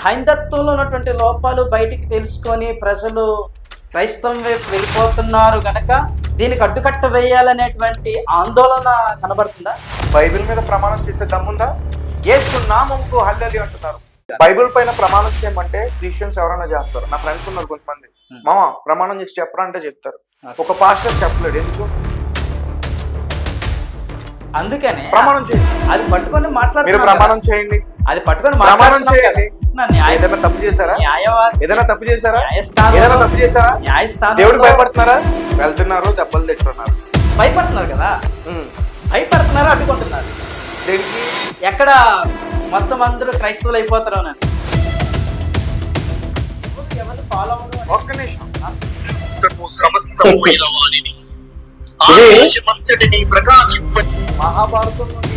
హైందత్వంలో ఉన్నటువంటి లోపాలు బయటికి తెలుసుకొని ప్రజలు క్రైస్తవం వైపు వెళ్ళిపోతున్నారు గనక దీనికి అడ్డుకట్ట వేయాలనేటువంటి ఆందోళన కనబడుతుందా? బైబిల్ మీద ప్రమాణం చేసే దమ్ముందా? యేసు నామముకు హల్లెలూయా అంటున్నారు. బైబిల్ పైన ప్రమాణం చేయమంటే క్రిస్టియన్స్ ఎవరైనా చేస్తారు. నా ఫ్రెండ్స్ ఉన్నారు కొంతమంది, మామ ప్రమాణం చేసి చెప్పరా అంటే చెప్తారు. ఒక పాస్టర్ చెప్పలేడు, ఎందుకు? అందుకనే ప్రమాణం చేయండి, అది పట్టుకొని మీరు ప్రమాణం చేయండి, అది పట్టుకొని ప్రమాణం చేయండి. ఏదైనా తప్పు చేశారా? ఏదైనా తప్పు చేశారా? ఏదైనా తప్పు చేశారా? దేవుడికి భయపడుతున్నారా? వెళ్తున్నారు, దెబ్బలు తెచ్చుకున్నారు, భయపడుతున్నారు కదా, భయపడుతున్నారు, అడ్డుకుంటున్నారు. దేనికి? ఎక్కడ మొత్తం అందరూ క్రైస్తవులు అయిపోతారు అని ఒక్క నిమిషం. మహాభారతం నుండి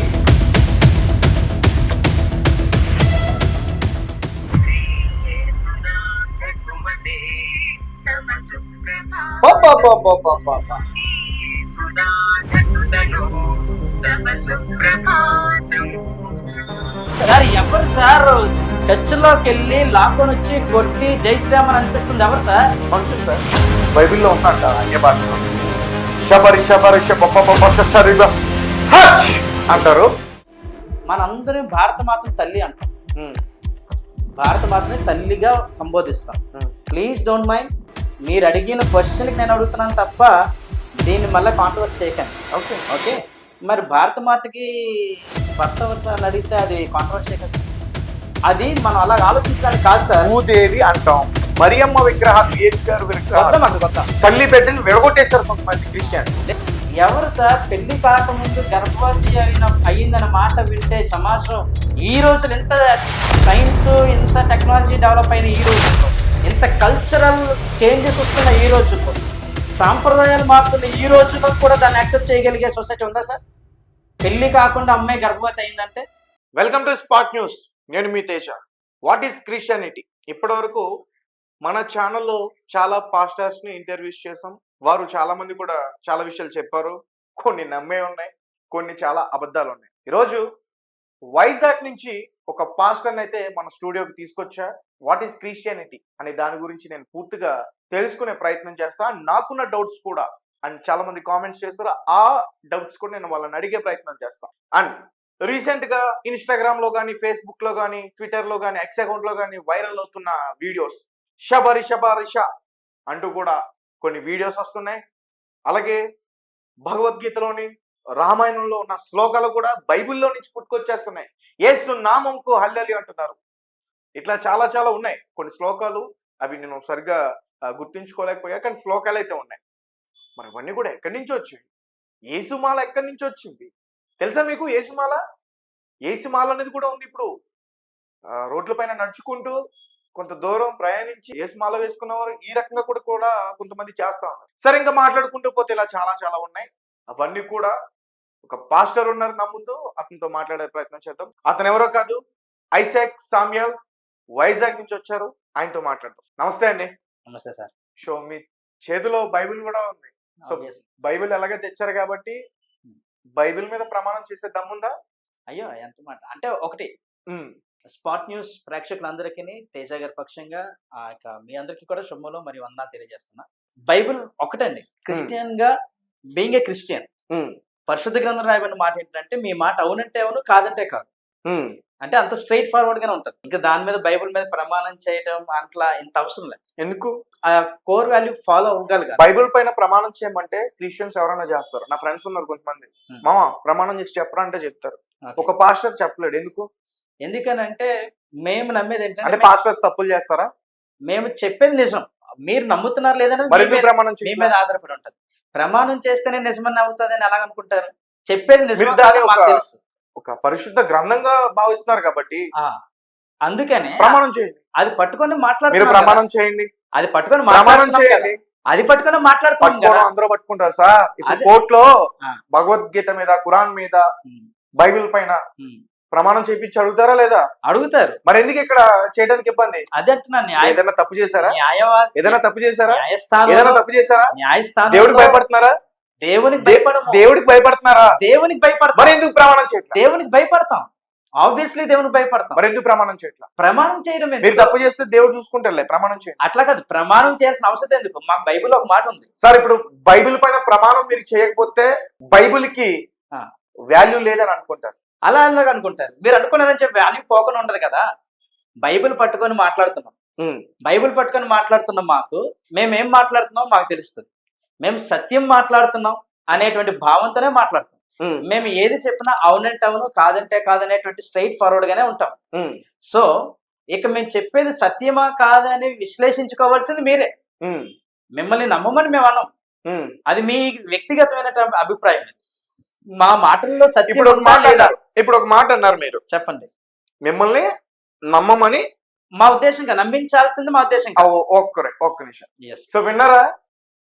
సార్ ఎవరు సార్ చర్చిలోకి వెళ్ళి లాక్కొని వచ్చి కొట్టి జై శ్రీరామ్ అని అనిపిస్తుంది? ఎవరు సార్? మనుషులు సార్. బైబిల్లో ఉందంట అన్య భాషలో అంటారు. మనందరం భారత మాతను తల్లి అంటాం, భారత మాతని తల్లిగా సంబోధిస్తాం. ప్లీజ్ డోంట్ మైండ్, మీరు అడిగిన క్వశ్చన్కి నేను అడుగుతున్నాను తప్ప దీన్ని మళ్ళీ కాంట్రవర్సీ చేయకండి. ఓకే ఓకే, మరి భారత మాతకి భర్త వర్షాలు అడిగితే అది కాంట్రవర్సీ కదా. అది మనం అలా ఆలోచించడానికి కాదు సార్. భూదేవి అంటాం, మరియమ్మ విగ్రహాలు, యేసు గారు విగ్రహాలు, తల్లి బిడ్డని విడగొట్టేశారు కొంతమంది క్రిస్టియన్స్. ఎవరు సార్ పెళ్లి కాకముందు గర్భవతి అయ్యిందన్న మాట వింటే సమాజం ఈ రోజులు ఎంత సైన్స్, ఎంత టెక్నాలజీ డెవలప్ అయిన ఈ రోజుల్లో, ఎంత కల్చరల్ చేంజెస్ వస్తున్న ఈ రోజుల్లో, సాంప్రదాయాలు మారుతున్న ఈ రోజుల్లో కూడా దాన్ని యాక్సెప్ట్ చేయగలిగే సొసైటీ ఉందా సార్? పెళ్లి కాకుండా అమ్మాయి గర్భవతి అయిందంటే? వెల్కమ్ టు స్పాట్ న్యూస్, నేను మీ తేజ. What is Christianity? ఇప్పటి వరకు మన ఛానల్లో చాలా పాస్టర్స్ని ఇంటర్వ్యూస్ చేసాం. వారు చాలా మంది కూడా చాలా విషయాలు చెప్పారు. కొన్ని నమ్మే ఉన్నాయి, కొన్ని చాలా అబద్ధాలు ఉన్నాయి. ఈరోజు వైజాగ్ నుంచి ఒక పాస్టర్ని అయితే మన స్టూడియోకి తీసుకొచ్చా. వాట్ ఈస్ క్రిస్టియానిటీ అనే దాని గురించి నేను పూర్తిగా తెలుసుకునే ప్రయత్నం చేస్తా. నాకున్న డౌట్స్ కూడా అండ్ చాలా మంది కామెంట్స్ చేస్తారు, ఆ డౌట్స్ కూడా నేను వాళ్ళని అడిగే ప్రయత్నం చేస్తాను. అండ్ రీసెంట్ గా ఇన్స్టాగ్రామ్ లో కానీ, ఫేస్బుక్ లో కానీ, ట్విట్టర్ లో కానీ, ఎక్స్ అకౌంట్ లో కానీ వైరల్ అవుతున్న వీడియోస్ షబరి షబారిష అంటూ కూడా కొన్ని వీడియోస్ వస్తున్నాయి. అలాగే భగవద్గీతలోని, రామాయణంలో ఉన్న శ్లోకాలు కూడా బైబిల్లో నుంచి పుట్టుకొచ్చేస్తున్నాయి. యేసు నామముకు హల్లెలూయా అంటున్నారు. ఇట్లా చాలా చాలా ఉన్నాయి కొన్ని శ్లోకాలు. అవి నేను సరిగ్గా గుర్తుంచుకోలేకపోయా, కానీ శ్లోకాలు అయితే ఉన్నాయి. మరి ఇవన్నీ కూడా ఎక్కడి నుంచి వచ్చాయి? యేసుమాల ఎక్కడి నుంచి వచ్చింది తెలుసా మీకు? యేసుమాల, యేసుమాల అనేది కూడా ఉంది. ఇప్పుడు రోడ్ల పైన నడుచుకుంటూ కొంత దూరం ప్రయాణించి యేసుమాల వేసుకున్నవారు ఈ రకంగా కూడా కొంతమంది చేస్తా ఉన్నారు. సరే, ఇంకా మాట్లాడుకుంటూ పోతే ఇలా చాలా చాలా ఉన్నాయి. అవన్నీ కూడా ఒక పాస్టర్ ఉన్నారు నా ముందు, అతనితో మాట్లాడే ప్రయత్నం చేద్దాం. అతను ఎవరో కాదు, ఐసాక్ సామ్యూయల్, వైజాగ్ నుంచి వచ్చారు. ఆయనతో మాట్లాడదాం. నమస్తే అండి. నమస్తే సార్. సో మీ చేతిలో బైబిల్ కూడా ఉంది. సో బైబిల్ ఎలాగే తెచ్చారు కాబట్టి బైబిల్ మీద ప్రమాణం చేసే దమ్ముందా? అయ్యో ఎంత మాట అంటే, ఒకటి స్పాట్ న్యూస్ ప్రేక్షకులందరికీ తేజ గారి పక్షంగా మీ అందరికీ కూడా శుభములు మరియు వందనాలు తెలియజేస్తున్నా. బైబిల్ ఒకటండి, క్రిస్టియన్ గా బీయింగ్ ఏ క్రిస్టియన్, పరిశుద్ధ గ్రంథం రాయబడిన మాట ఏంటంటే, మీ మాట అవునంటే అవును, కాదంటే కాదు. అంటే అంత స్ట్రైట్ ఫార్వర్డ్ గానే ఉంటుంది. ఇంకా దాని మీద బైబిల్ మీద ప్రమాణం చేయడం అట్లా ఇంత అవసరం లేదు. ఎందుకు? ఆ కోర్ వాల్యూ ఫాలో అవ్వగలగా. బైబిల్ పైన ప్రమాణం చేయమంటే క్రిస్టియన్స్ ఎవరైనా చేస్తారు. నా ఫ్రెండ్స్ ఉన్నారు కొంతమంది, మామ ప్రమాణం చేసి చెప్పరా అంటే చెప్తారు. ఒక పాస్టర్ చెప్పలేడు, ఎందుకు? ఎందుకనంటే మేము నమ్మేది ఏంటంటే, పాస్టర్స్ తప్పులు చేస్తారా? మేము చెప్పేది నిజం, మీరు నమ్ముతున్నారు లేదని మీ మీద ఆధారపడి ఉంటది. ప్రమాణం చేస్తేనే నిజమని అవుతుందని ఎలా అనుకుంటారు? చెప్పేది నిజం, తెలుసు. ఒక పరిశుద్ధ గ్రంథంగా భావిస్తున్నారు కాబట్టి అందుకనే ప్రమాణం చేయండి. అది పట్టుకొని మాట్లాడుతున్నారు. ప్రమాణం చేయండి, అది పట్టుకొని ప్రమాణం చేయండి. అది పట్టుకొని మాట్లాడుతున్నారు. అందరూ పట్టుకుంటారు సార్. ఇప్పుడు కోర్టులో భగవద్గీత మీద, ఖురాన్ మీద, బైబిల్ పైన ప్రమాణం చేయించి అడుగుతారా లేదా? అడుగుతారు. మరి ఎందుకు ఇక్కడ చేయడానికి ఇబ్బంది? అదే అంటున్నాను. ఏదైనా తప్పు చేశారా? ఏదైనా తప్పు చేశారా? ఏదైనా తప్పు చేశారా? న్యాయస్థానం. దేవుడికి భయపడుతున్నారా? దేవునికి భయపడుతున్నారా? దేవునికి భయపడతాం. మరి ఎందుకు ప్రమాణం చేయట్లేదు? దేవునికి భయపడతాం. ఆబ్వియస్లీ దేవుని భయపడతాం. మరి ఎందుకు ప్రమాణం చేయట్లా? ప్రమాణం చేయడం మీరు ఎందుకు? తప్పు చేస్తే దేవుడు చూసుకుంటారులే, ప్రమాణం చేయండి. అట్లా కాదు, ప్రమాణం చేయాల్సిన అవసరం ఎందుకు? మాకు బైబిల్లో ఒక మాట ఉంది. సార్ ఇప్పుడు బైబిల్ పైన ప్రమాణం మీరు చేయకపోతే బైబిల్ కి ఆ. వాల్యూ లేదని అనుకుంటారు. అలా అలాగ అనుకుంటారు. మీరు అనుకున్నారని చెప్పి వాల్యూ పోకుండా ఉండదు కదా. బైబిల్ పట్టుకొని మాట్లాడుతున్నాం, బైబిల్ పట్టుకొని మాట్లాడుతున్నాం. మేమేం మాట్లాడుతున్నాం మాకు తెలుస్తుంది. మేము సత్యం మాట్లాడుతున్నాం అనేటువంటి భావంతోనే మాట్లాడుతాం. మేము ఏది చెప్పినా అవునంటే అవును, కాదంటే కాదనేటువంటి స్ట్రైట్ ఫార్వర్డ్ గానే ఉంటాం. సో ఇక మేము చెప్పేది సత్యమా కాదా అని విశ్లేషించుకోవాల్సింది మీరే. మిమ్మల్ని నమ్మమని మేము అన్నాం, అది మీ వ్యక్తిగతమైనటువంటి అభిప్రాయం. మా మాటల్లో సత్యం ఇప్పుడు ఉందా లేదా? ఒక మాట అన్నారు మీరు, చెప్పండి. మిమ్మల్ని నమ్మమని మా ఉద్దేశంగా నమ్మించాల్సింది మా ఉద్దేశం కాదు. ఒక్క నిమిషం. సో విన్నారా,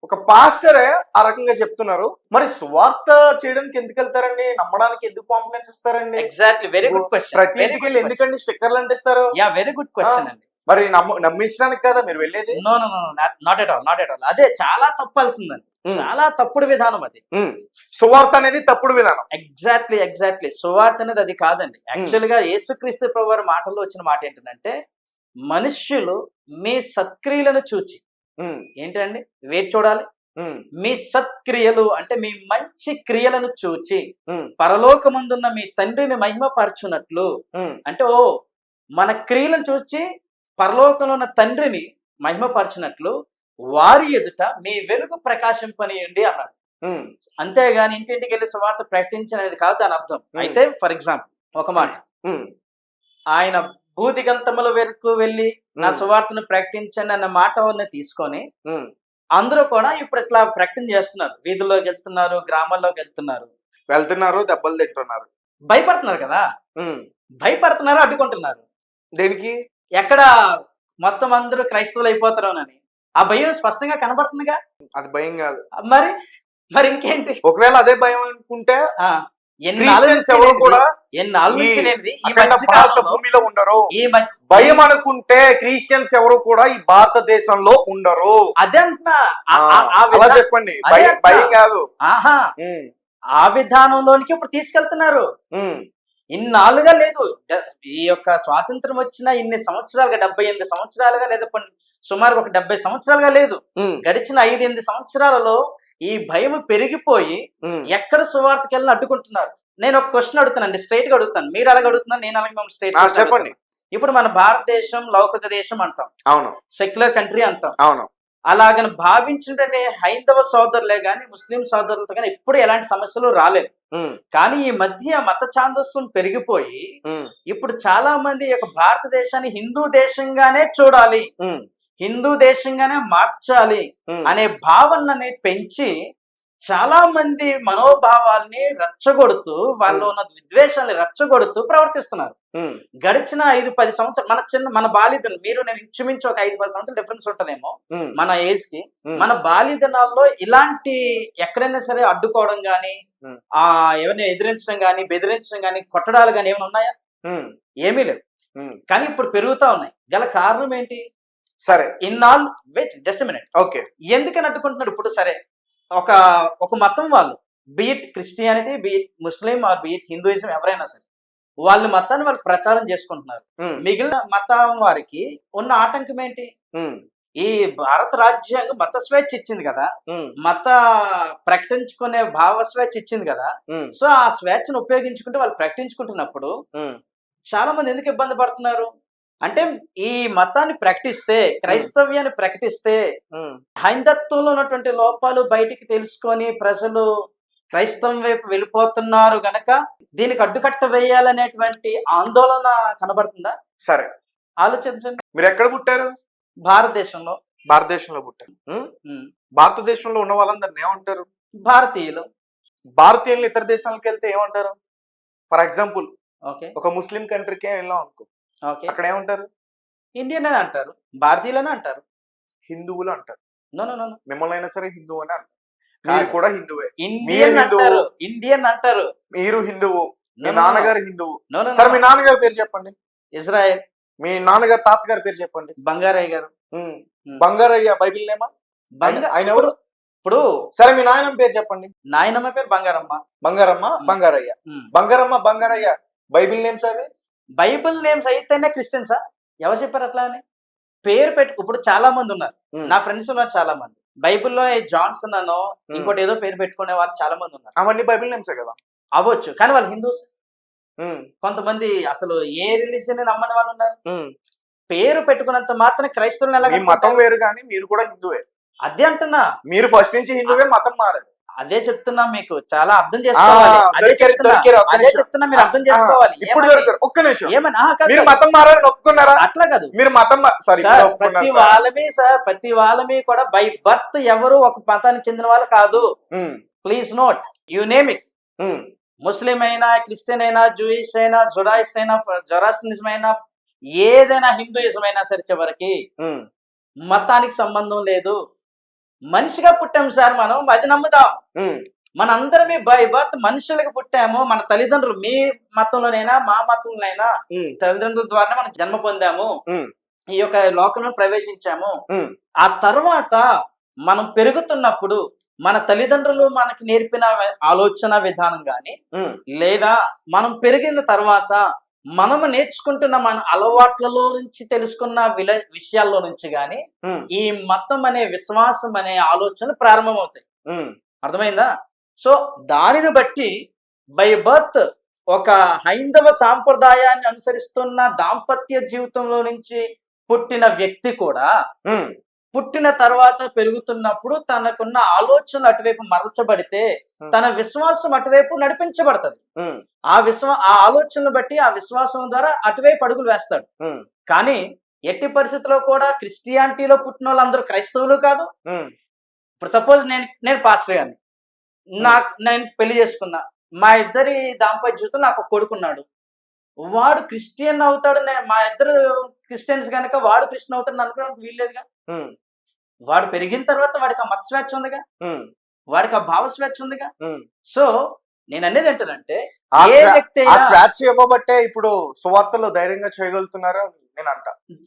ఒక పాస్టరే ఆ రకంగా చెప్తున్నారు. మరి సువార్త చేయడానికి ఎందుకు వెళ్తారండి? నమ్మడానికి ఎందుకు కాంప్లైంట్స్ ఇస్తారండి? Exactly, very good question. ప్రతి ఇంటికి వెళ్ళి ఎందుకండి స్టిక్కర్లు అంటిస్తారు? యా, వెరీ గుడ్ క్వశ్చన్ అండి. మరి నమ్మించడానికి కదా మీరు వెళ్ళేది? No no no, not at all. అదే చాలా తప్పు అవుతుందండి, చాలా తప్పుడు విధానం అది. సువార్త అనేది తప్పుడు విధానం. ఎగ్జాక్ట్లీ సువార్త అనేది అది కాదండి. యాక్చువల్ గా యేసుక్రీస్తు ప్రభు వారి మాటల్లో వచ్చిన మాట ఏంటంటే, మనుష్యులు మీ సత్క్రియలను చూచి, ఏంటండి వేచి చూడాలి, మీ సత్క్రియలు అంటే మీ మంచి క్రియలను చూచి పరలోకమందున్న మీ తండ్రిని మహిమపరచునట్లు. అంటే మన క్రియలను చూచి పరలోకంలో ఉన్న తండ్రిని మహిమపరచునట్లు వారి ఎదుట మీ వెలుగు ప్రకాశింపనీయండి అన్నాడు. అంతేగాని ఇంటింటికి వెళ్ళి సువార్త ప్రకటించనేది కాదు దాని అర్థం. అయితే ఫర్ ఎగ్జాంపుల్ ఒక మాట, ఆయన భూదిగంతముల వరకు వెళ్ళి నా సువార్తను ప్రకటించండి అన్న మాట తీసుకొని అందరూ కూడా ఇప్పుడు ఇట్లా ప్రకటన చేస్తున్నారు. వీధుల్లోకి వెళ్తున్నారు, గ్రామాల్లోకి వెళ్తున్నారు, దెబ్బలు తింటున్నారు, భయపడుతున్నారు కదా. భయపడుతున్నారు, అడ్డుకుంటున్నారు. దేనికి? ఎక్కడ మొత్తం అందరూ క్రైస్తవులు అయిపోతారోనని ఆ భయం స్పష్టంగా కనబడుతుందిగా. అది భయం కాదు. మరి ఇంకేంటి? ఒకవేళ అదే భయం అనుకుంటే భూమిలో ఉండరు. భయం అనుకుంటే క్రిస్టియన్స్ ఎవరు కూడా ఈ భారతదేశంలో ఉండరు. అదే అంటున్నా. అలా చెప్పండి, భయం కాదు. ఆ విధానంలోనికి ఇప్పుడు తీసుకెళ్తున్నారు. ఇన్నాళ్ళుగా లేదు. ఈ యొక్క స్వాతంత్రం వచ్చిన ఇన్ని సంవత్సరాలుగా, 78 సంవత్సరాలుగా, లేదా సుమారుగా ఒక 70 సంవత్సరాలుగా లేదు. గడిచిన 5-8 సంవత్సరాలలో ఈ భయం పెరిగిపోయి ఎక్కడ సువార్తకి వెళ్ళిన అడ్డుకుంటున్నారు. నేను ఒక క్వశ్చన్ అడుగుతానండి, స్ట్రైట్ గా అడుగుతాను. మీరు అలాగే అడుగుతున్నాను, నేను అలాగే స్ట్రైట్ చెప్పండి. ఇప్పుడు మన భారతదేశం లౌకిక దేశం అంటాం, అవును, సెక్యులర్ కంట్రీ అంటాం, అవును. అలాగని భావించుంటే హైందవ సోదరులే గాని ముస్లిం సోదరులతో కానీ ఎప్పుడు ఎలాంటి సమస్యలు రాలేదు. కానీ ఈ మధ్య మత ఛాందస్యం పెరిగిపోయి ఇప్పుడు చాలా మంది భారతదేశాన్ని హిందూ దేశంగానే చూడాలి, హిందూ దేశంగానే మార్చాలి అనే భావనని పెంచి చాలా మంది మనోభావాల్ని రెచ్చగొడుతూ, వాళ్ళు ఉన్న విద్వేషాన్ని రెచ్చగొడుతూ ప్రవర్తిస్తున్నారు. గడిచిన 5-10 సంవత్సరాలు మన బాల్యదనం, మీరు నేను ఇంచుమించు ఒక 5-10 సంవత్సరాలు డిఫరెన్స్ ఉంటదేమో మన ఏజ్ కి. మన బాల్యదనాల్లో ఇలాంటి ఎక్కడైనా సరే అడ్డుకోవడం గాని, ఎవరిని ఎదిరించడం గాని, బెదిరించడం గాని, కొట్టడాలు గాని ఏమైనా ఉన్నాయా? ఏమీ లేవు. కానీ ఇప్పుడు పెరుగుతా ఉన్నాయి. గల కారణం ఏంటి? సరే, ఇన్నాళ్ళు వెయిట్ జస్ట్ మినిట్. ఓకే, ఎందుకని అడ్డుకుంటున్నారు ఇప్పుడు? సరే, ఒక మతం వాళ్ళు, beat Christianity, beat Muslim are beat Hinduism, ఎవరైనా సరే వాళ్ళ మతాన్ని వాళ్ళు ప్రచారం చేసుకుంటున్నారు. మిగిలిన మతం వారికి ఉన్న ఆటంకం ఏంటి? ఈ భారత రాజ్యాంగం మత స్వేచ్ఛ ఇచ్చింది కదా, మత ప్రకటించుకునే భావ స్వేచ్ఛ ఇచ్చింది కదా. సో ఆ స్వేచ్ఛను ఉపయోగించుకుంటే వాళ్ళు ప్రకటించుకుంటున్నప్పుడు చాలా మంది ఎందుకు ఇబ్బంది పడుతున్నారు అంటే, ఈ మతాన్ని ప్రకటిస్తే, క్రైస్తవ్యాన్ని ప్రకటిస్తే హైందత్వంలో ఉన్నటువంటి లోపాలు బయటికి తెలుసుకొని ప్రజలు క్రైస్తవం వైపు వెళ్ళిపోతున్నారు గనక దీనికి అడ్డుకట్ట వేయాలనేటువంటి ఆందోళన కనబడుతుందా? సరే, ఆలోచించండి. మీరు ఎక్కడ పుట్టారు? భారతదేశంలో. భారతదేశంలో పుట్టారు. భారతదేశంలో ఉన్న వాళ్ళందరినీ ఏమంటారు? భారతీయులు. భారతీయులు ఇతర దేశాలకు వెళ్తే ఏమంటారు? ఫర్ ఎగ్జాంపుల్, ఒక ముస్లిం కంట్రీకే వెళ్ళాం అనుకో, అక్కడ ఏమంటారు? ఇండియన్ అని అంటారు, భారతీయులని అంటారు, హిందువులు అంటారు. నో నో నో, మిమ్మల్ని అయినా సరే హిందువు అని అంటారు. మీరు కూడా హిందువే. ఇండియన్ అంటారు. మీరు హిందువు, మీ నాన్నగారు హిందువు. సరే, మీ నాన్నగారి పేరు చెప్పండి. ఇజ్రాయెల్. మీ నాన్నగారు తాతగారి పేరు చెప్పండి. బంగారయ్య గారు. బంగారయ్య బైబిల్ నేమా? ఆయన ఎవరు? ఇప్పుడు సరే, మీ నాయనమ్మ పేరు చెప్పండి. నాయనమ్మ పేరు బంగారమ్మ. బంగారమ్మ, బంగారయ్య. బంగారమ్మ, బంగారయ్య బైబిల్ నేమ్స్ అవి? బైబిల్ నేమ్స్ అయితేనే క్రిస్టియన్సా? ఎవరు చెప్పారు అట్లా అని? పేరు పెట్టు ఇప్పుడు చాలా మంది ఉన్నారు. ఉమ్. నా ఫ్రెండ్స్ ఉన్నారు చాలా మంది. బైబిల్‌లో జాన్సన్ అనో, ఉమ్. ఇంకోటి ఏదో పేరు పెట్టుకునే వాళ్ళు చాలా మంది ఉన్నారు. అవన్నీ బైబిల్ నేమ్సే కదా. అవ్వచ్చు. కానీ వాళ్ళు హిందూస్. ఉమ్. కొంతమంది అసలు ఏ రిలీజియన్ నమ్మని వాళ్ళు ఉన్నారు. ఉమ్. పేరు పెట్టుకున్నంత మాత్రం క్రైస్తవులను ఎలా మీ మతం కనుక్కుంటారు? వేరు కానీ మీరు కూడా హిందువే. అదే అంటున్నా. మీరు ఫస్ట్ నుంచి హిందువే, మతం మారారు. అదే చెప్తున్నా మీకు. చాలా అర్థం చేసుకోవాలి. అదే దొరికారు చెప్తున్నా. దొరికారు ఒక్క అదే నిమిషం. చెప్తున్నా మీరు అర్థం చేసుకోవాలి. ఇప్పుడు ఏమని? దొరికారు ఒక్క నిమిషం. ఏమని? కాదు, మీరు కాదు. మతం మారని ఒప్పుకున్నారా? అట్లా కాదు. మీరు మతం సారీ సార్, ప్రతి వాళ్ళమి కూడా బై బర్త్ ఎవరు ఒక మతానికి చెందిన వాళ్ళు కాదు. Please note, you name it. Muslim అయినా, క్రిస్టియన్ అయినా, జూయిష్ అయినా, జుడాయిస్ట్ అయినా, జొరాస్ట్రినిజం అయినా, ఏదైనా హిందూయిజం అయినా సరే చివరికి మతానికి సంబంధం లేదు. మనిషిగా పుట్టాం సార్ మనం, అది నమ్ముదాం. మనందరమే బై బర్త్ మనుషులకు పుట్టాము. మన తల్లిదండ్రులు మీ మతంలోనైనా మా మతంలోనైనా తల్లిదండ్రుల ద్వారా మనం జన్మ పొందాము, ఈ యొక్క లోకంలో ప్రవేశించాము. ఆ తర్వాత మనం పెరుగుతున్నప్పుడు మన తల్లిదండ్రులు మనకి నేర్పిన ఆలోచన విధానం గాని, లేదా మనం పెరిగిన తర్వాత మనము నేర్చుకుంటున్న మన అలవాట్లలో నుంచి తెలుసుకున్న విషయాల్లో నుంచి గాని ఈ మతం అనే విశ్వాసం అనే ఆలోచన ప్రారంభమవుతాయి. అర్థమైందా? సో దానిని బట్టి బై బర్త్ ఒక హైందవ సాంప్రదాయాన్ని అనుసరిస్తున్న దాంపత్య జీవితంలో నుంచి పుట్టిన వ్యక్తి కూడా పుట్టిన తర్వాత పెరుగుతున్నప్పుడు తనకున్న ఆలోచన అటువైపు మరల్చబడితే తన విశ్వాసం అటువైపు నడిపించబడుతుంది. ఆ ఆలోచనను బట్టి ఆ విశ్వాసం ద్వారా అటువైపు అడుగులు వేస్తాడు. కానీ ఎట్టి పరిస్థితుల్లో కూడా క్రిస్టియానిటీలో పుట్టిన వాళ్ళందరూ క్రైస్తవులు కాదు. ఇప్పుడు సపోజ్ నేను పాస్టర్ గారిని, నేను పెళ్లి చేసుకున్నా, మా ఇద్దరి దాంపత్య జీవితంలో నాకు ఒక కొడుకున్నాడు. వాడు క్రిస్టియన్ అవుతాడు, మా ఇద్దరు క్రిస్టియన్స్ కనుక వాడు క్రిస్టియన్ అవుతాడు అనుకోవడానికి వీల్లేదుగా. వాడు పెరిగిన తర్వాత వాడికి ఆ మత స్వేచ్ఛ ఉందిగా, వాడికి ఆ భావ స్వేచ్ఛ ఉందిగా. సో నేను అనేది ఏంటంటే స్వేచ్ఛ ఇవ్వబట్టే ఇప్పుడు సువార్తలో ధైర్యంగా చేయగలుగుతున్నారు నేను అంట.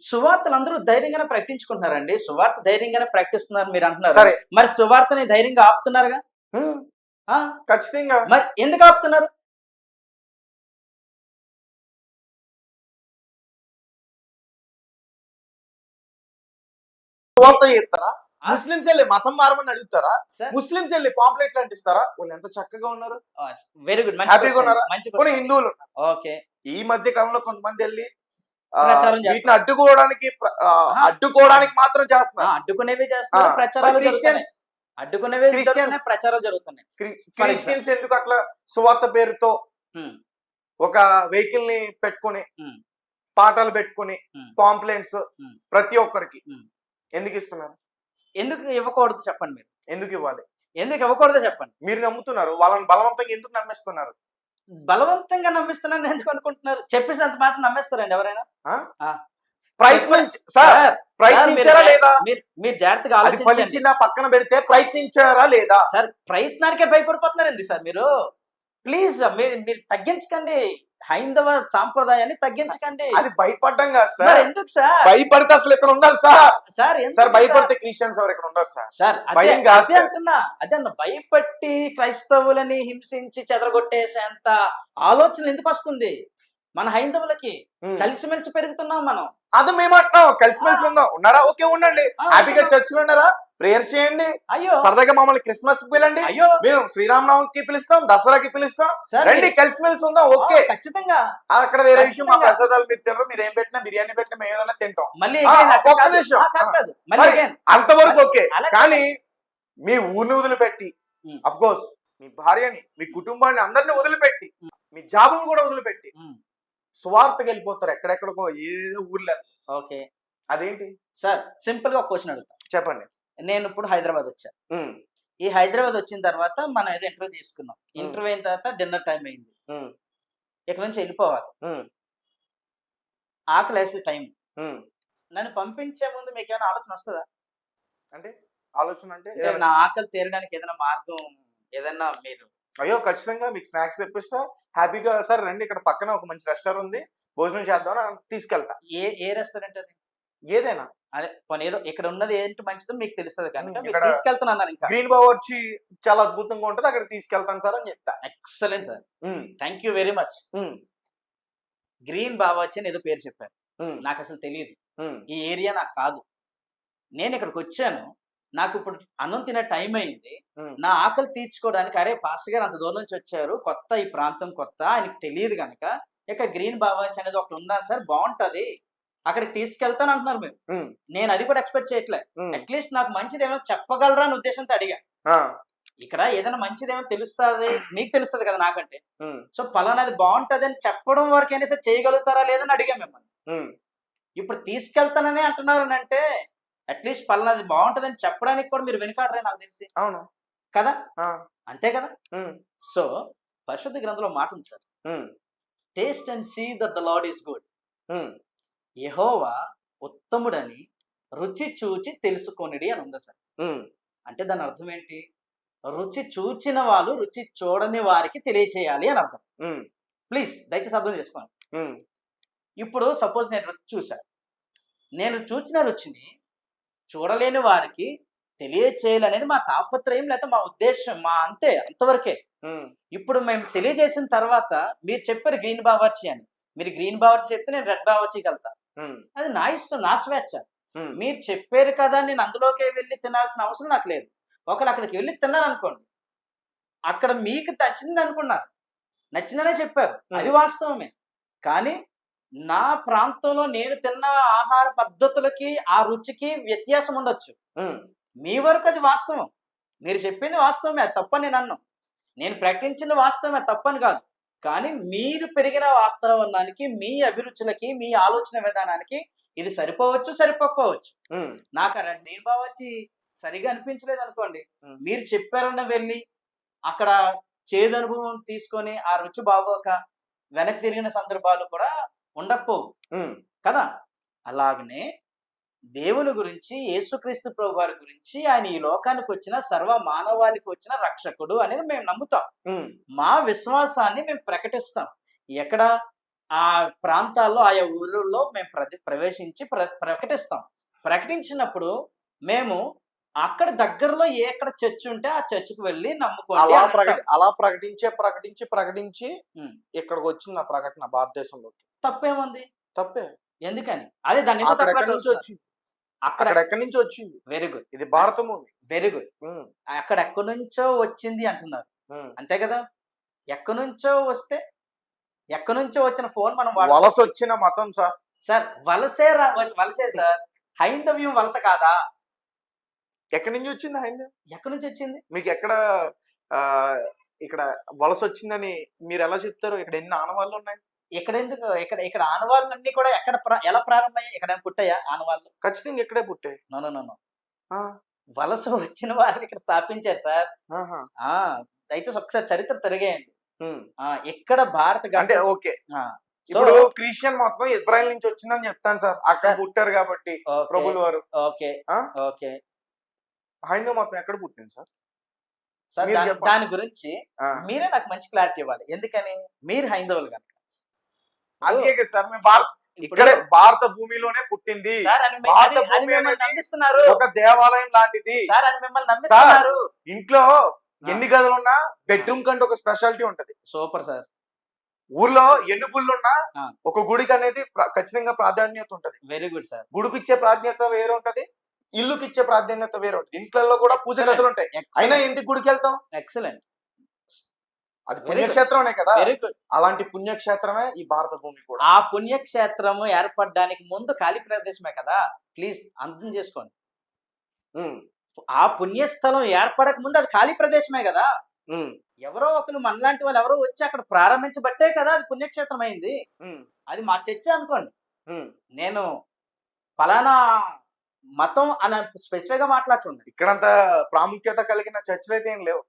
సువార్తలు అందరూ ధైర్యంగానే ప్రకటించుకుంటున్నారండి. సువార్త ధైర్యంగానే ప్రకటిస్తున్నారు మీరు అంటున్నారు. సరే, మరి సువార్తని ధైర్యంగా ఆపుతున్నారుగా. ఖచ్చితంగా. మరి ఎందుకు ఆపుతున్నారు? సువార్త చేస్తారా? ముస్లింస్ వెళ్ళి మతం మారమని అడుగుతారా? ముస్లింస్ వెళ్ళి పాంప్లెట్లు అంటిస్తారా? వాళ్ళు ఎంత చక్కగా ఉన్నారు, వెరీ గుడ్, హ్యాపీగా ఉన్నారా? హిందువులు ఓకే, ఈ మధ్య కాలంలో కొంతమంది వెళ్ళి వీటిని అడ్డుకోవడానికి మాత్రం చేస్తున్నారు. అడ్డుకునేవి చేస్తున్నారు, ప్రచారాలు క్రిస్టియన్స్ అడ్డుకునేవి ప్రచారాలు జరుగుతున్నాయి. క్రిస్టియన్స్ ఎందుకు అట్లా సువార్త పేరుతో ఒక వెహికల్ ని పెట్టుకుని పాటలు పెట్టుకుని పాంప్లెట్స్ ప్రతి ఒక్కరికి ఎందుకు ఇస్తున్నారు? ఎందుకు ఇవ్వకూడదు చెప్పండి. మీరు ఎందుకు ఇవ్వాలి? ఎందుకు ఇవ్వకూడదు చెప్పండి. మీరు నమ్ముతున్నారు, వాళ్ళని బలవంతంగా ఎందుకు నమ్మిస్తున్నారు? బలవంతంగా నమ్మిస్తున్నాను ఎందుకు అనుకుంటున్నారు? చెప్పేసినంత మాత్రం నమ్మేస్తారండి ఎవరైనా? ప్రయత్నించారా లేదా? మీరు జాగ్రత్తగా ఆలోచించిన పక్కన పెడితే ప్రయత్నించారా లేదా? సార్, ప్రయత్నానికే భయపడిపోతున్నారండి సార్ మీరు. ప్లీజ్ మీరు తగ్గించకండి, హైందవ సాంప్రదాయాన్ని తగ్గించకండి. అది భయపడ్డం కాదు సార్. ఎందుకు సార్ భయపడితే అసలు ఇక్కడ ఉన్నారు సార్? సార్ భయపడితే క్రిస్టియన్స్ ఎవరు ఇక్కడ ఉన్నారు సార్? భయం కాదు అంటున్నా. అదే అన్న, భయపట్టి క్రైస్తవులని హింసించి చెదరగొట్టేసేంత ఆలోచన ఎందుకు వస్తుంది మన హైందవులకి? కలిసిమెలిసి పెరుగుతున్నాం మనం. అది మేము అంటున్నాం, కలిసిమెలిసి ఉందాం. ఉన్నారా? ఓకే, ఉండండి. హ్యాపీగా చర్చిలో ఉన్నారా? ప్రేయర్ చేయండి. అయ్యో, సరదాగా మమ్మల్ని క్రిస్మస్ పిలండి. అయ్యో, మేము శ్రీరామనవమికి పిలుస్తాం, దసరాకి పిలుస్తాం. రండి, కలిసిమెలిసి ఉందాం. ఓకే, ఖచ్చితంగా. అక్కడ వేరే విషయం, మా ప్రసాదాలు మీరు తినరు, మీరు ఏం పెట్టినా బిర్యానీ పెట్టినా మేము ఏదైనా తింటాం. ఒక్క నిమిషం, అంతవరకు ఓకే. కానీ మీ ఊరిని వదిలిపెట్టి, అఫ్ కోర్స్ మీ భార్యని, మీ కుటుంబాన్ని, అందరిని వదిలిపెట్టి, మీ జాబులను కూడా వదిలిపెట్టి సువార్తకి వెళ్ళిపోతారు ఎక్కడెక్కడికో, ఏదో ఊర్లో. ఓకే, అదేంటి సార్? సింపుల్ గా ఒక క్వశ్చన్ అడుగుతా, చెప్పండి. నేను ఇప్పుడు హైదరాబాద్ వచ్చా. ఈ హైదరాబాద్ వచ్చిన తర్వాత మనం ఏదో ఇంటర్వ్యూ తీసుకున్నాం. ఇంటర్వ్యూ అయిన తర్వాత డిన్నర్ టైం అయింది, ఇక్కడ నుంచి వెళ్ళిపోవాలి. ఆకలి వేసే టైం. నన్ను పంపించే ముందు మీకు ఏమైనా ఆలోచన వస్తుందా? అంటే ఆలోచన అంటే నా ఆకలి తీరడానికి ఏదైనా మార్గం, ఏదైనా మీరు? అయ్యో, ఖచ్చితంగా మీకు స్నాక్స్ తెప్పిస్తా, హ్యాపీగా సార్ రండి, ఇక్కడ పక్కన ఒక మంచి రెస్టారెంట్ ఉంది, భోజనం చేద్దాం అని తీసుకెళ్తా. ఏ రెస్టారెంట్ అది? ఏదైనా అదే పోనీ, ఏదో ఇక్కడ ఉన్నది ఏంటి మంచిదో మీకు తెలుస్తుంది కనుక తీసుకెళ్తున్నాను. ఇంకా గ్రీన్ బావర్చి చాలా అద్భుతంగా ఉంటది, అక్కడ తీసుకెళ్తాను సార్ అని చెప్తా. Excellent sir, thank you very much. Green బావాచి అని ఏదో పేరు చెప్పారు. ఉమ్, నాకు అసలు తెలియదు. ఉమ్, ఈ ఏరియా నాకు కాదు. నేను ఇక్కడికి వచ్చాను. నాకు ఇప్పుడు అన్నం తినే టైం అయింది. ఉమ్, నా ఆకలి తీర్చుకోవడానికి అరే పాస్టర్ గారు అంత దూరం నుంచి వచ్చారు, కొత్త ఈ ప్రాంతం కొత్త, ఆయనకి తెలియదు గనక ఇక గ్రీన్ బావాచి అనేది ఒకటి ఉందా సార్, బాగుంటది, అక్కడికి తీసుకెళ్తాను అంటున్నారు మీరు. ఉమ్, నేను అది కూడా ఎక్స్పెక్ట్ చేయట్లే. ఉమ్, అట్లీస్ట్ నాకు మంచిది ఏమైనా చెప్పగలరా అనే ఉద్దేశంతో అడిగా. ఆ, ఇక్కడ ఏదైనా మంచిది ఏమైనా తెలుస్తుంది, మీకు తెలుస్తుంది కదా నాకంటే. ఉమ్, సో పలానాది బాగుంటది అని చెప్పడం వరకైనా సరే చేయగలుగుతారా లేదని అడిగా మిమ్మల్ని. ఉమ్, ఇప్పుడు తీసుకెళ్తానని అంటున్నారు అని అంటే అట్లీస్ట్ పలానాది బాగుంటదని చెప్పడానికి కూడా మీరు వెనుకాడరే నాకు తెలిసి, అవును, కదా? ఆ, అంతే కదా? ఉమ్, సో పరిశుద్ధ గ్రంథంలో మాట ఉంది sir, um, taste and see that the Lord is good. Um, యెహోవా ఉత్తముడని రుచి చూచి తెలుసుకొనిడి అని ఉంది సార్. ఉమ్, అంటే దాని అర్థం ఏంటి? రుచి చూచిన వాళ్ళు రుచి చూడని వారికి తెలియచేయాలి అని అర్థం. ఉమ్, ప్లీజ్ దయచేసి అర్థం చేసుకోండి. ఉమ్, ఇప్పుడు సపోజ్ నేను రుచి చూశాను. నేను చూసిన రుచిని చూడలేని వారికి తెలియచేయాలనేది మా తాపత్రయం, లేకపోతే మా ఉద్దేశం, మా అంతే, అంతవరకే. ఉమ్, ఇప్పుడు మేము తెలియజేసిన తర్వాత మీరు చెప్పారు గ్రీన్ బావర్చి అని. మీరు గ్రీన్ బావర్చి చెప్తే నేను రెడ్ బావర్చికి వెళ్తా. ఉమ్, అది నా ఇష్టం, నా స్వేచ్ఛ. ఉమ్, మీరు చెప్పారు కదా నేను అందులోకే వెళ్ళి తినాల్సిన అవసరం నాకు లేదు. ఒకవేళ అక్కడికి వెళ్ళి తిన్నాను అనుకోండి, అక్కడ మీకు నచ్చింది అనుకున్నారు, నచ్చిందనే చెప్పారు, అది వాస్తవమే. కానీ నా ప్రాంతంలో నేను తిన్న ఆహార పద్ధతులకి ఆ రుచికి వ్యత్యాసం ఉండొచ్చు. ఉమ్, మీ వరకు అది వాస్తవం, మీరు చెప్పింది వాస్తవమే, అది తప్పని నేను అన్నాను. నేను ప్రకటించింది వాస్తవమే, తప్పని కాదు. కానీ మీరు పెరిగిన వాతావరణానికి, మీ అభిరుచులకి, మీ ఆలోచన విధానానికి ఇది సరిపోవచ్చు, సరిపోకపోవచ్చు. ఉమ్, నాకు ఆ నేను బావచ్చి సరిగా అనిపించలేదు అనుకోండి, ఉమ్, మీరు చెప్పారన్న వెళ్ళి అక్కడ చేదు అనుభవం తీసుకొని ఆ రుచి బాగోక వెనక్కి తిరిగిన సందర్భాలు కూడా ఉండకపోవు ఉమ్, కదా. అలాగనే దేవుని గురించి, యేసుక్రీస్తు ప్రభు వారి గురించి, ఆయన ఈ లోకానికి వచ్చిన సర్వ మానవాళికి వచ్చిన రక్షకుడు అనేది మేము నమ్ముతాం. ఉమ్, మా విశ్వాసాన్ని మేము ప్రకటిస్తాం. ఎక్కడ ఆ ప్రాంతాల్లో, ఆయా ఊళ్ళల్లో మేము ప్రవేశించి ప్రకటిస్తాం. ప్రకటించినప్పుడు మేము అక్కడ దగ్గరలో ఎక్కడ చర్చ్ ఉంటే ఆ చర్చికి వెళ్ళి నమ్ముకోండి అలా అని అంటాం. అలా ప్రకటించి ఉమ్. ఇక్కడికి వచ్చింది ఆ ప్రకటన భారతదేశంలోకి. తప్పేముంది? తప్పే. ఎందుకని అదే దాన్ని ఎందుకు అక్కడ తప్పుగా ఎక్కడి నుంచి చూస్తున్నారు? వచ్చింది? అక్కడ అక్కడ ఎక్కడి నుంచి వచ్చింది? వెరీ గుడ్, ఇది భారతము. Very good. ఉమ్, అక్కడ ఎక్కడి నుంచో వచ్చింది అంటున్నారు, ఉమ్. అంతే కదా? ఎక్కడి నుంచో వస్తే, ఎక్కడి నుంచో వచ్చిన ఫోన్ మనం వలస వచ్చిన మతం సార్. సార్ వలసే సార్. హైందవ్యం వలస కాదా? ఎక్కడి నుంచి వచ్చింది హైందవం? ఎక్కడి నుంచి వచ్చింది? మీకు ఎక్కడ ఆ ఇక్కడ వలస వచ్చిందని మీరు ఎలా చెప్తారు? ఇక్కడ ఎన్ని ఆనవాళ్ళు ఉన్నాయి? ఇక్కడ ఎందుకు? ఇక్కడ ఇక్కడ ఆనవాళ్ళు అన్ని కూడా ఎక్కడ ఎలా ప్రారంభమయ్యాయి? ఇక్కడ పుట్టాయా ఆనవాళ్ళు? ఖచ్చితంగా ఇక్కడే పుట్టాయి. No no no no. ఆ, వలస వచ్చిన వాళ్ళని ఇక్కడ స్థాపించారు సార్. ఆహా. ఆ దయచేసి ఒకసారి చరిత్ర తిరిగేయండి. ఉమ్. ఇక్కడ భారత అంటే ఓకే, ఆ, ఇప్పుడు క్రిస్టియన్ మొత్తం ఇజ్రాయెల్ నుంచి వచ్చిందని చెప్తాను సార్. అక్కడ సార్. పుట్టారు కాబట్టి ఓకే, ప్రభులు వారు. ఓకే, ఆ? ఓకే హైందవ మొత్తం ఎక్కడ పుట్టింది సార్? సార్. మీరు చెప్పండి. దాని గురించి ఆ, మీరే నాకు మంచి క్లారిటీ ఇవ్వాలి. ఎందుకని? మీరు హైందవులు కనుక. అందుకే కదా సార్ మేము ఇప్పుడు ఇక్కడే భారత భూమిలోనే పుట్టింది. సార్ అని భారత అని భూమి మిమ్మల్ని అనేది నమ్మిస్తున్నారు. ఒక దేవాలయం లాంటిది. సార్ అని మిమ్మల్ని నమ్మిస్తున్నారు. ఇంట్లో ఎన్ని గదులున్నా బెడ్రూమ్ కంటే ఒక స్పెషాలిటీ ఉంటది. Super sir. ఊర్లో ఎన్ని గుళ్ళు ఉన్నా ఆ. ఒక గుడికి అనేది ఖచ్చితంగా ప్రాధాన్యత ఉంటది. Very good sir. గుడికి ఇచ్చే ప్రాధాన్యత వేరే ఉంటది, ఇల్లుకి ఇచ్చే ప్రాధాన్యత వేరే ఉంటది. ఇంట్లో కూడా పూజ గదులు ఉంటాయి, అయినా ఎందుకు గుడికి వెళ్తాం? ఎక్సలెంట్. అది Very పుణ్యక్షేత్రమే కదా. Very good. అలాంటి పుణ్యక్షేత్రమే ఈ భారత భూమి కూడా. ఆ పుణ్యక్షేత్రము ఏర్పడడానికి ముందు ఖాళీ ప్రదేశమే కదా. ప్లీజ్ అర్థం చేసుకోండి. ఉమ్, ఆ పుణ్యస్థలం ఏర్పడక ముందు అది ఖాళీ ప్రదేశమే కదా. ఉమ్, ఎవరో ఒకరు మనలాంటి వాళ్ళు ఎవరో వచ్చి అక్కడ ప్రారంభించబట్టే కదా అది పుణ్యక్షేత్రం అయింది. ఉమ్, అది మా చర్చ అనుకోండి. ఉమ్. నేను ఫలానా మతం అని స్పెసిఫిక్ గా మాట్లాడుతుంది. ఇక్కడంత ప్రాముఖ్యత కలిగిన చర్చలు అయితే ఏం లేవు.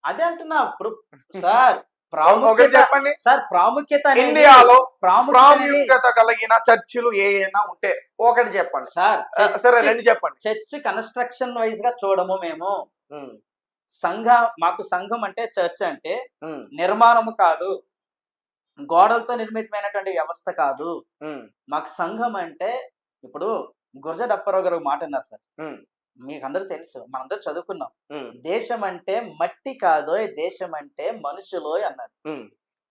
అదే అంటున్నా. ఇప్పుడు సార్ ఒకటి ప్రాముఖ్యత, చెప్పండి, సార్ ప్రాముఖ్యత అనేది- ఇండియాలో ప్రాముఖ్యత అనేది- ప్రాముఖ్యత కలిగిన చర్చిలు ఏమైనా ఉంటే ఒకటి చెప్పండి సార్ సరే, రెండు చెప్పండి. చర్చ్ కన్స్ట్రక్షన్ వైజ్ గా చూడము మేము. ఉమ్, మాకు సంఘం అంటే చర్చ్ అంటే ఉమ్, నిర్మాణము కాదు, గోడలతో నిర్మితమైనటువంటి వ్యవస్థ కాదు. ఉమ్, మాకు సంఘం అంటే ఇప్పుడు గురజ డప్పారావు గారు ఒక మాట అన్నారు సార్. ఉమ్, మీకు అందరూ తెలుసు, మనందరూ చదువుకున్నాం. ఉమ్, దేశం అంటే మట్టి కాదోయ్, దేశం అంటే మనుషులోయ్ అన్నారు. ఉమ్,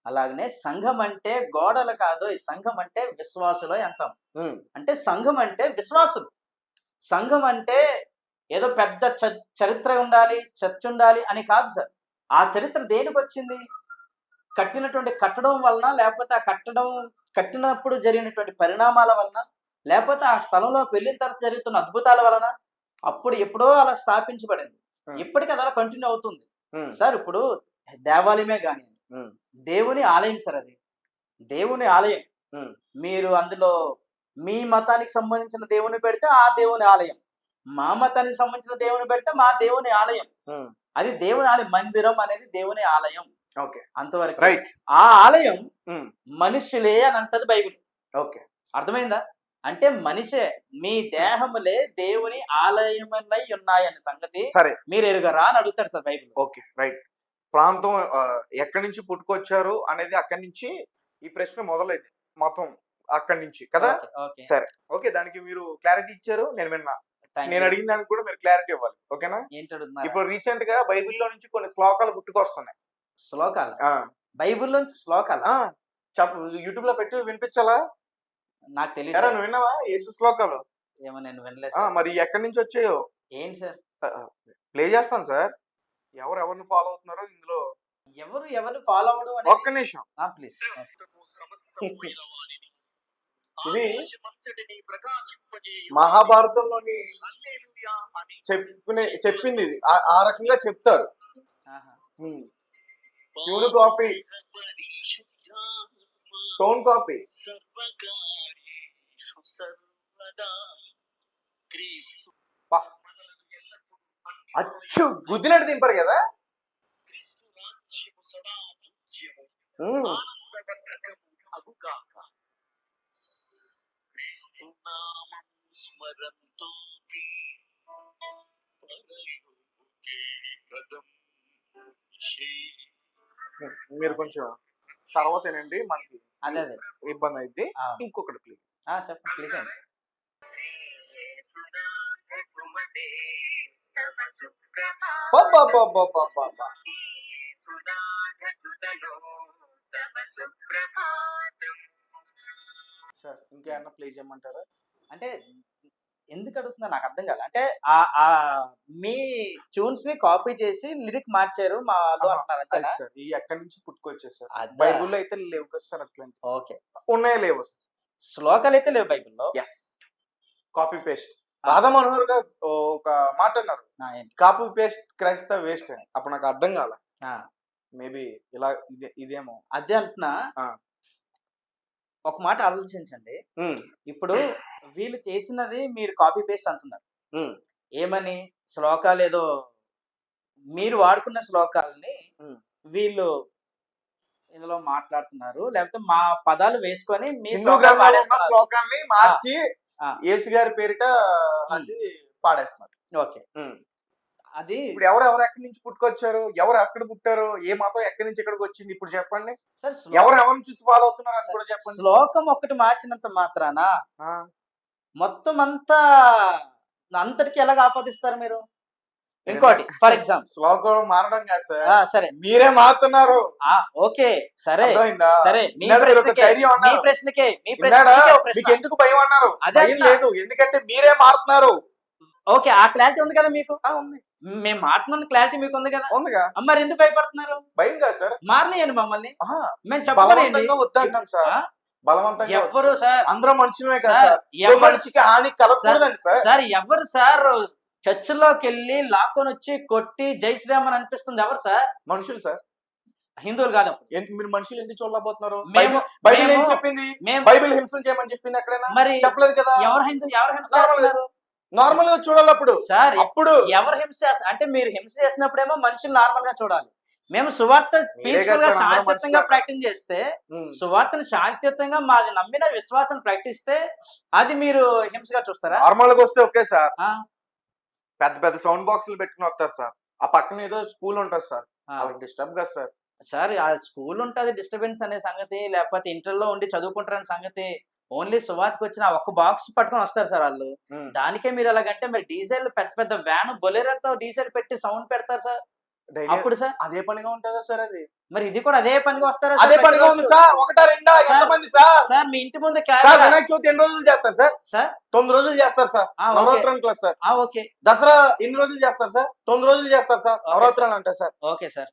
అలాగనే సంఘం అంటే గోడలు కాదు, ఈ సంఘం అంటే విశ్వాసులు అంటాం. ఉమ్, అంటే సంఘం అంటే విశ్వాసులు. సంఘం అంటే ఏదో పెద్ద చరిత్ర ఉండాలి, చర్చ్ ఉండాలి అని కాదు సార్. ఆ చరిత్ర దేనికి వచ్చింది? కట్టడం వలన, లేకపోతే ఆ కట్టినప్పుడు జరిగినటువంటి పరిణామాల వలన, లేకపోతే ఆ స్థలంలోకి వెళ్ళిన తర్వాత జరుగుతున్న అద్భుతాల వలన, అప్పుడు ఎప్పుడో అలా స్థాపించబడింది. ఇప్పటికీ అది అలా కంటిన్యూ అవుతుంది సార్. ఇప్పుడు దేవాలయమే కానీ దేవుని ఆలయం సార్, అది దేవుని ఆలయం. మీరు అందులో మీ మతానికి సంబంధించిన దేవుని పెడితే ఆ దేవుని ఆలయం, మా మతానికి సంబంధించిన దేవుని పెడితే మా దేవుని ఆలయం. అది దేవుని ఆలయం. మందిరం అనేది దేవుని ఆలయం. ఓకే, అంతవరకు రైట్. ఆ ఆలయం మనుషులే అని అంటది బైబిల్. ఓకే, అర్థమైందా? అంటే మనిషే, మీ దేహములే దేవుని ఆలయములై ఉన్నాయన్న సంగతి సరే మీరు ఎరుగరా అని అడుగుతారు సార్ బైబిల్. Okay, right. ప్రాంతం ఎక్కడి నుంచి పుట్టుకొచ్చారు అనేది అక్కడి నుంచి ఈ ప్రశ్న మొదలైంది మొత్తం అక్కడి నుంచి కదా. ఓకే సరే, ఓకే, దానికి మీరు క్లారిటీ ఇచ్చారు, నేను విన్నా. నేను అడిగిన దానికి కూడా మీరు క్లారిటీ ఇవ్వాలి, ఓకేనా? ఏంటి అడుగుతున్నారు? ఇప్పుడు రీసెంట్ గా బైబిల్లో నుంచి కొన్ని శ్లోకాలు పుట్టుకొస్తున్నాయి. శ్లోకాలు? బైబిల్లోంచి శ్లోకాలు యూట్యూబ్ లో పెట్టి వినిపించాలా? నాకు తెలియదు. నువ్వు విన్నావా యేసు శ్లోకాలు? ఏమో నేను వినలేదు. మరి ఎక్కడి నుంచి వచ్చాయో ఏంటి సార్? ప్లే చేస్తాను సార్. ఎవరిని ఫాలో అవుతున్నారో ఇందులో, ఎవరు ఫాలో అవ్వడం అనేది. ఒక్క నిమిషం ప్లీజ్. ఇది మహాభారతంలోని చెప్పింది ఇది. ఆ రకంగా చెప్తారు. Tune copy, tone copy. అచ్చు గుద్దినట్టు దింపారు కదా. మీరు కొంచెం తర్వాత ఏనండి, మనకి అదే ఇబ్బంది అయితే. ఇంకొకటి ప్లీజ్ చెప్పండి ప్లీజ్ అండి. సార్ ఇంకేమన్నా ప్లే చేయమంటారా? అంటే ఎందుకు అడుగుతున్నా నాకు అర్థం కాదు. అంటే మీ ట్యూన్స్ ని కాపీ చేసి లిరిక్ మార్చారు మా వాళ్ళు అంటున్నారు సార్. ఈ ఎక్కడి నుంచి పుట్టుకొచ్చారు సార్? బైబుల్లో అయితే లేవు కదా సార్ అట్లాంటి. ఓకే, ఉన్నాయో లేవు సార్? శ్లోకాలు అయితే లేవు బైబిల్లో. Yes, copy paste. Radha Manohar garu ఒక మాట అన్నారు, కాపీ పేస్ట్ క్రైస్త వేస్ట్ అని. అప్పుడు నాకు అర్థం కాల. మేబీ ఇలా ఇదేమో అదే అంటున్నా. ఒక మాట ఆలోచించండి. ఇప్పుడు వీళ్ళు చేసినది మీరు కాపీ పేస్ట్ అంటున్నారు. ఏమని? శ్లోకాలు ఏదో మీరు వాడుకున్న శ్లోకాలని వీళ్ళు ఇందులో మాట్లాడుతున్నారు, లేకపోతే మా పదాలు వేసుకొని మీ శ్లోకాన్ని మార్చి యేసు గారి పేరిట పాడేస్తున్నారు. ఓకే, అది ఇప్పుడు ఎవరు ఎక్కడి నుంచి పుట్టుకొచ్చారు, ఎవరు ఎక్కడ పుట్టారు, ఏ మతం ఎక్కడి నుంచి ఎక్కడికి వచ్చింది ఇప్పుడు చెప్పండి. ఎవరిని చూసి ఫాలో అవుతున్నారు అది కూడా చెప్పండి. శ్లోకం ఒకటి మార్చినంత మాత్రాన మొత్తం అంతటికి ఎలాగ ఆపాదిస్తారు మీరు? ఇంకోటి ఫర్ ఎగ్జాంపుల్, శ్లోకం మారడం కాదు సార్, సరే మీరే మారుతున్నారు. ఓకే సరే సరే, మీ ప్రశ్నకే మీకు ఎందుకు భయం అన్నారు? భయం లేదు, ఎందుకంటే మీరే మారుతున్నారు. ఓకే, ఆ క్లారిటీ ఉంది కదా మీకు? మేము మాట్లాడుతున్న క్లారిటీ మీకు ఉంది కదా? ఉందిగా. మరి ఎందుకు భయపడుతున్నారు? భయం కాదు సార్, మారనియండి మమ్మల్ని. మేము బలవంతంగా వద్దంటాం సార్. బలవంతంగా ఎవరు సార్? అందరూ మనుషులమే కదా సార్, మనిషికి హాని కలగకూడదండి సార్. సార్ ఎవరు సార్ చర్చిలోకి వెళ్ళి లాక్కొని వచ్చి కొట్టి జై శ్రీరామ్ అని అనిపిస్తుంది? ఎవరు సార్? మనుషులు సార్, హిందువులు కాదు. మీరు మనుషులు ఎందుకు చూడలేకపోతున్నారు? బైబిల్ ఏం చెప్పింది? బైబిల్ హింస చేయమని చెప్పింది ఎక్కడైనా? మరి చెప్పలేదు కదా. ఎవరు హింస చేస్తున్నారు? నార్మల్ గా చూడాలి. అప్పుడు సార్ అప్పుడు ఎవరు హింస చేస్తారు అంటే మీరు హింస చేసినప్పుడేమో మనుషులు నార్మల్ గా చూడాలి. మేము సువార్త పీస్ఫుల్ గా శాంతియుతంగా ప్రాక్టీస్ చేస్తే, సువార్తను శాంతియుతంగా మాది నమ్మిన విశ్వాసం ప్రకటిస్తే అది మీరు హింసగా చూస్తారా? నార్మల్ గా వస్తే ఓకే సార్, పెద్ద పెద్ద సౌండ్ బాక్సులు పెట్టుకుని వస్తారు సార్. ఆ పక్కన ఏదో స్కూల్ ఉంటుంది సార్, డిస్టర్బ్ కదా సార్. సార్ ఆ స్కూల్ ఉంటుంది డిస్టర్బెన్స్ అనే సంగతి, లేకపోతే ఇంటర్లో ఉండి చదువుకుంటారనే సంగతి. ఓన్లీ సువార్తకి వచ్చిన ఒక్క బాక్స్ పట్టుకొని వస్తారు సార్ వాళ్ళు. దానికే మీరు ఎలాగంటే మరి డీజిల్ పెద్ద పెద్ద వ్యాన్ బొలెరోతో డీజిల్ పెట్టి సౌండ్ పెడతారు సార్. డైలీ అప్పుడు సార్ అదే పనిగా ఉంటుందా సార్ అది? మరి ఇది కూడా అదే పనిగా వస్తారా అదే సార్ పనిగా ఉంది ప్రతిరోజు? సార్. ఒకటా రెండా సార్, ఎంతమంది సార్? సార్ మీ ఇంటి ముందు సార్ కెమెరా వినాయక చవితి ఎన్ని రోజులు చేస్తారు సార్? సార్ 9 రోజులు చేస్తారు సార్. ఆ, ఓకే. నవరాత్రులు క్లాస్ సార్. ఓకే దసరా ఎన్ని రోజులు చేస్తారు సార్? 9 రోజులు చేస్తారు సార్. ఓకే నవరాత్రులు అంటారు సార్. Okay sir.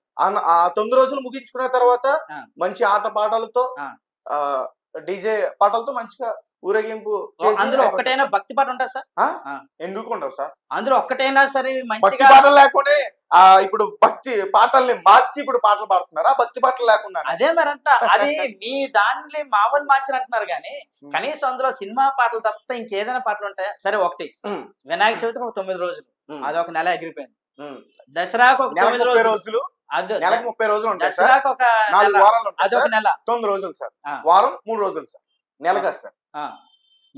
ఆ 9 రోజులు ముగించుకున్న తర్వాత ఆ. మంచి ఆట పాటలతో ఆ. డీజే పాటలతో మంచిగా ఊరేగింపు చేసి అందులో అయిపోతారు ఒక్కటైనా సార్. భక్తి పాట ఉంటుంది సార్? ఆ? ఎందుకు ఉండవు సార్? అందులో ఒక్కటైనా సరే భక్తి మంచిగా పాటలు లేకుండా ఇప్పుడు భక్తి పాటల్ని మార్చి ఇప్పుడు పాటలు పాడుతున్నారా? భక్తి పాటలు లేకుండా అదే మరంట అది మీ దాన్ని మామూలు మార్చారు అంటున్నారు కానీ కనీసం అందులో సినిమా పాటలు తప్పితే ఇంకేదైనా పాటలు ఉంటాయా? సరే ఒకటి వినాయక చవితికి ఒక 9 రోజులు, అది ఒక నెల ఎగిరిపోయింది. దసరాకు ఒక 9 30 రోజులు, రోజులు అది నెలకు 30 రోజులు ఉంటాయి సార్. దసరాకు ఒక 4 నెల, వారాలు ఉంటాయి అదొక సార్. నెల. 9 రోజులు సార్. ఆ. వారం 3 రోజులు సార్. నెల కాదు సార్.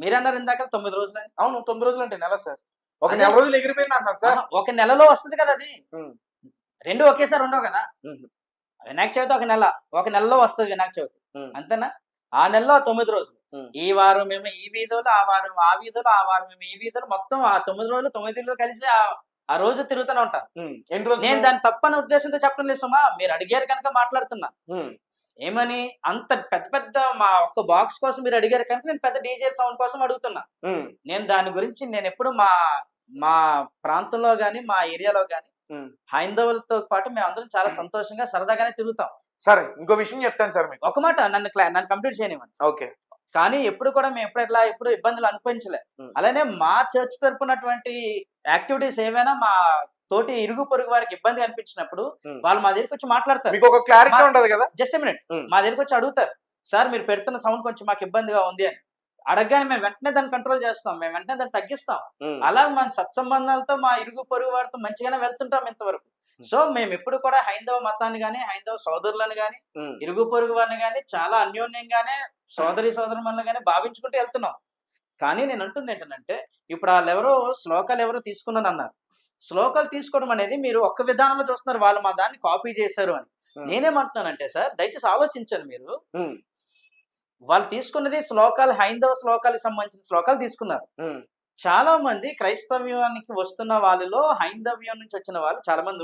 మీరన్నారు ఇందాక 9 రోజులు అని. అవును 9 రోజులు అంటే నెల సార్. ఒక అదే. నెల రోజులు ఎగిరిపోయింది అంటారు సార్. ఒక నెలలో వస్తుంది కదా అది. ఉమ్. రెండు ఒకేసారి ఉండవు కదా. ఉమ్. వినాయక చవితి ఒక నెలలో వస్తుంది వినాయక చవితి, ఉమ్. అంతేనా? ఆ నెలలో 9 రోజులు. ఉమ్. ఈ వారం మేము ఈ వీధులు, ఆ వారం ఆ వీధులు, ఆ వారం మేము ఈ వీధులు, మొత్తం ఆ 9 రోజులు 9 ఇళ్ళు కలిసి ఆ రోజు తిరుగుతూనే ఉంటాను. ఎన్ని రోజులు? నేను దాని తప్పని ఉద్దేశంతో చెప్పడం లేదు సుమా, మీరు అడిగారు కనుక మాట్లాడుతున్నా. ఏమని అంత పెద్ద పెద్ద మా ఒక్క బాక్స్ కోసం మీరు అడిగారు కనుక నేను పెద్ద డీజే సౌండ్ కోసం అడుగుతున్నా. నేను దాని గురించి నేను ఎప్పుడు మా ప్రాంతంలో గానీ మా ఏరియాలో గానీ హైందవులతో పాటు మేము అందరం చాలా సంతోషంగా సరదాగానే తిరుగుతాం. సరే ఇంకో విషయం చెప్తాను సార్ మీకు. ఒక మాట నన్ను కంప్లీట్ చేయనివ్వండి. ఓకే. కానీ ఎప్పుడు కూడా మేము ఎప్పుడు ఇబ్బందులు అనుభవించలే. అలానే మా చర్చ్ తరపునటువంటి యాక్టివిటీస్ ఏవైనా మా తోటి ఇరుగు పొరుగు వారికి ఇబ్బంది అనిపించినప్పుడు వాళ్ళు మా దగ్గరికి వచ్చి మాట్లాడతారు. మీకు ఒక క్లారిటీ ఉంటది కదా. జస్ట్ మినిట్, మా దగ్గరికి వచ్చి అడుగుతారు, సార్ మీరు పెడుతున్న సౌండ్ కొంచెం మాకు ఇబ్బందిగా ఉంది అని. అడగగానే మేము వెంటనే దాన్ని కంట్రోల్ చేస్తాం, మేము వెంటనే దాన్ని తగ్గిస్తాం. అలా మన సత్సంబంధాలతో మా ఇరుగు పొరుగు వారితో మంచిగానే వెళ్తుంటాం ఇంతవరకు. సో మేము ఎప్పుడు కూడా హైందవ మతాన్ని గానీ హైందవ సోదరులను గానీ ఇరుగు పొరుగు వారిని గానీ చాలా అన్యోన్యంగానే సోదరులను గానీ భావించుకుంటూ వెళ్తున్నాం. కానీ నేను అంటుంది ఏంటంటే ఇప్పుడు వాళ్ళెవరో శ్లోకాలు ఎవరో తీసుకున్నాను అన్నారు. శ్లోకాలు తీసుకోవడం అనేది మీరు ఒక్క విధానంలో చూస్తున్నారు, వాళ్ళు మా దాన్ని కాపీ చేశారు అని. నేనేమంటున్నానంటే సార్ దయచేసి ఆలోచించండి మీరు. వాళ్ళు తీసుకున్నది శ్లోకాలు, హైందవ శ్లోకాలకు సంబంధించిన శ్లోకాలు తీసుకున్నారు. చాలా మంది క్రైస్తవ్యానికి వస్తున్న వాళ్ళలో హైందవ్యం నుంచి వచ్చిన వాళ్ళు చాలా మంది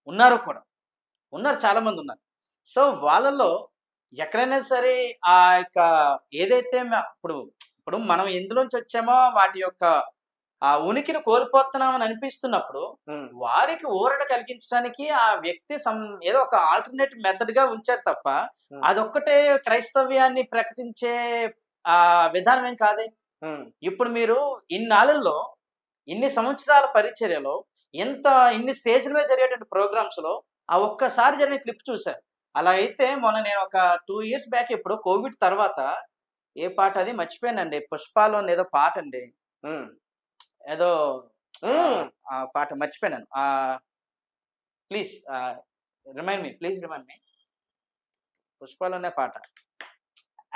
ఉన్నారు కూడా, చాలా మంది ఉన్నారు. సో వాళ్ళలో ఎక్కడైనా సరే ఆ యొక్క ఏదైతే ఇప్పుడు మనం ఎందులోంచి వచ్చామో వాటి యొక్క ఆ ఉనికిని కోల్పోతున్నామని అనిపిస్తున్నప్పుడు వారికి ఊరట కలిగించడానికి ఆ వ్యక్తి ఏదో ఒక ఆల్టర్నేట్ మెథడ్ గా ఉంచారు తప్ప అదొక్కటే క్రైస్తవ్యాన్ని ప్రకటించే ఆ విధానం ఏం కాదే. ఇప్పుడు మీరు ఇన్నాళ్ళల్లో ఇన్ని సంవత్సరాల పరిచర్యలో ఇన్ని స్టేజ్ల మీద జరిగేటువంటి ప్రోగ్రామ్స్ లో ఆ ఒక్కసారి జరిగిన క్లిప్ చూశారు. అలా అయితే మొన్న నేను ఒక 2 years బ్యాక్ ఇప్పుడు కోవిడ్ తర్వాత ఏ పాట అది మర్చిపోయానండి, పుష్పాలో ఏదో పాట అండి, ఏదో ఆ పాట మర్చిపోయాను. Please remind me. పుష్పాలోనే పాట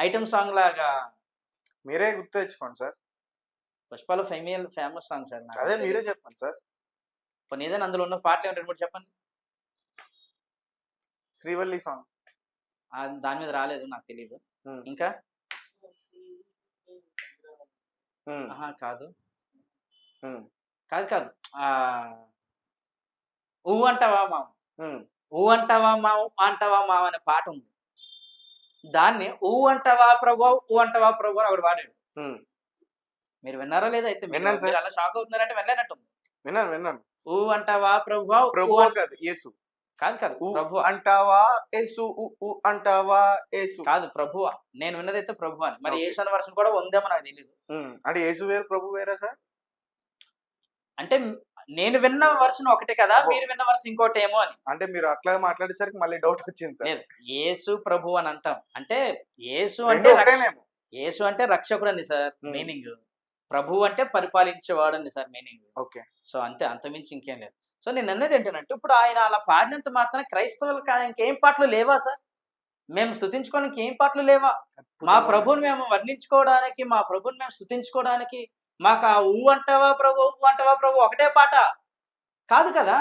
ఐటమ్ సాంగ్ లాగా మీరే గుర్తు తెచ్చుకోండి సార్. పుష్పాలో ఫేమస్ సాంగ్ సార్. అదే మీరే చెప్పండి సార్. కొన్ని ఏదైనా అందులో ఉన్న పాటలు ఏమైనా 2-3 చెప్పండి. శ్రీవల్లి సాంగ్ దాని మీద రాలేదు, నాకు తెలియదు. ఇంకా కాదు ఊ అంటావా మావ అనే పాట ఉంది. దాన్ని ఊ అంటావా ప్రభు ఒకటి పాడాడు. మీరు విన్నారా లేదా? అయితే మీరు అలా షాక్ అవుతున్నారంటే వెళ్ళనట్టుంది. విన్నాను. ఊ అంటావా ప్రభు కాదు యేసు. కాదు ప్రభు అంటావా యేసు, అంటావా యేసు కాదు ప్రభువ. నేను విన్నదైతే ప్రభు అని. మరి యేసు అనే వర్షన్ కూడా ఉందేమో నాకు తెలియదు. అంటే యేసు వేరు ప్రభు వేరా సార్? అంటే నేను విన్న వర్షన్ ఒకటే కదా, మీరు విన్న వర్షన్ ఇంకోటి ఏమో అని. అంటే మీరు అట్లా మాట్లాడేసరికి మళ్ళీ డౌట్ వచ్చింది సార్. యేసు ప్రభు అని అంటాం. అంటే యేసు అంటే రక్షకుడు అండి సార్ మీనింగ్. ప్రభు అంటే పరిపాలించేవాడు అండి సార్ మీనింగ్. ఓకే. సో అంతే, అంతమించి ఇంకేం లేదు. సో నేను అన్నది ఏంటంటే ఇప్పుడు ఆయన అలా పాడినంత మాత్రం క్రైస్తవులకు ఇంకేం పాటలు లేవా సార్? మేము స్తుతించుకోవడానికి ఏం పాటలు లేవా? మా ప్రభుని మేము వర్ణించుకోవడానికి, మా ప్రభుని మేము స్తుతించుకోవడానికి మాకు ఆ ఊ అంటావా ప్రభు ఒకటే పాట కాదు కదా.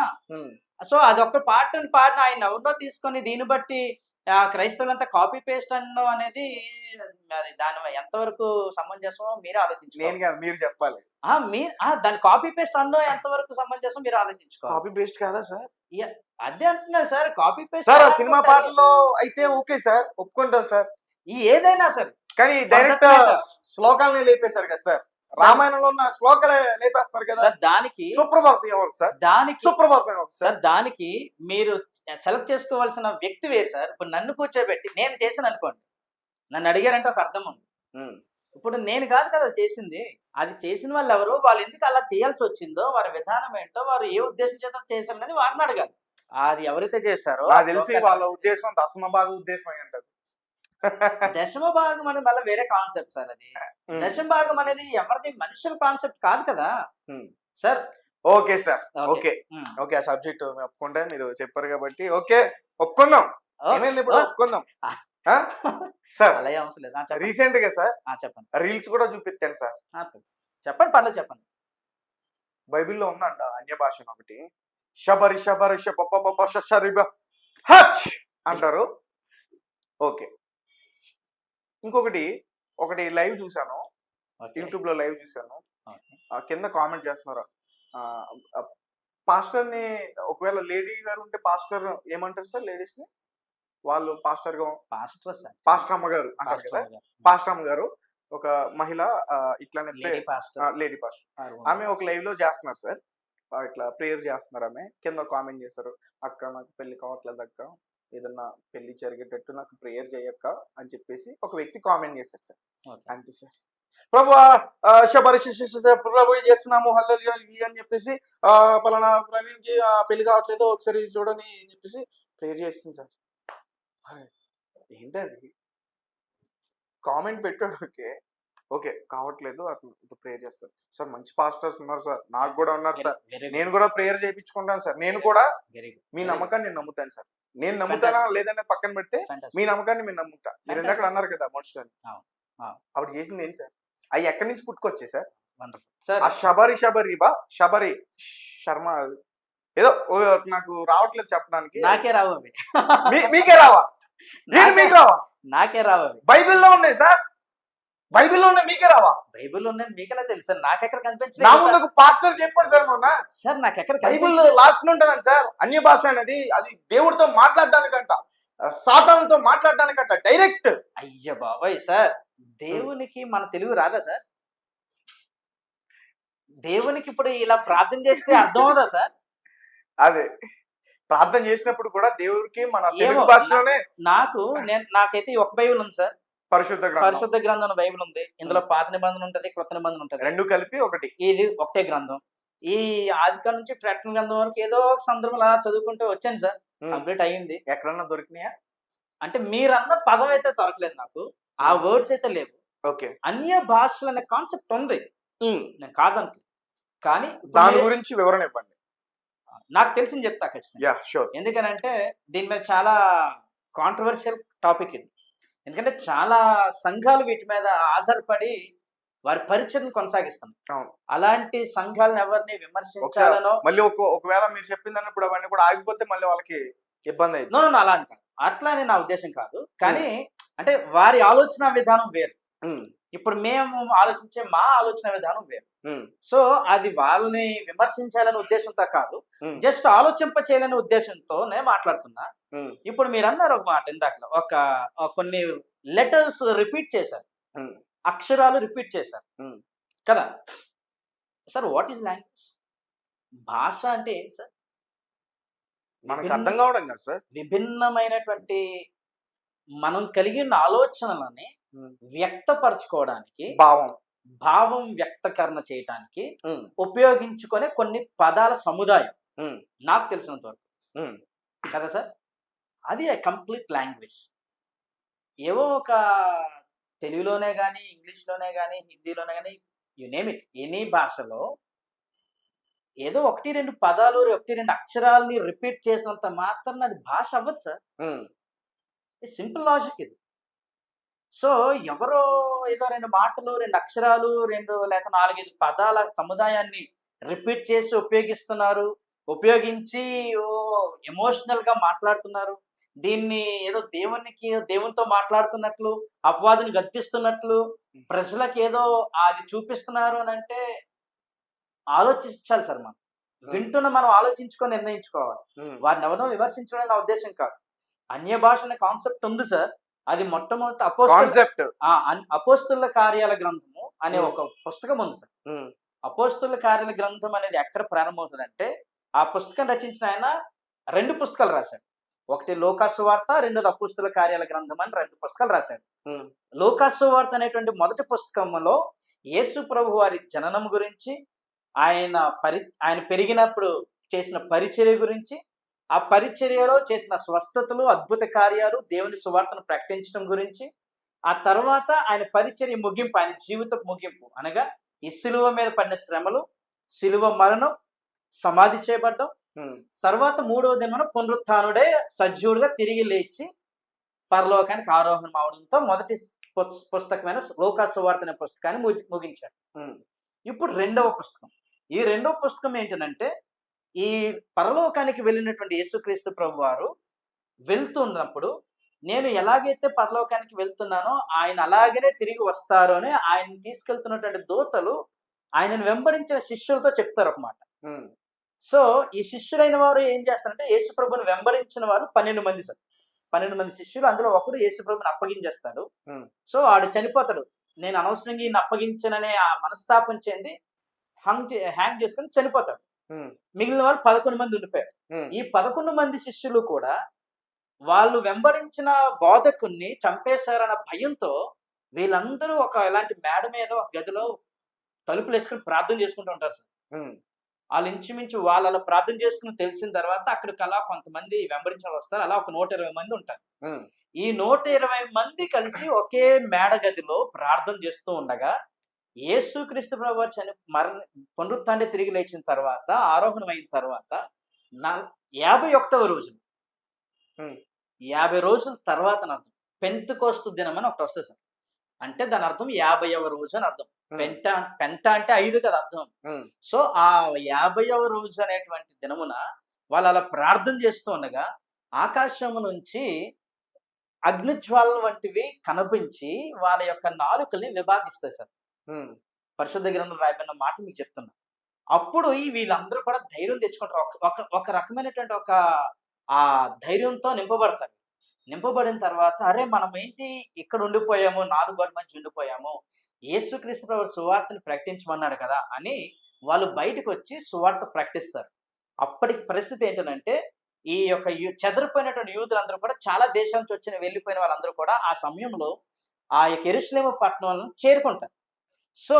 సో అదొక్క పాటను పాడిన ఆయన ఎవరినో తీసుకొని దీన్ని బట్టి క్రైస్తవులంతా కాపీ పేస్ట్ అనడం అనేది అది దాని ఎంతవరకు సమంజసమో మీరే ఆలోచించుకోవాలి. మీరు చెప్పాలి. దాని కాపీ పేస్ట్ అనడం ఎంతవరకు సమంజసం మీరు ఆలోచించుకోవాలి. కాపీ పేస్ట్ కాదా సార్? అదే అంటున్నారు సార్, కాపీ పేస్ట్ సార్ ఆ సినిమా పాటల్లో అయితే ఓకే సార్, ఒప్పుకుంటారు సార్. ఏదైనా సరే కానీ డైరెక్ట్ Fundamental. శ్లోకాలని లేపేశారు కదా సార్. రామాయణంలో ఉన్న శ్లోకాలే లేపేస్తున్నారు కదా. సార్ దానికి సుప్రభాతం ఎవరు సార్? దానికి సుప్రభాతం ఎవరు సార్? సార్ దానికి మీరు సెలెక్ట్ చేసుకోవాల్సిన వ్యక్తి వేరు సార్. ఇప్పుడు నన్ను కూర్చోబెట్టి నేను చేశాను అనుకోండి, నన్ను అడిగారంటే ఒక అర్థం ఉంది. ఉమ్, ఇప్పుడు నేను కాదు కదా చేసింది, అది చేసిన వాళ్ళు ఎవరు, వాళ్ళు ఎందుకు అలా చేయాల్సి వచ్చిందో, వారి విధానం ఏంటో, వారు ఏ ఉద్దేశం చేత చేశారు అనేది వారిని అడగాలి. అది ఎవరైతే చేశారో నాకు తెలిసి వాళ్ళ ఉద్దేశం దశమ భాగ ఉద్దేశం అయి ఉంటది. దశమ భాగం అనేది మళ్ళీ వేరే కాన్సెప్ట్ సార్. అది ఉమ్, దశమ భాగం అనేది ఎవరిది మనుషుల కాన్సెప్ట్ కాదు కదా ఉమ్. సార్. ఓకే సార్, ఓకే ఉమ్. ఓకే. ఆ సబ్జెక్ట్ ఒప్పుకుంటే మీరు చెప్పారు కాబట్టి ఓకే, ఒప్పుకుందాం. ఏమైంది ఇప్పుడు? ఒప్పుకుందాం ఆ? సార్ అలా ఏం అవసరం లేదు. చెప్పండి. రీసెంట్ గా సార్ చెప్పండి రీల్స్ కూడా చూపిస్తాను సార్. చెప్పండి, పర్లేదు చెప్పండి. బైబిల్లో ఉందంట అన్య భాష ఒకటి, షబరి షబరి షబ షరిబ హచ్ అంటారు. ఓకే. ఇంకొకటి ఒకటి లైవ్ చూసాను, యూట్యూబ్ లో లైవ్ చూసాను. కింద కామెంట్ చేస్తున్నారు, పాస్టర్ ని ఒకవేళ లేడీ గారు ఉంటే పాస్టర్ ఏమంటారు సార్? లేడీస్ ని వాళ్ళు పాస్టర్ గా పాస్టర్ అమ్మ గారు అంటారు కదా. పాస్టర్ అమ్మ గారు ఒక మహిళ ఇట్లానే లేడీ పాస్టర్, ఆమె ఒక లైవ్ లో చేస్తున్నారు సార్. ఇట్లా ప్రేయర్ చేస్తున్నారు. ఆమె కింద కామెంట్ చేశారు, అక్క నాకు పెళ్లి కావట్లేదు అక్క, ఏదన్నా పెళ్లి జరిగేటట్టు నాకు ప్రేయర్ చేయక్క అని చెప్పేసి ఒక వ్యక్తి కామెంట్ చేశారు సార్. అంతే సార్. ప్రభు శబరి ప్రభు చేస్తున్నాము హల్లెలూయా అని చెప్పేసి పలానా ప్రవీణ్ కి పెళ్లి కావట్లేదు ఒకసారి చూడని అని చెప్పేసి ప్రేయర్ చేస్తుంది సార్. ఏంటది కామెంట్ పెట్టాడు. ఓకే ఓకే కావట్లేదు, అతను ప్రేయర్ చేస్తారు సార్. మంచి పాస్టర్స్ ఉన్నారు సార్, నాకు కూడా ఉన్నారు సార్, నేను కూడా ప్రేయర్ చేయించుకుంటాను సార్. నేను కూడా మీ నమ్మకాన్ని నేను నమ్ముతాను సార్. నేను నమ్ముతానా లేదనే పక్కన పెడితే మీ నమ్మకాన్ని మీరు నమ్ముతా. మీరు ఇందాక అన్నారు కదా మనుషులని, ఆవిడ చేసింది ఏంటి సార్? అవి ఎక్కడి నుంచి పుట్టుకొచ్చాయి సార్? ఆ శబరి శబరి శర్మ ఏదో నాకు రావట్లేదు చెప్పడానికి. నాకే రావు అవి. మీకే రావా? నేను మీకు రావా? నాకే రావు అవి. బైబిల్లో ఉన్నాయి సార్, బైబిల్లో ఉన్నాయి, మీకే రావా? బైబిల్లో ఉన్నాయి మీకెలా తెలుసు సార్? నాకెక్కడ కనిపించలేదు. నా ముందు ఒక పాస్టర్ చెప్పాడు సార్ మొన్న. సార్ నాకెక్కడ బైబిల్లో లాస్ట్ ఉంటుందండి సార్, అన్య భాష అనేది అది దేవుడితో మాట్లాడడానికంట, సాతానుతో మాట్లాడడానికంట డైరెక్ట్. అయ్య బాబాయ్ సార్, దేవునికి మన తెలుగు రాదా సార్? దేవునికి ఇప్పుడు ఇలా ప్రార్థన చేస్తే అర్థం అవుదా సార్? అదే ప్రార్థన చేసినప్పుడు కూడా దేవుడికి మన తెలుగు భాషలోనే. నాకైతే ఒక బైబిల్ ఉంది సార్, పరిశుద్ధ గ్రంథం బైబిల్ ఉంది. ఇందులో పాత నిబంధన ఉంటది, కొత్త నిబంధన ఉంటది, రెండు కలిపి ఒకటి. ఇది ఒకటే గ్రంథం. ఈ ఆదికాండం నుంచి ప్రకటన గ్రంథం వరకు ఏదో ఒక సందర్భంలో అలా చదువుకుంటూ వచ్చాను సార్. కంప్లీట్ అయ్యింది. ఎక్కడన్నా దొరికినాయా అంటే మీరన్న పదం అయితే దొరకలేదు నాకు, ఆ వర్డ్స్ అయితే లేవు. ఓకే. అన్య భాషలు అనే కాన్సెప్ట్ ఉంది, నేను కాదంట, కానీ దాని గురించి వివరణ ఇవ్వండి. నాకు తెలిసింది చెప్తా ఖచ్చితంగా. ఎందుకనంటే దీని మీద చాలా కాంట్రవర్షియల్ టాపిక్ ఇది. ఎందుకంటే చాలా సంఘాలు వీటి మీద ఆధారపడి వారి పరిచయం కొనసాగిస్తున్నాయి. అలాంటి సంఘాలను ఎవరిని విమర్శించాలనో, మళ్ళీ ఒకవేళ మీరు చెప్పిందన్నప్పుడు అవన్నీ కూడా ఆగిపోతే మళ్ళీ వాళ్ళకి ఇబ్బంది అయింది. నో అలా అని కాదు, అట్లా అని నా ఉద్దేశం కాదు. కానీ అంటే వారి ఆలోచన విధానం వేరు, ఇప్పుడు మేము ఆలోచించే మా ఆలోచన విధానం వేరు. సో అది వాళ్ళని విమర్శించాలనే ఉద్దేశంతో కాదు, జస్ట్ ఆలోచింప చేయాలనే ఉద్దేశంతో నేను మాట్లాడుతున్నా. ఇప్పుడు మీరు అన్నారు ఒక మాట ఇందాక, కొన్ని లెటర్స్ రిపీట్ చేశారు, అక్షరాలు రిపీట్ చేశారు కదా సార్. What is language? భాష అంటే ఏంటి సార్? మనకు అర్థం కావడం కదా సార్. విభిన్నమైనటువంటి మనం కలిగిన ఆలోచనలని వ్యక్తపరచుకోవడానికి, భావం వ్యక్తకరణ చేయడానికి ఉపయోగించుకునే కొన్ని పదాల సముదాయం నాకు తెలిసినంత వరకు కదా సార్. అది కంప్లీట్ లాంగ్వేజ్. ఏవో ఒక తెలుగులోనే కానీ, ఇంగ్లీష్లోనే కానీ, హిందీలోనే కానీ, యు నేమ్ ఇట్, ఎనీ భాషలో ఏదో 1-2 పదాలు, 1-2 అక్షరాలని రిపీట్ చేసినంత మాత్రం అది భాష అవ్వదు సార్. సింపుల్ లాజిక్ ఇది. సో ఎవరో ఏదో 2 మాటలు, 2 అక్షరాలు, 2 లేక 4-5 పదాల సముదాయాన్ని రిపీట్ చేసి ఉపయోగించి ఎమోషనల్ గా మాట్లాడుతున్నారు. దీన్ని ఏదో దేవునితో మాట్లాడుతున్నట్లు, అపవాదిని గద్దిస్తున్నట్లు, ప్రజలకు ఏదో అది చూపిస్తున్నారు అని అంటే ఆలోచించాలి సార్ మనం. వింటున్న మనం ఆలోచించుకొని నిర్ణయించుకోవాలి. వారిని ఎవరినో విమర్శించడం నా ఉద్దేశం కాదు. అన్య భాష అనే కాన్సెప్ట్ ఉంది సార్. అది మొట్టమొదటి కాన్సెప్ట్ అపోస్తుల కార్యాల గ్రంథము అనే ఒక పుస్తకం ఉంది సార్. అపోస్తుల కార్యాల గ్రంథం అనేది ఎక్కడ ప్రారంభమవుతుందంటే, ఆ పుస్తకం రచించిన ఆయన 2 పుస్తకాలు రాశాడు. ఒకటి లోకాసు వార్త, రెండోది అపోస్తుల కార్యాల గ్రంథం అని 2 పుస్తకాలు రాశాడు. లోకాసు వార్త అనేటువంటి మొదటి పుస్తకంలో యేసు ప్రభు వారి జననం గురించి, ఆయన పెరిగినప్పుడు చేసిన పరిచర్య గురించి, ఆ పరిచర్యలో చేసిన స్వస్థతలు, అద్భుత కార్యాలు, దేవుని సువార్తను ప్రకటించడం గురించి, ఆ తర్వాత ఆయన పరిచర్య ముగింపు, ఆయన జీవిత ముగింపు అనగా ఈ సిలువ మీద పడిన శ్రమలు, సిలువ మరణం, సమాధి చేయబడ్డం, తర్వాత 3వ దినమున పునరుత్థానుడే సజీవుడిగా తిరిగి లేచి పరలోకానికి ఆరోహణం అవడంతో మొదటి పుస్తకమైన లోకాసు వార్త అనే పుస్తకాన్ని ముగించాడు. ఇప్పుడు 2వ పుస్తకం. ఈ 2వ పుస్తకం ఏంటంటే, ఈ పరలోకానికి వెళ్ళినటువంటి యేసుక్రీస్తు ప్రభు వారు వెళ్తున్నప్పుడు, నేను ఎలాగైతే పరలోకానికి వెళ్తున్నానో ఆయన అలాగనే తిరిగి వస్తారు అని ఆయన తీసుకెళ్తున్నటువంటి దూతలు ఆయనను వెంబడించిన శిష్యులతో చెప్తారు ఒక మాట. సో ఈ శిష్యులైన వారు ఏం చేస్తారంటే, యేసు ప్రభుని వెంబడించిన వారు 12 మంది సార్. 12 మంది శిష్యులు. అందులో ఒకడు యేసు ప్రభుని అప్పగించేస్తాడు. సో ఆడు చనిపోతాడు. నేను అనవసరంగా ఈయన అప్పగించననే ఆ మనస్తాపం చెంది హ్యాంగ్ చేసుకుని చనిపోతాడు. మిగిలిన వాళ్ళు 11 మంది ఉండిపోయారు. ఈ 11 మంది శిష్యులు కూడా వాళ్ళు వెంబడించిన బోధకుణ్ణి చంపేశారన్న భయంతో వీళ్ళందరూ ఎలాంటి మేడ మీద ఒక గదిలో తలుపులు వేసుకుని ప్రార్థన చేసుకుంటూ ఉంటారు సార్. వాళ్ళు ఇంచుమించు వాళ్ళు అలా ప్రార్థన చేసుకుని తెలిసిన తర్వాత అక్కడికి అలా కొంతమంది వెంబడించిన వస్తారు. అలా ఒక 120 మంది ఉంటారు. ఈ 120 మంది కలిసి ఒకే మేడ గదిలో ప్రార్థన చేస్తూ ఉండగా, యేసుక్రీస్తు ప్రభు పునరుత్థానం తిరిగి లేచిన తర్వాత, ఆరోహణం అయిన తర్వాత 51వ రోజు, 50 రోజుల తర్వాత అర్థం పెంతెకోస్తు దినం అని ఒకటి వస్తుంది సార్. అంటే దాని అర్థం 50వ రోజు అని అర్థం. పెంట అంటే 5 కదా అర్థం. సో ఆ 50వ రోజు అనేటువంటి దినమున వాళ్ళు అలా ప్రార్థన చేస్తూ ఉండగా ఆకాశము నుంచి అగ్నిజ్వాలల వంటివి కనిపించి వాళ్ళ యొక్క నాలుకల్ని విభాగిస్తాయి సార్. పరిశుద్ధ గ్రంథంలో రాయబడిన మాట మీకు చెప్తున్నా. అప్పుడు వీళ్ళందరూ కూడా ధైర్యం తెచ్చుకుంటారు. ఒక రకమైనటువంటి ఆ ధైర్యంతో నింపబడతారు. నింపబడిన తర్వాత, అరే మనం ఏంటి ఇక్కడ ఉండిపోయాము, 4 గోడల మధ్య ఉండిపోయాము, యేసుక్రీస్తు ప్రభు సువార్తను ప్రకటించమన్నాడు కదా అని వాళ్ళు బయటకు వచ్చి సువార్త ప్రకటిస్తారు. అప్పటికి పరిస్థితి ఏంటంటే, ఈ యొక్క చెదరిపోయినటువంటి యూదులందరూ కూడా చాలా దేశాల నుంచి వెళ్ళిపోయిన వాళ్ళందరూ కూడా ఆ సమయంలో ఆ యొక్క యెరూషలేము పట్టణంలో చేరుకుంటారు. సో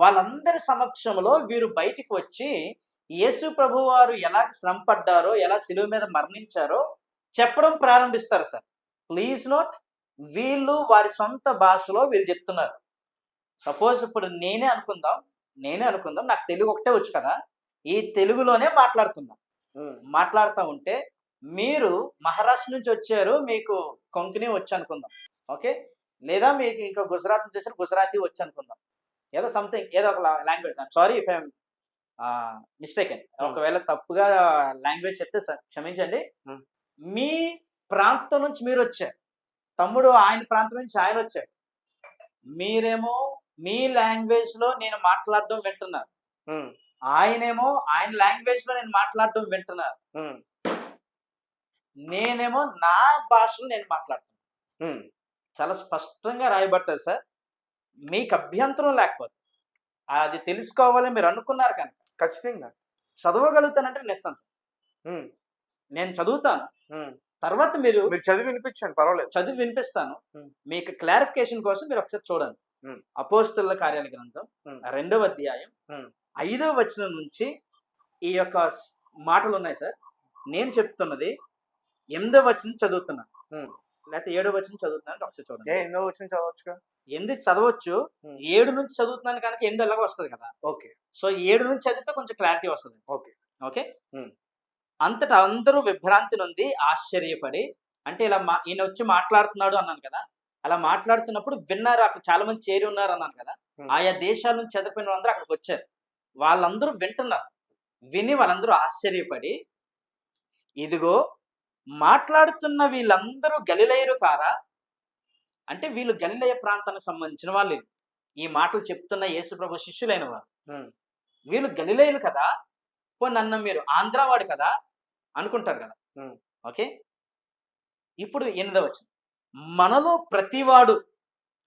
వాళ్ళందరి సమక్షంలో వీరు బయటికి వచ్చి యేసు ప్రభు వారు ఎలా శ్రమ పడ్డారో, ఎలా సిలువ మీద మరణించారో చెప్పడం ప్రారంభిస్తారు సార్. ప్లీజ్ నోట్, వీళ్ళు వారి సొంత భాషలో వీళ్ళు చెప్తున్నారు. సపోజ్ ఇప్పుడు నేనే అనుకుందాం, నాకు తెలుగు ఒకటే వచ్చు కదా, ఈ తెలుగులోనే మాట్లాడుతా ఉంటే, మీరు మహారాష్ట్ర నుంచి వచ్చారు, మీకు కొంకణి వచ్చు అనుకుందాం, ఓకే, లేదా మీకు ఇంకా గుజరాత్ నుంచి వచ్చారు, గుజరాతీ వచ్చు అనుకుందాం, ఏదో సంథింగ్ ఏదో ఒక language. I'm sorry if I'm mistaken. ఒకవేళ తప్పుగా లాంగ్వేజ్ చెప్తే క్షమించండి. మీ ప్రాంతం నుంచి మీరు వచ్చారు, తమ్ముడు ఆయన ప్రాంతం నుంచి ఆయన వచ్చాడు, మీరేమో మీ లాంగ్వేజ్ లో నేను మాట్లాడడం వింటున్నారు, ఆయనేమో ఆయన లాంగ్వేజ్ లో నేను మాట్లాడడం వింటున్నారు, నేనేమో నా భాషలో నేను మాట్లాడుతున్నాను. చాలా స్పష్టంగా రాయబడుతుంది సార్. మీకు అభ్యంతరం లేకపోతే, అది తెలుసుకోవాలని మీరు అనుకున్నారు కనుక ఖచ్చితంగా చదవగలుగుతానంటే నేస్తాను సార్. నేను చదువుతాను, తర్వాత మీరు చదివి వినిపించండి, పర్వాలేదు, చదివి వినిపిస్తాను. మీకు క్లారిఫికేషన్ కోసం మీరు ఒకసారి చూడండి. అపోస్తలుల కార్యాల గ్రంథం 2వ అధ్యాయం 5వ వచనం నుంచి ఈ యొక్క మాటలు ఉన్నాయి సార్. నేను చెప్తున్నది 8వ వచనం చదువుతున్నాను, లేకపోతే 7వ వచనం చదువుతున్నాను, ఒకసారి చూడండి. 8వ వచనం చదవచ్చుగా? 8 చదవచ్చు, 7 నుంచి చదువుతున్నాను కనుక 8 అలాగా వస్తుంది కదా. ఓకే. సో 7 నుంచి చదివితే కొంచెం క్లారిటీ వస్తుంది. Okay okay. అంతటా అందరూ విభ్రాంతి నుండి ఆశ్చర్యపడి, అంటే ఇలా ఈయన వచ్చి మాట్లాడుతున్నాడు అన్నాను కదా, అలా మాట్లాడుతున్నప్పుడు విన్నారు, అక్కడ చాలా మంది చేరి ఉన్నారు అన్నాను కదా, ఆయా దేశాల నుంచి చదివిన వాళ్ళందరూ అక్కడికి వచ్చారు. వాళ్ళందరూ వింటున్నారు. విని వాళ్ళందరూ ఆశ్చర్యపడి, ఇదిగో మాట్లాడుతున్న వీళ్ళందరూ గలిలయరు కారా? అంటే వీళ్ళు గలిలయ ప్రాంతానికి సంబంధించిన వాళ్ళు, ఈ మాటలు చెప్తున్న యేసు ప్రభు శిష్యులైన వారు. వీళ్ళు గలిలయలు కదా, నన్ను మీరు ఆంధ్ర వాడు కదా అనుకుంటారు కదా. ఉమ్. ఓకే, ఇప్పుడు 8వ వచనం, మనలో ప్రతివాడు,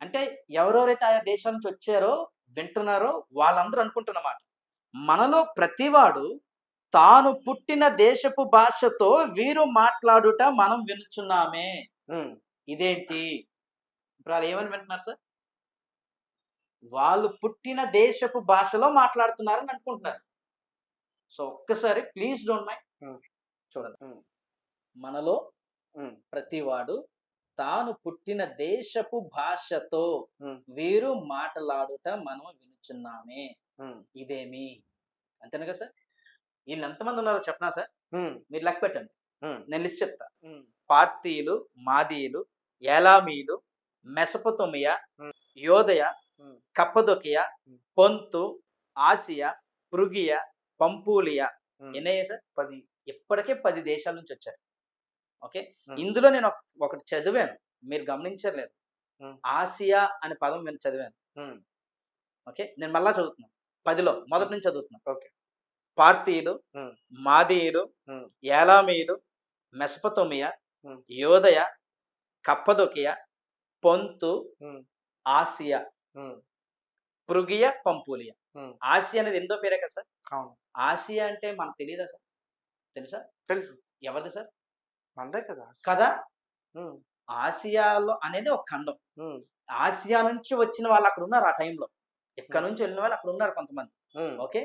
అంటే ఎవరెవరైతే ఆయా దేశాల నుంచి వచ్చారో వింటున్నారో వాళ్ళందరూ అనుకుంటున్నమాట, మనలో ప్రతివాడు తాను పుట్టిన దేశపు భాషతో వీరు మాట్లాడుట మనం వినుచున్నామే. ఉమ్. ఇదేంటి? ఇప్పుడు వాళ్ళు ఏమని వింటున్నారు సార్? వాళ్ళు పుట్టిన దేశపు భాషలో మాట్లాడుతున్నారని అనుకుంటున్నారు. సో ఒక్కసారి ప్లీజ్ డోంట్ మైండ్ ఉమ్. చూడండి. ఉమ్. మనలో ఉమ్. ప్రతివాడు తాను పుట్టిన దేశపు భాషతో ఉమ్. వీరు మాట్లాడుట మనం వినుచున్నామే. ఉమ్. ఇదేమి? అంతేనా కదా సార్? వీళ్ళు ఎంతమంది ఉన్నారో చెప్పనా సార్? ఉమ్. మీరు లెక్క పెట్టండి, ఉమ్. నేను లిస్ట్ చెప్తా. ఉమ్. పార్తీయులు, మాదీయులు, ఏలామీయులు, మెసపొతోమియా, ఉమ్. యోదయ, ఉమ్. కప్పదొకియా, ఉమ్. పొంతు, ఆసియా, పృగియా, పంపూలియా. ఉమ్. ఎన్నయ్యా సార్? 10. ఇప్పటికే 10 దేశాల నుంచి వచ్చారు. ఓకే, ఉమ్. ఇందులో నేను ఒకటి చదివాను, మీరు గమనించలేదు. ఉమ్. ఆసియా అనే పదం నేను చదివాను. ఉమ్. ఓకే, నేను మళ్ళా చదువుతున్నాను, 10లో మొదటి నుంచి చదువుతున్నాను. ఓకే. పార్తీయులు, ఉమ్. మాదీయులు, ఉమ్. ఏలామీయులు, మెసపొతోమియా, ఉమ్. యోదయ, కప్పదొకియా, పొంతు, ఉమ్. ఆసియా, ఉమ్. పృగియా, పంపూలియా. ఉమ్. ఆసియా అనేది ఎందో పేరే కదా సార్? అవును, ఆసియా అంటే మనకు తెలియదా సార్? తెలుసా? తెలుసు, ఎవరిది సార్? అంతే కదా. కదా, ఉమ్. ఆసియాలో అనేది ఒక ఖండం. ఉమ్. ఆసియా నుంచి వచ్చిన వాళ్ళు అక్కడ ఉన్నారు ఆ టైంలో. ఇక్కడ ఉమ్. నుంచి వెళ్ళిన వాళ్ళు అక్కడ ఉన్నారు కొంతమంది. ఉమ్. ఓకే,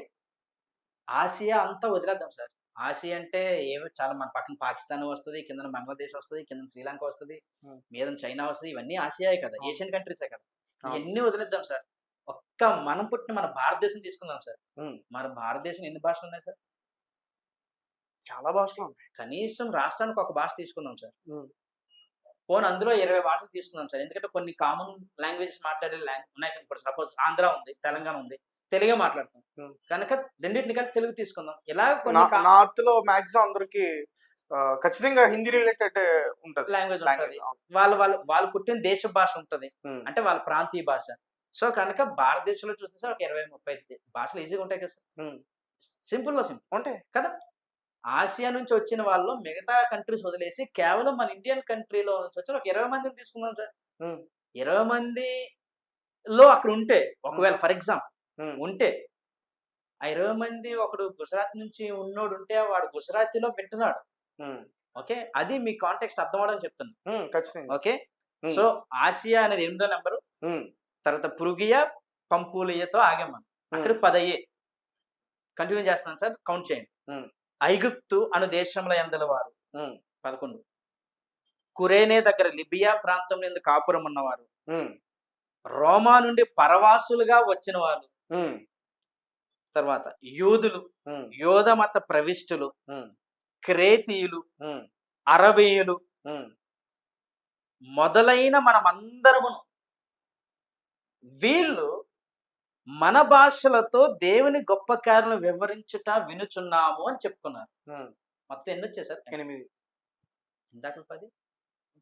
ఆసియా అంతా వదిలేద్దాం సార్. ఆసియా అంటే ఏమో చాలా, మన పక్కన పాకిస్తాన్ వస్తుంది, కింద బంగ్లాదేశ్ వస్తుంది, కింద శ్రీలంక వస్తుంది, ఉమ్. మీద చైనా వస్తుంది. ఇవన్నీ ఆసియాయే కదా, అవును. ఏషియన్ కంట్రీసే కదా. అవును. ఇవన్నీ వదిలేద్దాం సార్. ఒక్క మనం పుట్టిన మన భారతదేశం తీసుకుందాం సార్. ఉమ్. మన భారతదేశం ఎన్ని భాషలు ఉన్నాయి సార్? చాలా భాషలు ఉన్నాయి. కనీసం రాష్ట్రానికి ఒక భాష తీసుకుందాం సార్. ఉమ్. పోనీ అందులో 20 భాషలు తీసుకుందాం సార్. ఎందుకంటే కొన్ని కామన్ లాంగ్వేజెస్ మాట్లాడే ఉన్నాయి. ఇప్పుడు సపోజ్ ఆంధ్ర ఉంది, తెలంగాణ ఉంది, తెలుగే మాట్లాడుతాం ఉమ్. కనుక రెండింటిని కలిపి తెలుగు తీసుకుందాం. ఇలా నార్త్ లో మాక్సిమం అందరికి ఖచ్చితంగా హిందీ రిలేటెడ్ ఉంటది, లాంగ్వేజ్ లాంగ్వేజ్. ఉంటుంది, వాళ్ళు పుట్టిన దేశ భాష ఉంటుంది, ఉమ్. అంటే వాళ్ళ ప్రాంతీయ భాష. సో కనుక భారతదేశంలో చూస్తే సార్ ఒక 20-30 భాషలు ఈజీగా ఉంటాయి కదా సార్. ఉమ్. సింపుల్ ఉంటాయి కదా. ఆసియా నుంచి వచ్చిన వాళ్ళు మిగతా కంట్రీస్ వదిలేసి కేవలం మన ఇండియన్ కంట్రీలో నుంచి వచ్చిన ఒక 20 మందిని తీసుకుందాం సార్. ఉమ్. 20 మందిలో అక్కడ ఉంటే, ఒకవేళ ఫర్ ఎగ్జాంపుల్ ఉమ్. ఉంటే, ఆ 20 మంది ఒకడు గుజరాత్ నుంచి ఉన్నోడు ఉంటే వాడు గుజరాతీలో వింటున్నాడు. ఉమ్. ఓకే, అది మీ కాంటెక్స్ట్ అర్థం అవడం చెప్తుంది. ఉమ్. ఖచ్చితంగా. ఓకే, ఉమ్. సో ఆసియా అనేది 8వ నెంబరు. ఉమ్. తర్వాత పృగియా, పంపూలియాతో ఆగాం మనం. అక్కడ 10 అయ్యే. కంటిన్యూ చేస్తున్నాను సార్, కౌంట్ చేయండి. ఉమ్. ఐగుప్తు అను దేశంలో ఎందల వారు ఉమ్. 11. కురేనే దగ్గర లిబియా ప్రాంతం నుండి కాపురం ఉన్నవారు. ఉమ్. రోమా నుండి పరవాసులుగా వచ్చిన వారు. ఉమ్. తర్వాత యూదులు, ఉమ్. యోధ మత ప్రవిష్టులు, ఉమ్. క్రేతీయులు, ఉమ్. అరబీయులు ఉమ్. మొదలైన మనమందరమును వీళ్ళు మన భాషలతో దేవుని గొప్ప కార్యాలను వివరించుట వినుచున్నాము అని చెప్పుకున్నారు. ఉమ్. మొత్తం ఎన్ని వచ్చాయి సార్? 8. ఇందాక 10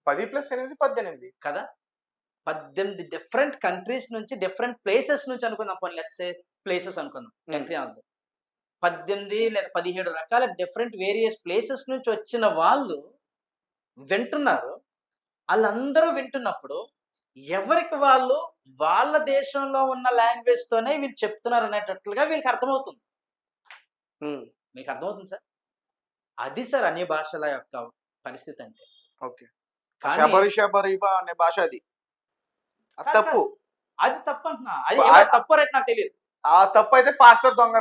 10 + 8 18 కదా. 18 డిఫరెంట్ కంట్రీస్ నుంచి, డిఫరెంట్ ప్లేసెస్ నుంచి అనుకుందాం. పోనీ లెట్స్ సే ప్లేసెస్ అనుకుందాం, కంట్రీ అంతా 18 లేదా 17 రకాల డిఫరెంట్ వేరియస్ ప్లేసెస్ నుంచి వచ్చిన వాళ్ళు వింటున్నారు. వాళ్ళందరూ వింటున్నప్పుడు ఎవరికి వాళ్ళు వాళ్ళ దేశంలో ఉన్న లాంగ్వేజ్ తోనే వీళ్ళు చెప్తున్నారు అనేటట్లుగా వీళ్ళకి అర్థమవుతుంది. ఉమ్. మీకు అర్థమవుతుంది సార్? అది సార్ అన్ని భాషల యొక్క పరిస్థితి అంటే. ఓకే. కానీ షబరిబా అనే భాష అది కాదు, తప్పు. అది తప్పు అంటున్నా. అది ఆ- తప్పు రేట్ నాకు తెలియదు. ఆ తప్పు అయితే పాస్టర్ దొంగ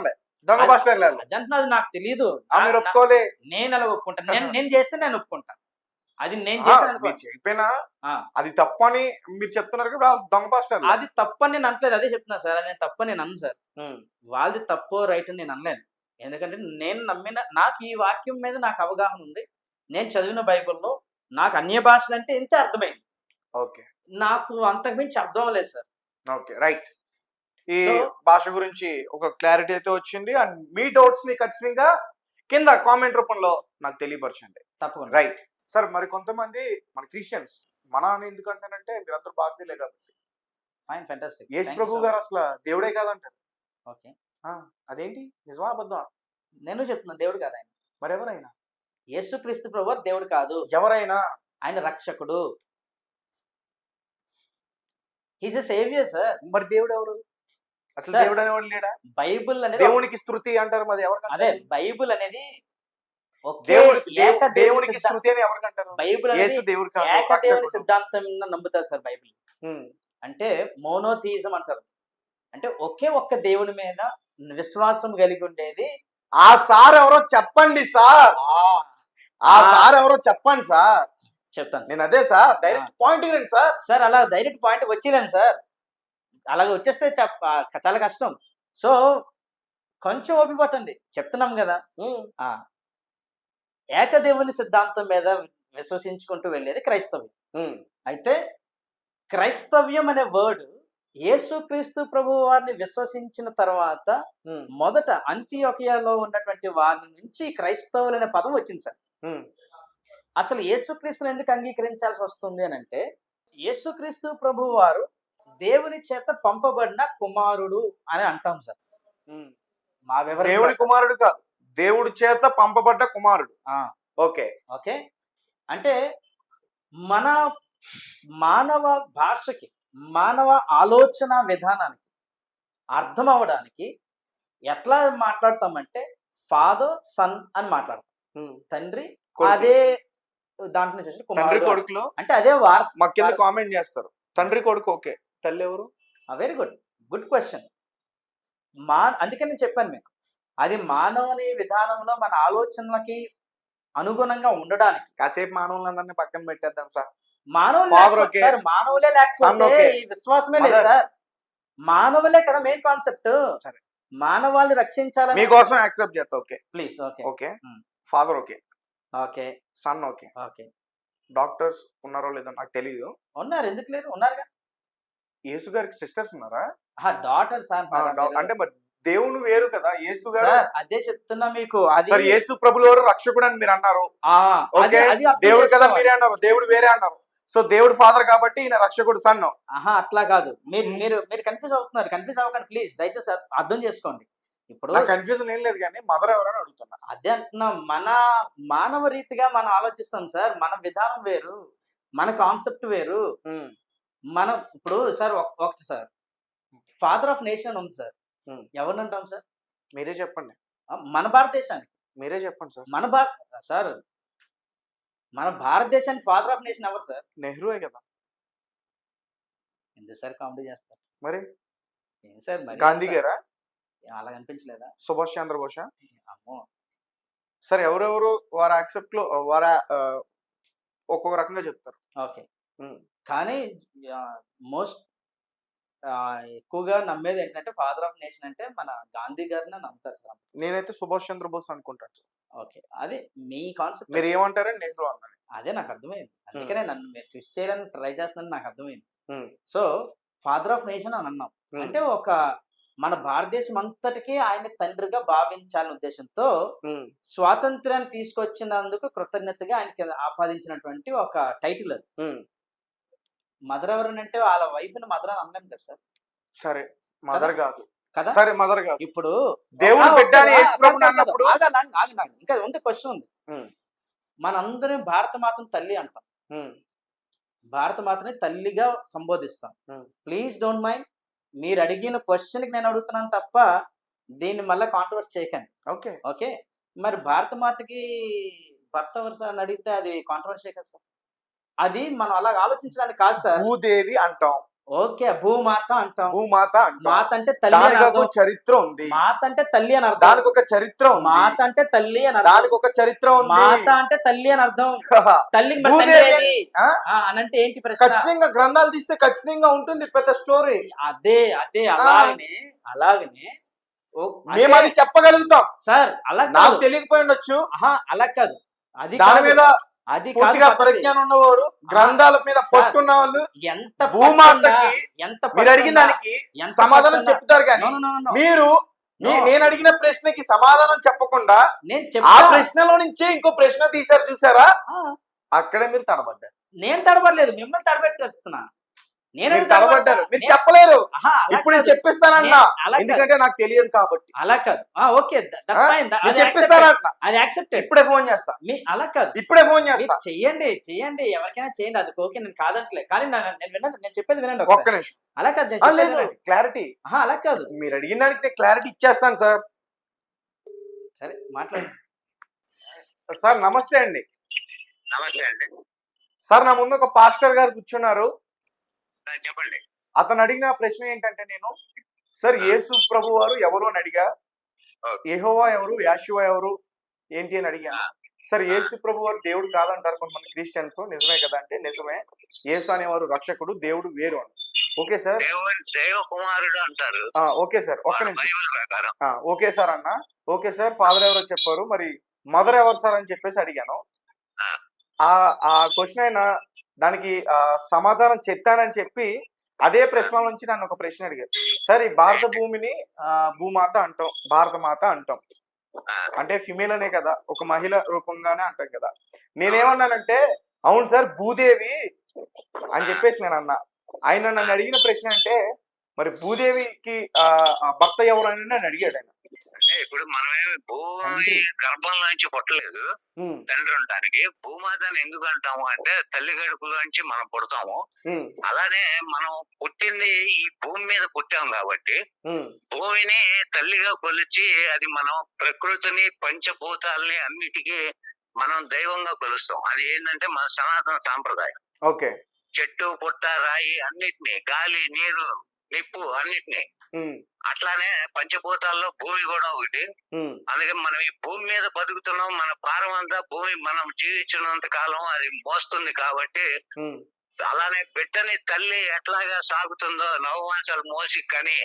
అది- భాష వెళ్ళాలి. అదంటున్నది నాకు తెలియదు. మీరు ఒప్పుకోలే. నేను అలా ఒప్పుకుంటాను. నేను చేస్తే నేను ఒప్పుకుంటాను. అది నేను చేశాను అనుకో. మీరు చెప్పినా ఆ. అది తప్పు అని మీరు చెప్తున్నారు కదా, దొంగ పాస్టర్. అది తప్పని నేను అనట్లేదు, అదే చెప్తున్నా సార్. అది నేను తప్పని నేను అన్నాను సార్. ఉమ్. వాళ్ళది తప్పో రైట్ అని నేను అనలేను. ఎందుకంటే నేను నమ్మిన, నాకు ఈ వాక్యం మీద నాకు అవగాహన ఉంది. నేను చదివిన బైబిల్లో నాకు అన్య భాషలు అంటే ఇంతే అర్థమైంది. ఓకే. నాకు అంతకుమించి అర్థం అవ్వలేదు సార్. Okay, right. ఈ So- భాష గురించి ఒక క్లారిటీ అయితే వచ్చింది. అండ్ మీ డౌట్స్ ని ఖచ్చితంగా కింద కామెంట్ రూపంలో నాకు తెలియపరచండి. తప్పకుండా. Right sir. మరి కొంతమంది మన క్రిస్టియన్స్, మన అని ఎందుకంటానంటే మీరందరూ భారతీయులే కాబట్టి, ఫైన్, ఫెంటాస్టిక్. యేసు ప్రభు గారు అసలు దేవుడే కాదంటారు. ఓకే, అదేంటి, నిజమా అబద్ధం? నేను చెప్తున్నా దేవుడు కాదు ఆయన. మరెవరైనా యేసుక్రీస్తు ప్రభువారు దేవుడు కాదు, ఎవరైనా ఆయన రక్షకుడు. He's a saviour sir. మరి దేవుడు ఎవరు? అసలు సార్, దేవుడు అనేవాడు లేడా? బైబిల్ అనేది దేవునికి స్తృతి అంటారు, మరి ఎవరికి అదే అంటారు? బైబిల్ అనేది ఒకే దేవుడు ఏక దేవుని దేవునికి సిద్ధాంతం. స్తృతి అని ఎవరికి అంటారు? బైబిల్ యేసు అనేది దేవుడు కాదు, ఏక దేవుని రక్షకుడు. సిద్ధాంతం నమ్ముతారు సార్ బైబిల్. ఉమ్, అంటే మోనోథియిజం అంటారు. అంటే ఒకే ఒక్క దేవుని మీద విశ్వాసం కలిగి ఉండేది. ఆ సార్ ఎవరో చెప్పండి సార్, ఆ ఆ. సార్ ఎవరో చెప్పండి సార్. చెప్తాను సార్. నేను అదే సార్, డైరెక్ట్ పాయింట్ రండి సార్. సార్ అలా డైరెక్ట్ పాయింట్ వచ్చేలేను సార్. అలాగే వచ్చేస్తే చాలా కష్టం. సో కొంచెం ఓపిక పట్టండి, చెప్తున్నాం కదా. ఉమ్, ఆ ఏకదేవుని సిద్ధాంతం మీద విశ్వసించుకుంటూ వెళ్ళేది క్రైస్తవ్యం. ఉమ్, అయితే క్రైస్తవ్యం అనే వర్డ్ యేసుక్రీస్తు ప్రభు వారిని విశ్వసించిన తర్వాత ఉమ్, మొదట అంతియోకియాలో ఉన్నటువంటి వారి నుంచి క్రైస్తవులు అనే పదం వచ్చింది సార్. ఉమ్, అసలు యేసుక్రీస్తుని ఎందుకు అంగీకరించాల్సి వస్తుంది అని అంటే, యేసుక్రీస్తు ప్రభు వారు దేవుని చేత పంపబడిన కుమారుడు అని అంటాం సార్. ఉమ్. మా వివరణ దేవుని ప్రకారం. కుమారుడు కాదు, దేవుడి చేత పంపబడ్డ కుమారుడు. ఆ, ఓకే. ఓకే. అంటే మన మానవ భాషకి, మానవ ఆలోచన విధానానికి అర్థం అవ్వడానికి ఎట్లా మాట్లాడతామంటే ఫాదర్ సన్ అని మాట్లాడతాం. ఉమ్. తండ్రి కొడుకు. అదే దాంట్లో నుంచి వచ్చిన తండ్రి కుమారుడు కొడుకులో అంటే అదే వారస్. మా కింద కామెంట్ చేస్తారు, తండ్రి కొడుకు ఓకే, తల్లి ఎవరు? Very good, good question. అందుకని నేను చెప్పాను మీకు, అది మానవుని విధానంలో మన ఆలోచనలకి అనుగుణంగా ఉండడానికి. కాసేపు మానవులందరినీ పక్కన పెట్టేద్దాం సార్. మానవులు Father లేకపోతే- okay. సార్, మానవులే Son లేకపోతే okay. ఈ విశ్వాసమే లేదు Mother. సార్. మానవులే కదా మెయిన్ కాన్సెప్ట్. సరే. మానవాళిని రక్షించాలని. మీకోసం యాక్సెప్ట్ చేస్తా. Okay, please. Okay okay. Um. Father okay, okay son okay. Okay. Doctors ఉన్నారో లేదో నాకు తెలియదు. ఉన్నారు, ఎందుకు లేరు, ఉన్నారుగా. యేసు గారికి సిస్టర్స్ ఉన్నారా? Daughter sir. అంటే మరి దేవుని వేరు కదా యేసు గారు. సార్ అదే చెప్తున్నా మీకు. అది సరే, యేసు ప్రభులు వారు రక్షకుడు అని మీరు అన్నారు. ఆ, ఓకే, అది అర్థం దేవుడు కదా చేసుకోవాలి. మీరే అన్నారు, దేవుడు వేరే అన్నారు. సో దేవుడు ఫాదర్ కాబట్టి ఈయన రక్షకుడు సన్. ఆహా, అట్లా కాదు. మీరు మీరు మీరు కన్ఫ్యూజ్ అవుతున్నారు. కన్ఫ్యూజ్ అవ్వకండి ప్లీజ్, దయచేసి అర్థం చేసుకోండి. ఇప్పుడు నాకు కన్ఫ్యూజన్ ఏం లేదు, కానీ మదర్ ఎవరని అడుగుతున్నా. అదే అంటున్నాం, మన మానవ రీతిగా మనం ఆలోచిస్తాం సార్. మన విధానం వేరు, మన కాన్సెప్ట్ వేరు. ఉమ్, మనం ఇప్పుడు సార్ ఒకటి సార్, ఫాదర్ ఆఫ్ నేషన్ ఉంది సార్. Hmm. ఎవరిని అంటాం సార్? మీరే చెప్పండి, మన భారతదేశానికి. మీరే చెప్పండి సార్. సార్ మన భారతదేశానికి ఫాదర్ ఆఫ్ నేషన్ ఎవరు సార్? నెహ్రూయే కదా. ఎందుకు సార్ కామెడీ చేస్తారు? మరి ఏం సార్ మరి గాంధీ గారా, అలా అనిపించలేదా? సుభాష్ చంద్రబోసా? అమ్మో, సరే, ఎవరెవరు వారి యాక్సెప్ట్ లో వారి ఒక్కొక్క రకంగా చెప్తారు. ఓకే. ఉమ్, కానీ మోస్ట్ ఎక్కువగా నమ్మేది ఏంటంటే ఫాదర్ ఆఫ్ నేషన్ అంటే మన గాంధీ గారిని నమ్ముతారు సార్. నేనైతే సుభాష్ చంద్రబోస్ అనుకుంటాను సార్. ఓకే, అది మీ కాన్సెప్ట్. మీరు ఏమంటారని నెహ్రూ అన్నాను. అదే నాకు అర్థమైంది, అందుకనే నన్ను మీరు ట్విస్ట్ చేయాలని ట్రై చేస్తున్నాను, నాకు అర్థమైంది. ఉమ్, సో ఫాదర్ ఆఫ్ నేషన్ అని అన్నాం ఉమ్, అంటే ఒక మన భారతదేశం అంతటికీ ఆయన తండ్రిగా భావించాలనే ఉద్దేశంతో ఉమ్, స్వాతంత్ర్యాన్ని తీసుకొచ్చినందుకు కృతజ్ఞతగా ఆయనకి ఆపాదించినటువంటి ఒక టైటిల్ అది. ఉమ్. మదర్ ఎవరనంటే వాళ్ళ వైఫ్ ని మదర్ అని అనలేం కదా సార్. సరే, మదర్ కాదు కదా. సరే, మదర్ కాదు. ఇప్పుడు దేవుడు ఒకసారి బిడ్డని యేసు ప్రభుని కాదు, అన్నప్పుడు ఆగండి. ఇంకా ఉంది క్వశ్చన్ ఉంది. ఉమ్, మనందరం భారత మాతను తల్లి అంటాం, ఉమ్, భారత మాతని తల్లిగా సంబోధిస్తాం. Hmm. ప్లీజ్ డోంట్ మైండ్, మీరు అడిగిన క్వశ్చన్ కి నేను అడుగుతున్నాను తప్ప దీన్ని మళ్ళీ కాంట్రవర్స్ చేయకండి. ఓకే. ఓకే, మరి భారత మాతకి భర్త ఎవరు అని అడిగితే అది కాంట్రవర్సీ కదా సార్. అది మనం అలా ఆలోచించడానికి కాదు సార్. భూదేవి అంటాం, ఓకే, భూమాత అంటాం. భూమాత అంటాం. మాత అంటే తల్లి అని దానికి అర్థం. ఒక చరిత్ర ఉంది, మాత అంటే తల్లి అని అర్థం. దానికి ఒక చరిత్ర ఉంది, మాత అంటే తల్లి అని అర్థం. దానికి ఒక చరిత్ర ఉంది. మాత అంటే తల్లి అని అర్థం. తల్లికి మరి తండ్రి భూదేవి ఏది? ఆ? అనంటే ఏంటి ప్రశ్న? ఖచ్చితంగా గ్రంథాలు తీస్తే ఖచ్చితంగా ఉంటుంది పెద్ద స్టోరీ. అదే అలాగనే మేము అది చెప్పగలుగుతాం సార్. అలా నాకు కాదు. తెలియకపోయి ఉండొచ్చు. అలా కాదు, అది దాని కాదు. మీద అది పూర్తిగా కాదు పద్ధతి. పరిజ్ఞానం ఉన్నవారు, గ్రంథాల మీద పట్టున్న వాళ్ళు ఎంత భూమాతకి ఎంత మీరు అడిగిన దానికి ఎంత సమాధానం పట్టున్నా- చెప్తారు కానీ No, no, no, no. మీరు No. నేను అడిగిన ప్రశ్నకి సమాధానం చెప్పకుండా నేను ఆ చెప్తా. ప్రశ్నలో నుంచే ఇంకో ప్రశ్న తీశారు చూసారా, ఆ, అక్కడే మీరు తడబడ్డారు. నేను తడబడలేదు, మిమ్మల్ని తడబెట్టేస్తున్నా. నేను మీరు తలబడ్డారు, మీరు చెప్పలేరు. ఇప్పుడు నేను చెప్పిస్తానన్నా, ఎందుకంటే నాకు తెలియదు కాబట్టి. అలా కాదు. ఓకే, ఆ? నేను చెప్పిస్తానంటున్నా. అది యాక్సెప్టెడ్. ఇప్పుడే ఫోన్ చేస్తా, అలా కాదు. ఇప్పుడే ఫోన్ చేస్తా. చెయ్యండి, చెయ్యండి, ఎవరికైనా చేయండి, అది ఓకే, నేను కాదట్లే. కానీ నేను చెప్పేది వినండి ఒక్క ఒకసారి. నిమిషం. అలా కాదు, నేను ఆ, చెప్పేది లేదు, వినండి. క్లారిటీ. అలా కాదు. మీరు అడిగిన దానికి క్లారిటీ ఇచ్చేస్తాను సార్. సరే మాట్లాడు. సార్ నమస్తే అండి. నమస్తే అండి. సార్ నా ముందు ఒక పాస్టర్ గారు కూర్చున్నారు. చెప్పండి. అతను అడిగిన ప్రశ్న ఏంటంటే, నేను సార్ యేసు ప్రభు వారు ఎవరు అని అడిగా, యెహోవా ఎవరు, యాషువా ఎవరు ఏంటి అని అడిగా. సార్ యేసు ప్రభు వారు దేవుడు కాదంటారు కొంతమంది క్రిస్టియన్స్, నిజమే కదా అంటే నిజమే. యేసు అనేవారు రక్షకుడు, దేవుడు వేరు అని. ఓకే సార్, దైవ కుమారుడు అంటారు. ఓకే సార్, ఒక్క నిమిషం. బైబిల్ ప్రకారం. ఓకే సార్ అన్న. ఓకే సార్, ఫాదర్ ఎవరో చెప్పారు, మరి మదర్ ఎవరు సార్ అని చెప్పేసి అడిగాను. ఆ క్వశ్చన్ అయినా దానికి సమాధానం చెప్పానని చెప్పి అదే ప్రశ్న నుంచి నన్ను ఒక ప్రశ్న అడిగారు. సార్ ఈ భారత భూమిని భూమాత అంటాం, భారత మాత అంటాం, అంటే ఫిమేల్ అనే కదా, ఒక మహిళ రూపంగానే అంటాం కదా. నేనేమన్నానంటే అవును సార్ భూదేవి అని చెప్పేసి నేను అన్నా. ఆయన నన్ను అడిగిన ప్రశ్న అంటే, మరి భూదేవికి భర్త ఎవరు అని నన్ను అడిగాడు ఆయన. అంటే ఇప్పుడు మనమేమి భూమి గర్భంలోంచి పుట్టలేదు తండ్రి ఉండటానికి. భూమాతని ఎందుకు అంటాము అంటే తల్లి గడుపులోంచి మనం పుడతాము. అలానే మనం పుట్టింది ఈ భూమి మీద పుట్టాం కాబట్టి భూమిని తల్లిగా కొలిచి అది మనం ప్రకృతిని పంచభూతాలని అన్నిటికీ మనం దైవంగా కొలుస్తాం. అది ఏంటంటే మన సనాతన సాంప్రదాయం. ఓకే, చెట్టు పుట్ట రాయి అన్నిటినీ, గాలి నీరు నిప్పు అన్నిటినీ. అట్లానే పంచభూతాల్లో భూమి కూడా ఒకటి. అందుకే మనం ఈ భూమి మీద బతుకుతున్నాం, మన భారం అంతా భూమి మనం జీవించినంత కాలం అది మోస్తుంది కాబట్టి. అలానే బిడ్డని తల్లి ఎట్లాగా సాగుతుందో నవమాసాలు మోసి కని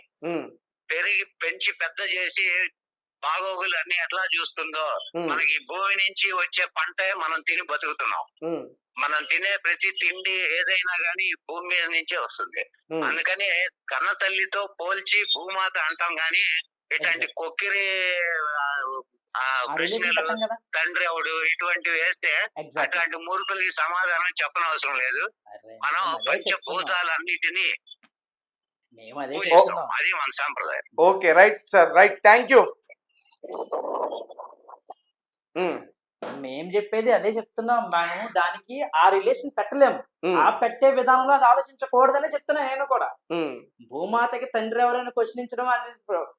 పెరిగి పెంచి పెద్ద చేసి బాగోగులు అన్ని ఎట్లా చూస్తుందో మనకి భూమి నుంచి వచ్చే పంటే మనం తిని బతుకుతున్నాం. మనం తినే ప్రతి తిండి ఏదైనా గానీ భూమి మీద నుంచే వస్తుంది. అందుకని కన్న తల్లితో పోల్చి భూమాత అంటాం గాని ఇట్లాంటి కొక్కిరి ప్రశ్నలు తండ్రి ఎవడు ఇటువంటివి వేస్తే అట్లాంటి మూర్ఖులకి సమాధానం చెప్పనవసరం లేదు. మనం పంచభూతాలన్నిటినీ పూజిస్తాం, అది మన సాంప్రదాయం. Okay, right sir, right, thank you. మేము చెప్పేది అదే చెప్తున్నాం. మేము దానికి ఆ రిలేషన్ పెట్టలేము. ఆ పెట్టే విధానంలో అది ఆలోచించకూడదనే చెప్తున్నా నేను కూడా. భూమాతకి తండ్రి ఎవరైనా క్వశ్చనించడం అనే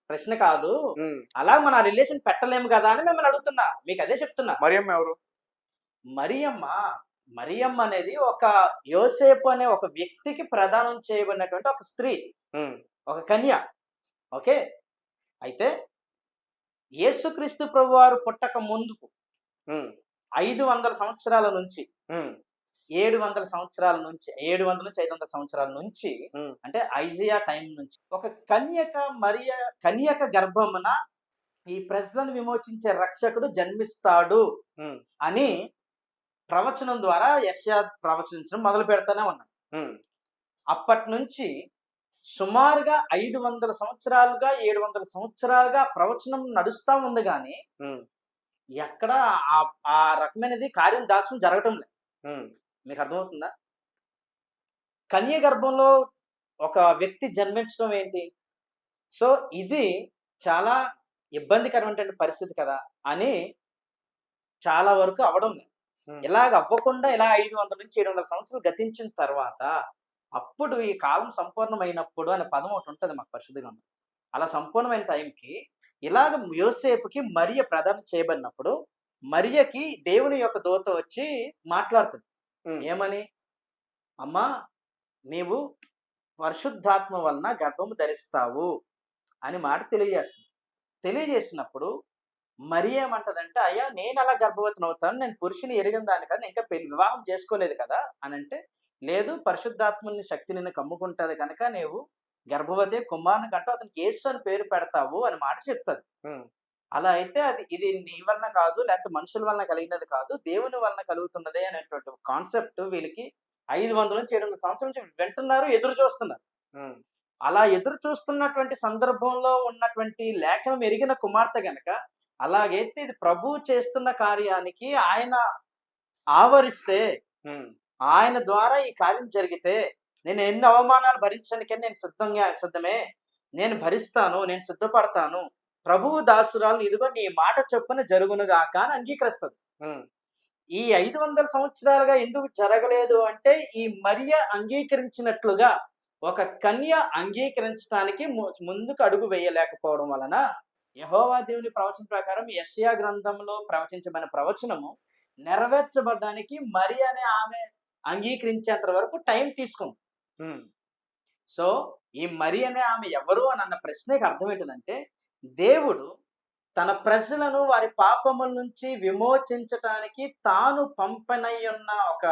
ప్రశ్న కాదు. అలా మన రిలేషన్ పెట్టలేము కదా అని మిమ్మల్ని అడుగుతున్నా. మీకు అదే చెప్తున్నా. మరియమ్మ ఎవరు? మరియమ్మ అనేది ఒక యోసేపు అనే ఒక వ్యక్తికి ప్రదానం చేయబడినటువంటి ఒక స్త్రీ, ఒక కన్య. ఓకే, అయితే యేసుక్రీస్తు ప్రభువారు పుట్టక ముందుకు 500 సంవత్సరాల నుంచి 700 సంవత్సరాల నుంచి 700 నుంచి 500 సంవత్సరాల నుంచి, అంటే ఐజియా టైం నుంచి ఒక కన్యక గర్భమున ఈ ప్రజలను విమోచించే రక్షకుడు జన్మిస్తాడు అని ప్రవచనం ద్వారా యెషయా ప్రవచించడం మొదలు పెడతానే ఉన్నాడు. అప్పటి నుంచి సుమారుగా 500 సంవత్సరాలుగా 700 సంవత్సరాలుగా ప్రవచనం నడుస్తా ఉంది కానీ ఎక్కడ ఆ రకమైనది కార్యం దాల్చడం జరగటం లేదు. మీకు అర్థమవుతుందా? కన్య గర్భంలో ఒక వ్యక్తి జన్మించడం ఏంటి? సో ఇది చాలా ఇబ్బందికరమైనటువంటి పరిస్థితి కదా అని చాలా వరకు అవ్వడం లేదు. ఇలాగ అవ్వకుండా ఇలా 500 నుంచి 700 సంవత్సరాలు గతించిన తర్వాత అప్పుడు ఈ కాలం సంపూర్ణమైనప్పుడు అనే పదం ఒకటి ఉంటుంది మాకు పరిశుద్ధ గ్రంథం. అలా సంపూర్ణమైన టైంకి ఇలాగ యోసేపుకి మరియ ప్రదానం చేయబడినప్పుడు మరియకి దేవుని యొక్క దూత వచ్చి మాట్లాడుతుంది. ఏమని? అమ్మా, నీవు పరిశుద్ధాత్మ వలన గర్భము ధరిస్తావు అని మాట తెలియజేసినప్పుడు మరియ ఏమంటదంటే, అయ్యా నేను అలా గర్భవతిని అవుతాను, నేను పురుషుని ఎరిగిన దాని కదా, ఇంకా వివాహం చేసుకోలేదు కదా అని అంటే, లేదు పరిశుద్ధాత్మని శక్తి నిన్ను కమ్ముకుంటది కనుక నీవు గర్భవతి కుమారుని కంటూ అతనికి యేసు అని పేరు పెడతావు అని మాట చెప్తుంది. అలా అయితే ఇది నీ వలన కాదు, లేకపోతే మనుషుల వలన కలిగినది కాదు, దేవుని వలన కలుగుతున్నదే అనేటువంటి కాన్సెప్ట్ వీళ్ళకి 500 నుంచి 700 సంవత్సరాల నుంచి వింటున్నారు, ఎదురు చూస్తున్నారు. అలా ఎదురు చూస్తున్నటువంటి సందర్భంలో ఉన్నటువంటి లేఖనం ఎరిగిన కుమార్తె గనక, అలాగైతే ఇది ప్రభువు చేస్తున్న కార్యానికి ఆయన ఆవరిస్తే, ఆయన ద్వారా ఈ కార్యం జరిగితే నేను ఎన్ని అవమానాలు భరించడానికని నేను సిద్ధమే, నేను భరిస్తాను, నేను సిద్ధపడతాను, ప్రభువు దాసురాలు ఇదిగో నీ మాట చొప్పున జరుగునుగాక అని అంగీకరిస్తుంది. ఈ 500 సంవత్సరాలుగా ఎందుకు జరగలేదు అంటే ఈ మరియ అంగీకరించినట్లుగా ఒక కన్య అంగీకరించడానికి ముందుకు అడుగు వేయలేకపోవడం వలన యెహోవా దేవుని ప్రవచన ప్రకారం యెషయా గ్రంథంలో ప్రవచించబడిన ప్రవచనము నెరవేర్చబడడానికి మరి అనే ఆమె అంగీకరించేంత వరకు టైం తీసుకుంది. సో ఈ మరి అనే ఆమె ఎవరు అని అన్న ప్రశ్నకి అర్థం ఏంటంటే దేవుడు తన ప్రజలను వారి పాపముల నుంచి విమోచించటానికి తాను పంపనయ్యున్న ఒక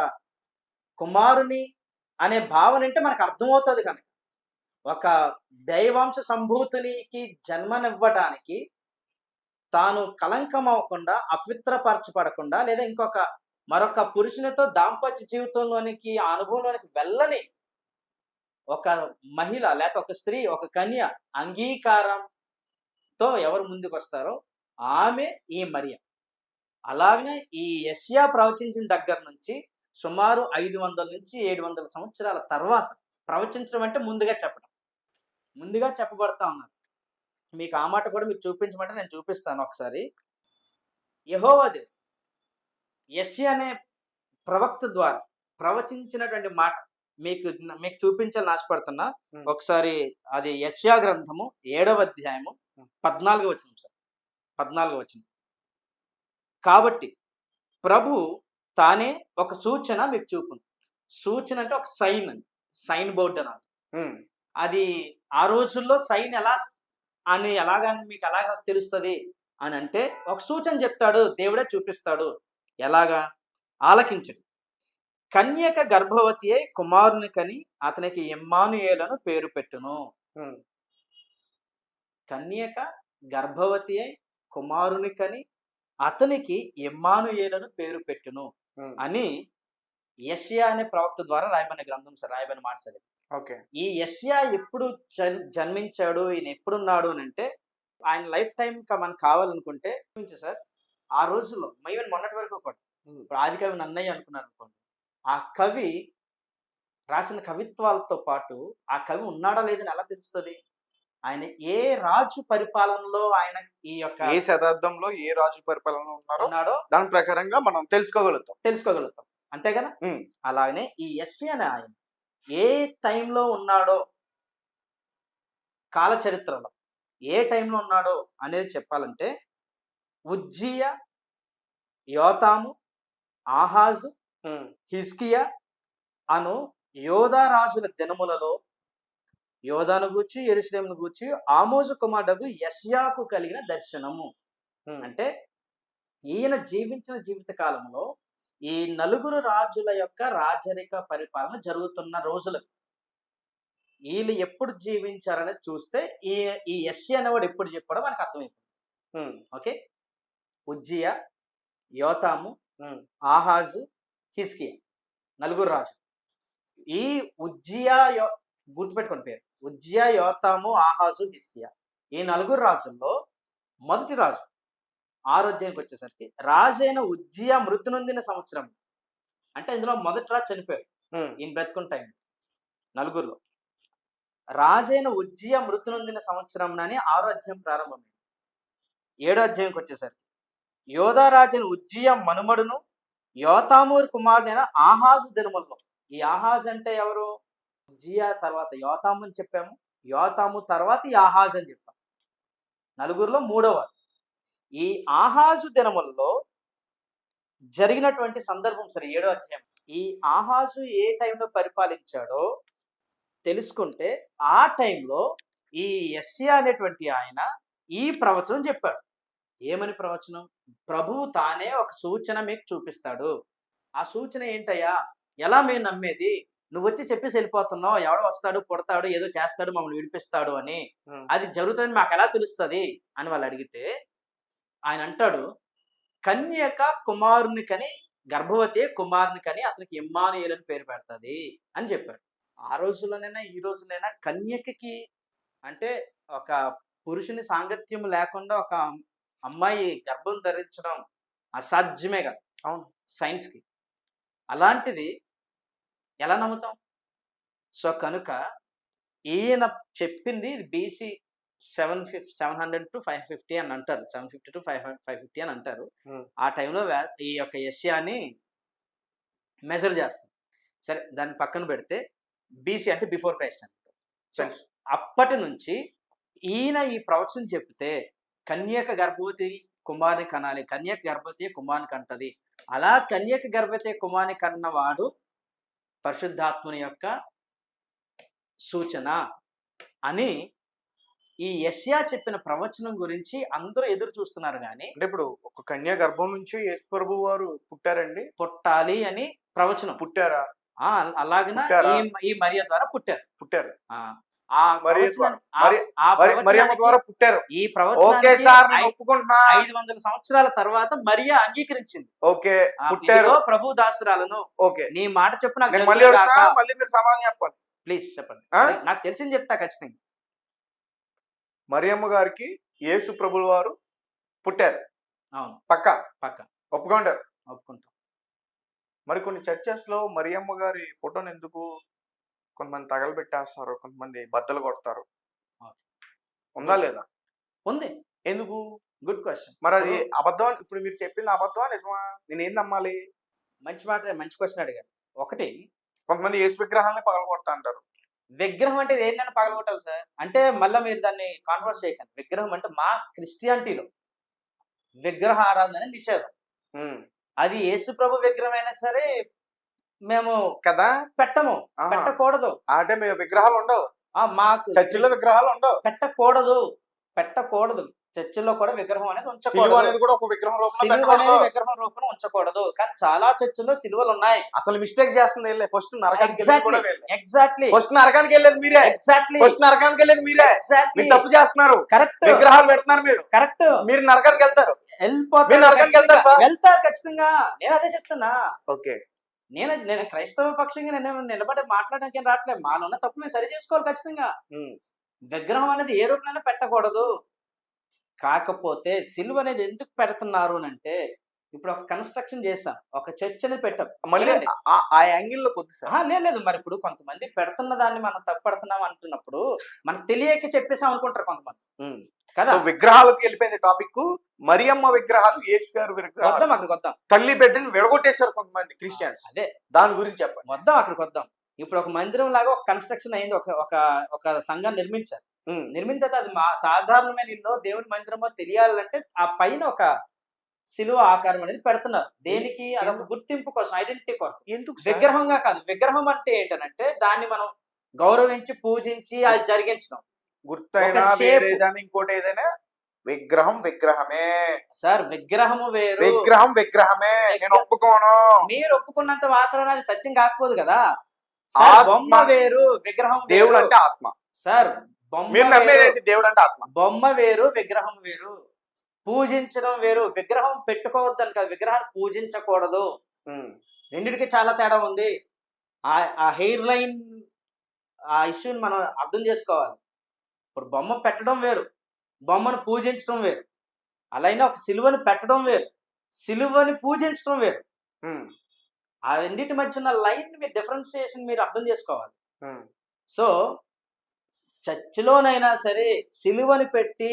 కుమారుని అనే భావన అంటే మనకు అర్థమవుతుంది. కనుక ఒక దైవాంశ సంభూతునికి జన్మనివ్వడానికి తాను కలంకం అవ్వకుండా, అపవిత్రపరచబడకుండా, లేదా మరొక పురుషునితో దాంపత్య జీవితంలోనికి ఆ అనుభవంలోనికి వెళ్ళని ఒక మహిళ లేక ఒక స్త్రీ, ఒక కన్య అంగీకారంతో ఎవరు ముందుకు వస్తారో ఆమె ఈ మరియ. అలాగనే ఈ యెషయా ప్రవచించిన దగ్గర నుంచి సుమారు 500 నుంచి 700 సంవత్సరాల తర్వాత ప్రవచించడం అంటే ముందుగా చెప్పబడతా ఉన్నారు. మీకు ఆ మాట కూడా మీకు చూపించమంటే నేను చూపిస్తాను ఒకసారి. యెహోవా దేవుడు యెషయా అనే ప్రవక్త ద్వారా ప్రవచించినటువంటి మాట మీకు చూపించాలని ఆశపడుతున్నా. ఒకసారి అది యెషయా గ్రంథము 7వ అధ్యాయము 14వ వచనం సార్. 14వ వచనం. కాబట్టి ప్రభు తానే ఒక సూచన మీకు చూపును. సూచన అంటే ఒక సైన్ బోర్డు అన్నారు. అది ఆ రోజుల్లో సైన్ మీకు ఎలాగా తెలుస్తుంది అని అంటే ఒక సూచన చెప్తాడు, దేవుడే చూపిస్తాడు. ఎలాగా? ఆలకించడు. కన్యక గర్భవతి అయి కుమారుని కని అతనికి ఇమ్మానుయేలను పేరు పెట్టును. కన్యక గర్భవతి అయి కుమారుని కని అతనికి ఇమ్మానుయేలను పేరు పెట్టును అని యెషయా అనే ప్రవక్త ద్వారా రాయబడిన గ్రంథం సార్, రాయబడిన మాట సార్. ఓకే. ఈ యెషయా ఎప్పుడు జన్మించాడు, ఈయన ఎప్పుడున్నాడు అని అంటే ఆయన లైఫ్ టైం మనకు కావాలనుకుంటే సార్ ఆ రోజుల్లో ఈవెన్ మొన్నటి వరకు కూడా ఇప్పుడు ఆది కవి నన్నయ్య అనుకున్నారు అనుకోండి, ఆ కవి రాసిన కవిత్వాలతో పాటు ఆ కవి ఉన్నాడా లేదని ఎలా తెలుస్తుంది? ఆయన ఏ రాజు పరిపాలనలో ఆయన ఈ యొక్క ఏ శతాబ్దంలో ఏ రాజు పరిపాలనలో ఉన్నాడో దాని ప్రకారంగా మనం తెలుసుకోగలుగుతాం. అంతే కదా. అలాగనే ఈ యెషయా అనే ఆయన ఏ టైంలో ఉన్నాడో, కాల చరిత్రలో ఏ టైంలో ఉన్నాడో అనేది చెప్పాలంటే ఉజ్జియా, యోతాము, ఆహాజు, హిజ్కియా అను యోధా రాజుల దినములలో యోధాను గూర్చి యెరూషలేమును గూర్చి ఆమోజు కుమారుడు యెషయాకు కలిగిన దర్శనము. అంటే ఈయన జీవించిన జీవిత కాలంలో ఈ 4 రాజుల యొక్క రాజరిక పరిపాలన జరుగుతున్న రోజులకు వీళ్ళు ఎప్పుడు జీవించారనేది చూస్తే ఈ యెషయా అనేవాడు ఎప్పుడు చెప్పాడో మనకు అర్థమైపోతుంది. ఓకే. ఉజ్జియా, యోతాము, ఆహాజు, హిజ్కియా 4 రాజులు. ఈ ఉజ్జియా గుర్తుపెట్టుకోండి పేరు. ఉజ్జియా, యోతాము, ఆహాజు, హిజ్కియా ఈ 4 రాజుల్లో మొదటి రాజు 6వ అధ్యాయానికి వచ్చేసరికి రాజైన ఉజ్జియా మృతి నొందిన సంవత్సరం. అంటే ఇందులో మొదటి రాజు చనిపోయాడు ఈయన బ్రతుకున్న టైం. 4లో రాజైన ఉజ్జియా మృతి నొందిన సంవత్సరం అని 6వ అధ్యాయం ప్రారంభమైంది. 7వ అధ్యాయంకి వచ్చేసరికి యోధా రాజైన ఉజ్జియా మనుమడును యోతామూరు కుమారుడైన ఆహాజు దినముల్లో. ఈ ఆహాజు అంటే ఎవరు? ఉజ్జియా తర్వాత యోతాము అని చెప్పాము, యోతాము తర్వాత ఈ ఆహాజు అని చెప్పాము. 4లో 3వ. ఈ ఆహాజు దినముల్లో జరిగినటువంటి సందర్భం సరే 7వ అధ్యాయం. ఈ ఆహాజు ఏ టైంలో పరిపాలించాడో తెలుసుకుంటే ఆ టైంలో ఈ యెషయా అనేటువంటి ఆయన ఈ ప్రవచనం చెప్పాడు. ఏమని ప్రవచనం? ప్రభువు తానే ఒక సూచన మీకు చూపిస్తాడు. ఆ సూచన ఏంటయ్యా? ఎలా మేము నమ్మేది? నువ్వు వచ్చి చెప్పేసి వెళ్ళిపోతున్నావు, ఎవడో వస్తాడు, పుడతాడు, ఏదో చేస్తాడు, మమ్మల్ని విడిపిస్తాడు అని. అది జరుగుతుందని మాకు ఎలా తెలుస్తుంది అని వాళ్ళు అడిగితే ఆయన అంటాడు, కన్యక కుమారుని కని గర్భవతి కుమారుని కని అతనికి ఇమ్మానుయేలు అని పేరు పెడుతుంది అని చెప్పాడు. ఆ రోజుల్లోనైనా ఈ రోజులైనా కన్యకకి అంటే ఒక పురుషుని సాంగత్యం లేకుండా ఒక అమ్మాయి గర్భం ధరించడం అసాధ్యమే కదా. అవును, సైన్స్కి. అలాంటిది ఎలా నమ్ముతాం? సో కనుక ఈయన చెప్పింది బీసీ 700 to 550 అని అంటారు, 750 to 550 అని అంటారు. ఆ టైంలో ఈ యొక్క యెషయాని మెజర్ చేస్తాం. సరే దాన్ని పక్కన పెడితే బీసీ అంటే బిఫోర్ క్రైస్ట్ అని. సో అప్పటి నుంచి ఈయన ఈ ప్రవచనం చెప్తే కన్యక గర్భవతి కుమారుని కనాలి, కన్యక గర్భవతి కుమారుని కంటది, అలా కన్యక గర్భవతి కుమారుని కన్నవాడు పరిశుద్ధాత్మని యొక్క సూచన అని ఈ యెషయా చెప్పిన ప్రవచనం గురించి అందరూ ఎదురు చూస్తున్నారు. కానీ అంటే ఇప్పుడు ఒక కన్యా గర్భం నుంచి యేసు ప్రభు వారు పుట్టారండి, పుట్టాలి అని ప్రవచనం పుట్టారా? అలాగన ఈ మరియ ద్వారా పుట్టారు. ఆ మరియమ్మ ద్వారా పుట్టారు. ఈ ప్రవచనం 500 సంవత్సరాల తర్వాత మరియా అంగీకరించింది. ఓకే, పుట్టారు. ప్రభు దాసురాలను, ఓకే, నీ మాట చెప్పు నాకు మళ్ళీ మీరు సమాధానం చెప్పండి. ప్లీజ్ చెప్పండి, నాకు తెలిసింది చెప్తా ఖచ్చితంగా. మరియమ్మ గారికి యేసు ప్రభుల వారు పుట్టారు. అవును, పక్క ఒప్పుకుంటారు. ఒప్పుకుంటాం. మరి కొన్ని చర్చెస్ లో మరియమ్మ గారి ఫోటోని ఎందుకు కొంతమంది తగలబెట్టేస్తారు, కొంతమంది బద్దలు కొడతారు, ఉందా లేదా? ఉంది. ఎందుకు? Good question. మరి అది అబద్ధం? ఇప్పుడు మీరు చెప్పింది అబద్ధమా నిజమా? నేను ఏం నమ్మాలి? మంచి క్వశ్చన్ అడిగారు. ఒకటి, కొంతమంది యేసు విగ్రహాలని పగల కొడతా అంటారు. విగ్రహం అంటే ఏంటంటే పగలగొట్టాలి సార్ అంటే మళ్ళీ మీరు దాన్ని కాన్వర్స్ చేయకండి. విగ్రహం అంటే మా క్రిస్టియానిటీలో విగ్రహ ఆరాధన నిషేధం. అది యేసు ప్రభు విగ్రహం అయినా సరే మేము కదా పెట్టకూడదు. అంటే మేము విగ్రహాలు ఉండవు, మాకు చర్చిలో విగ్రహాలు ఉండవు, పెట్టకూడదు. చర్చిల్లో కూడా విగ్రహం అనేది ఉంచకూడదు. అనేది కూడా ఒక విగ్రహం రూపంలో ఉంచకూడదు. కానీ చాలా చర్చిల్లో సిలువలు ఉన్నాయి. అసలు మిస్టేక్ చేస్తుంది ఫస్ట్ నరకానికి ఎగ్జాక్ట్లీ ఫస్ట్ నరకానికి వెళ్ళేది మీరే. ఎగ్జాక్ట్లీ ఫస్ట్ నరకానికి వెళ్ళేది మీరే. మీరు తప్పు చేస్తున్నారు. కరెక్ట్. విగ్రహాలు పెడుతున్నారు మీరు. కరెక్ట్. మీరు నరకానికి వెళ్తారు. వెళ్తారు ఖచ్చితంగా. నేను అదే చెప్తున్నా. ఓకే, నేను క్రైస్తవ పక్షంగా నేను నిలబడి మాట్లాడడానికి ఏం రావట్లేదు. మాలో ఉన్న తప్పు మేము సరి చేసుకోవాలి ఖచ్చితంగా. విగ్రహం అనేది ఏ రూపంలో పెట్టకూడదు. కాకపోతే సిలువ అనేది ఎందుకు పెడుతున్నారు అంటే ఇప్పుడు ఒక కన్స్ట్రక్షన్ చేసాం, ఒక చర్చ్ అనేది పెట్టాం, మళ్ళీ ఆ యాంగిల్లో కొద్దిగా లేదు. మరి ఇప్పుడు కొంతమంది పెడుతున్న దాన్ని మనం తప్పుడుతున్నాం అంటున్నప్పుడు మనకు తెలియక చెప్పేసాం అనుకుంటారు కొంతమంది కదా. విగ్రహాలకు వెళ్ళిపోయింది టాపిక్. మరియమ్మ విగ్రహాలు, యేసు గారు విగ్రహాలు, అక్కడికి వద్దాం. తల్లి బిడ్డని విడగొట్టేశారు కొంతమంది క్రిస్టియన్స్. అదే దాని గురించి చెప్పండి. అక్కడికి వద్దాం. ఇప్పుడు ఒక మందిరం లాగా ఒక కన్స్ట్రక్షన్ అయింది, ఒక సంఘాన్ని నిర్మించారు. నిర్మించిన తర్వాత అది సాధారణమైన ఇల్లు దేవుని మందిరమో తెలియాలంటే ఆ పైన ఒక సిలువ ఆకారం అనేది పెడుతున్నారు. దేనికి? అదొక గుర్తింపు కోసం, ఐడెంటిటీ కొరకు. ఎందుకు? విగ్రహంగా కాదు. విగ్రహం అంటే ఏంటంటే దాన్ని మనం గౌరవించి పూజించి అది జరిగించడం. గుర్తైనా ఇంకోటి ఏదైనా విగ్రహం విగ్రహమే సార్. విగ్రహము వేరు, విగ్రహం విగ్రహమే. నేను ఒప్పుకోను. మీరు ఒప్పుకున్నంత మాత్రాన అది సత్యం కాకపోదు కదా. బొమ్మ వేరు, విగ్రహం. దేవుడు అంటే ఆత్మ సార్. మీరు నమ్మేదేంటి? దేవుడు అంటే ఆత్మ. బొమ్మ వేరు, విగ్రహం వేరు. పూజించడం వేరు. విగ్రహం పెట్టుకోవద్దని కాదు, విగ్రహాన్ని పూజించకూడదు. రెండిటికి చాలా తేడా ఉంది. ఆ హెయిర్ లైన్ ఆ ఇష్యూని మనం అర్థం చేసుకోవాలి. ఇప్పుడు బొమ్మ పెట్టడం వేరు, బొమ్మను పూజించడం వేరు. అలాగే ఒక సిలువని పెట్టడం వేరు, సిలువని పూజించడం వేరు. ఆ రెండింటి మధ్య ఉన్న లైన్ మీరు డిఫరెన్సియేషన్ మీరు అర్థం చేసుకోవాలి. సో చర్చిలోనైనా సరే సిలువని పెట్టి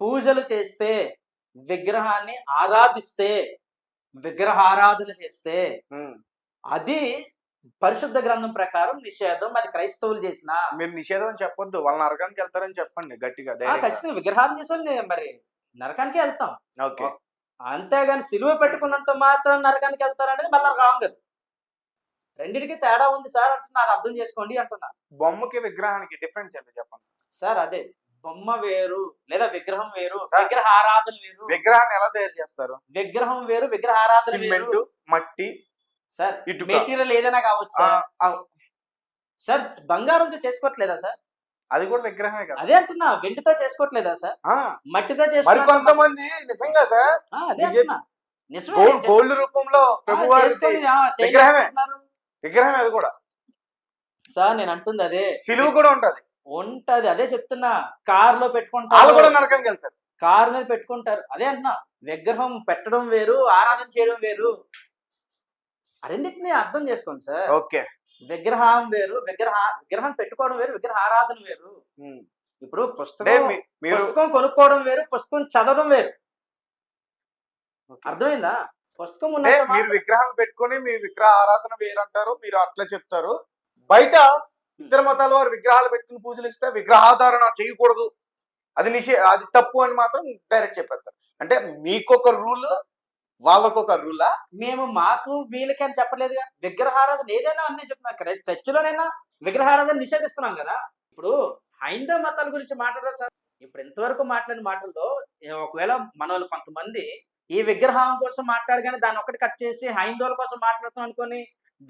పూజలు చేస్తే, విగ్రహాన్ని ఆరాధిస్తే, విగ్రహ ఆరాధన చేస్తే అది పరిశుద్ధ గ్రంథం ప్రకారం నిషేధం. అది క్రైస్తవులు చేసిన. మీరు నిషేధం అని చెప్పొద్దు, వాళ్ళ నరకానికి వెళ్తారని చెప్పండి గట్టిగా. ఖచ్చితంగా విగ్రహాలు చేసే మరి నరకానికి వెళ్తాం. అంతేగాని సిలువ పెట్టుకున్నంత మాత్రం నరకానికి వెళ్తారనేది మళ్ళీ రాంగ్. రెండిటికి తేడా ఉంది సార్ అంటున్నా, అది అర్థం చేసుకోండి అంటున్నా. బొమ్మకి విగ్రహానికి డిఫరెన్స్ ఏంటో చెప్పండి సార్. అదే బొమ్మ వేరు లేదా విగ్రహం వేరు, విగ్రహ ఆరాధన వేరు. విగ్రహాన్ని ఎలా తయారు చేస్తారు? విగ్రహం వేరు, విగ్రహ ఆరాధన వేరు. మట్టి సార్, మెటీరియల్ ఏదైనా కావచ్చు సార్. సార్ బంగారంతో చేసుకోవట్లేదా సార్? అది కూడా విగ్రహమే కదా. అదే అంటున్నా, వెండితో చేసుకోవట్లేదా సార్? మట్టితో మరి కొంతమంది నిజంగా సార్ గోల్డ్ రూపంలో విగ్రహమే. విగ్రహమే అది కూడా సార్. నేను అంటుంది అదే. సిలువ కూడా ఉంటది. అదే చెప్తున్నా. కార్ లో పెట్టుకుంటారు, కూడా నరకానికి వెళ్తారు. కార్ మీద పెట్టుకుంటారు. అదే అంటున్నా, విగ్రహం పెట్టడం వేరు, ఆరాధన చేయడం వేరు. రెండింటిని అర్థం చేసుకోండి సార్. ఓకే, విగ్రహం వేరు, విగ్రహం పెట్టుకోవడం వేరు, విగ్రహారాధన వేరు. ఉమ్. ఇప్పుడు అంటే పుస్తకం మీరు పుస్తకం కొనుక్కోవడం వేరు, పుస్తకం చదవడం వేరు. ఓకే. అర్థమైందా? పుస్తకం అంటే ఉన్నంత మీరు మాత్రం విగ్రహం పెట్టుకొని మీ విగ్రహ ఆరాధన వేరంటారు, మీరు అట్లా చెప్తారు. బయట ఇతర మతాల వారు విగ్రహాలు పెట్టుకుని పూజలు ఇస్తే విగ్రహాధారణ చేయకూడదు, అది తప్పు అని మాత్రం డైరెక్ట్ చెప్పేస్తారు. అంటే మీకొక రూల్, వాళ్ళకొక రూలా? మేము మాకు వీళ్ళకి అని చెప్పలేదుగా. విగ్రహారాధన ఏదైనా అన్నీ చెప్తున్నాం కదా. చర్చిలోనైనా విగ్రహారాధన నిషేధిస్తున్నాం కదా. ఇప్పుడు హైందవ మతాల గురించి మాట్లాడాలి సార్. ఇప్పుడు ఇంతవరకు మాట్లాడిన మాటల్లో ఒకవేళ మన వాళ్ళు కొంతమంది ఈ విగ్రహం కోసం మాట్లాడగానే దాన్ని ఒకటి కట్ చేసి హైందవుల కోసం మాట్లాడుతాం అనుకొని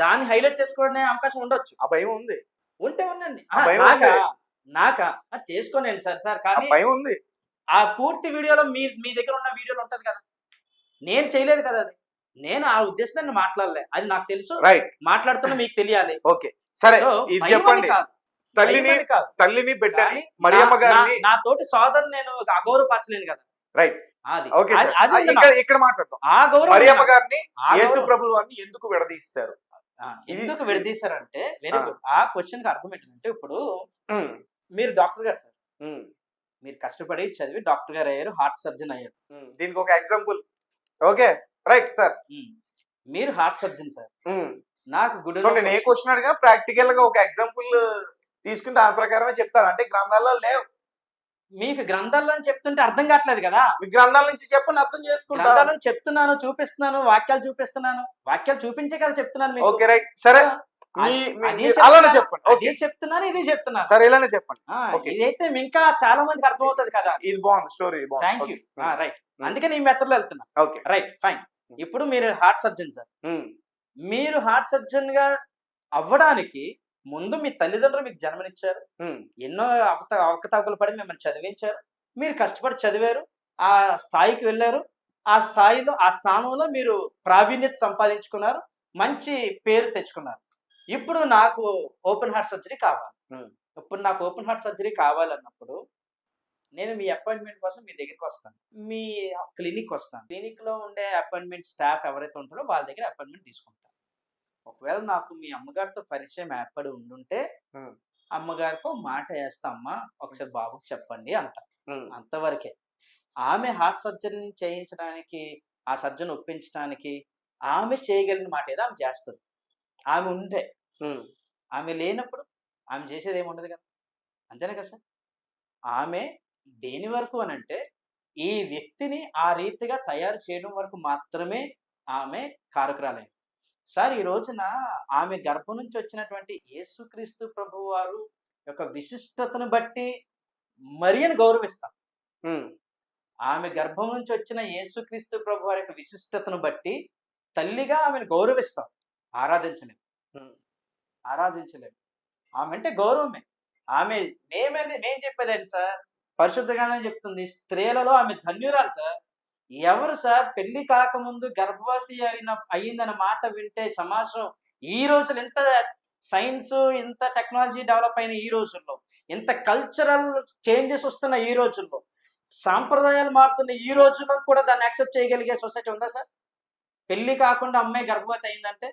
దాన్ని హైలైట్ చేసుకోవడం అవకాశం ఉండొచ్చు. ఆ భయం ఉంది, ఉంటే ఉండండి. ఆ భయం నాకా ఉంది. నాకా చేసుకోనండి సార్. ఆ కానీ భయం ఉంది. ఆ పూర్తి వీడియోలో మీ దగ్గర ఉన్న వీడియోలో ఉంటది కదా. నేను చేయలేదు కదా అది. నేను ఆ ఉద్దేశంతో మాట్లాడలే. అది నాకు తెలుసు. రైట్, మాట్లాడుతున్నా మీకు తెలియాలి. ఓకే, సరే. సో ఇది భయమని చెప్పండి, కాదు, తల్లిని భయమని కాదు. తల్లిని బిడ్డని కానీ మరియమ్మ నా గారిని. నా తోటి సోదరుని నేను అగౌరవపరచలేను కదా. రైట్, అది ఓకే సార్. అది ఉంది ఇక్కడ నాకు. ఇక్కడ మాట్లాడతాం. ఆ గౌరవం మరియమ్మ ఉంది నాకు. గారిని ఆ యేసు గౌరవం. ప్రభు వారిని ఎందుకు విడదీశారు? ఎందుకు విడదీశారంటే వెరీ గుడ్. ఆ క్వశ్చన్ కి అర్థం ఏంటంటే ఇప్పుడు ఉమ్, మీరు డాక్టర్ గారు సార్. ఉమ్, మీరు కష్టపడి చదివి డాక్టర్ గారు అయ్యారు, హార్ట్ సర్జన్ అయ్యారు. ఉమ్. దీనికి ఒక ఎగ్జాంపుల్. Okay, right sir. మీరు హార్ట్ సర్జన్ సార్. నాకు గుడి సో నేను ఏ క్వశ్చన్ అడిగా ప్రాక్టికల్ గా ఒక ఎగ్జాంపుల్ తీసుకుని దాని ప్రకారమే చెప్తాను. అంటే గ్రంథాల్లో లేవు, మీకు గ్రంథాల్లో చెప్తుంటే అర్థం కావట్లేదు కదా. మీ గ్రంథాల నుంచి చెప్పని అర్థం చేసుకుంటా. గ్రంథాలను చెప్తున్నాను, చూపిస్తున్నాను, వాక్యాలు చూపిస్తున్నాను. వాక్యాలు చూపించే కదా చెప్తున్నాను మీకు. ఓకే, రైట్, సరే. అలానే చెప్పండి. ఓకే, చెప్తున్నాను, ఇది చెప్తున్నాను. సరే, ఇలానే చెప్పండి. ఓకే. ఇదైతే ఇంకా చాలా మందికి అర్థం అవుతుంది కదా. ఇది బాగుంది, స్టోరీ థ్యాంక్ యూ. రైట్, అందుకని ఈ మెథడ్ లో వెళ్తున్నా. Okay, right, fine. ఇప్పుడు మీరు హార్ట్ సర్జన్ సార్. మీరు హార్ట్ సర్జన్ గా అవ్వడానికి ముందు మీ తల్లిదండ్రులు మీకు జన్మనిచ్చారు, ఎన్నో అవకతవకలు పడి మిమ్మల్ని చదివించారు, మీరు కష్టపడి చదివారు, ఆ స్థాయికి వెళ్ళారు, ఆ స్థానంలో మీరు ప్రావీణ్యత సంపాదించుకున్నారు, మంచి పేరు తెచ్చుకున్నారు. ఇప్పుడు నాకు ఓపెన్ హార్ట్ సర్జరీ కావాలి. ఇప్పుడు నాకు ఓపెన్ హార్ట్ సర్జరీ కావాలన్నప్పుడు నేను మీ అపాయింట్మెంట్ కోసం మీ దగ్గరికి వస్తాను, మీ క్లినిక్ వస్తాను. క్లినిక్ లో ఉండే అపాయింట్మెంట్ స్టాఫ్ ఎవరైతే ఉంటారో వాళ్ళ దగ్గర అపాయింట్మెంట్ తీసుకుంటాను. ఒకవేళ నాకు మీ అమ్మగారితో పరిచయం ఏర్పడి ఉండుంటే అమ్మగారితో మాట వేస్తా, అమ్మ ఒకసారి బాబుకి చెప్పండి అంట. అంతవరకే. ఆమె హార్ట్ సర్జరీని చేయించడానికి, ఆ సర్జన్ ఒప్పించడానికి ఆమె చేయగలిగిన మాట ఏదో ఆమె చేస్తుంది. ఆమె ఉంటే, ఆమె లేనప్పుడు ఆమె చేసేది ఏమి ఉండదు కదా. అంతేనా కదా సార్? ఆమె దేని వరకు అని అంటే ఈ వ్యక్తిని ఆ రీతిగా తయారు చేయడం వరకు మాత్రమే ఆమె కారకురాలైంది. సార్ ఈ రోజున ఆమె గర్భం నుంచి వచ్చినటువంటి యేసుక్రీస్తు ప్రభు వారు యొక్క విశిష్టతను బట్టి మరియను గౌరవిస్తాం. ఆమె గర్భం నుంచి వచ్చిన యేసుక్రీస్తు ప్రభు వారి యొక్క విశిష్టతను బట్టి తల్లిగా ఆమెను గౌరవిస్తాం, ఆరాధించలేము. ఆమె అంటే గౌరవమే. ఆమె మేము చెప్పేదండి సార్, పరిశుద్ధ గ్రంథం చెప్తుంది, స్త్రీలలో ఆమె ధన్యురాలు సార్. ఎవరు సార్ పెళ్లి కాకముందు గర్భవతి అయిందన్న మాట వింటే సమాజం ఈ రోజులు ఎంత సైన్స్, ఇంత టెక్నాలజీ డెవలప్ అయిన ఈ రోజుల్లో, ఇంత కల్చరల్ చేంజెస్ వస్తున్న ఈ రోజుల్లో, సాంప్రదాయాలు మారుతున్న ఈ రోజుల్లో కూడా దాన్ని యాక్సెప్ట్ చేయగలిగే సొసైటీ ఉందా సార్? పెళ్లి కాకుండా అమ్మాయి గర్భవతి అయిందంటే,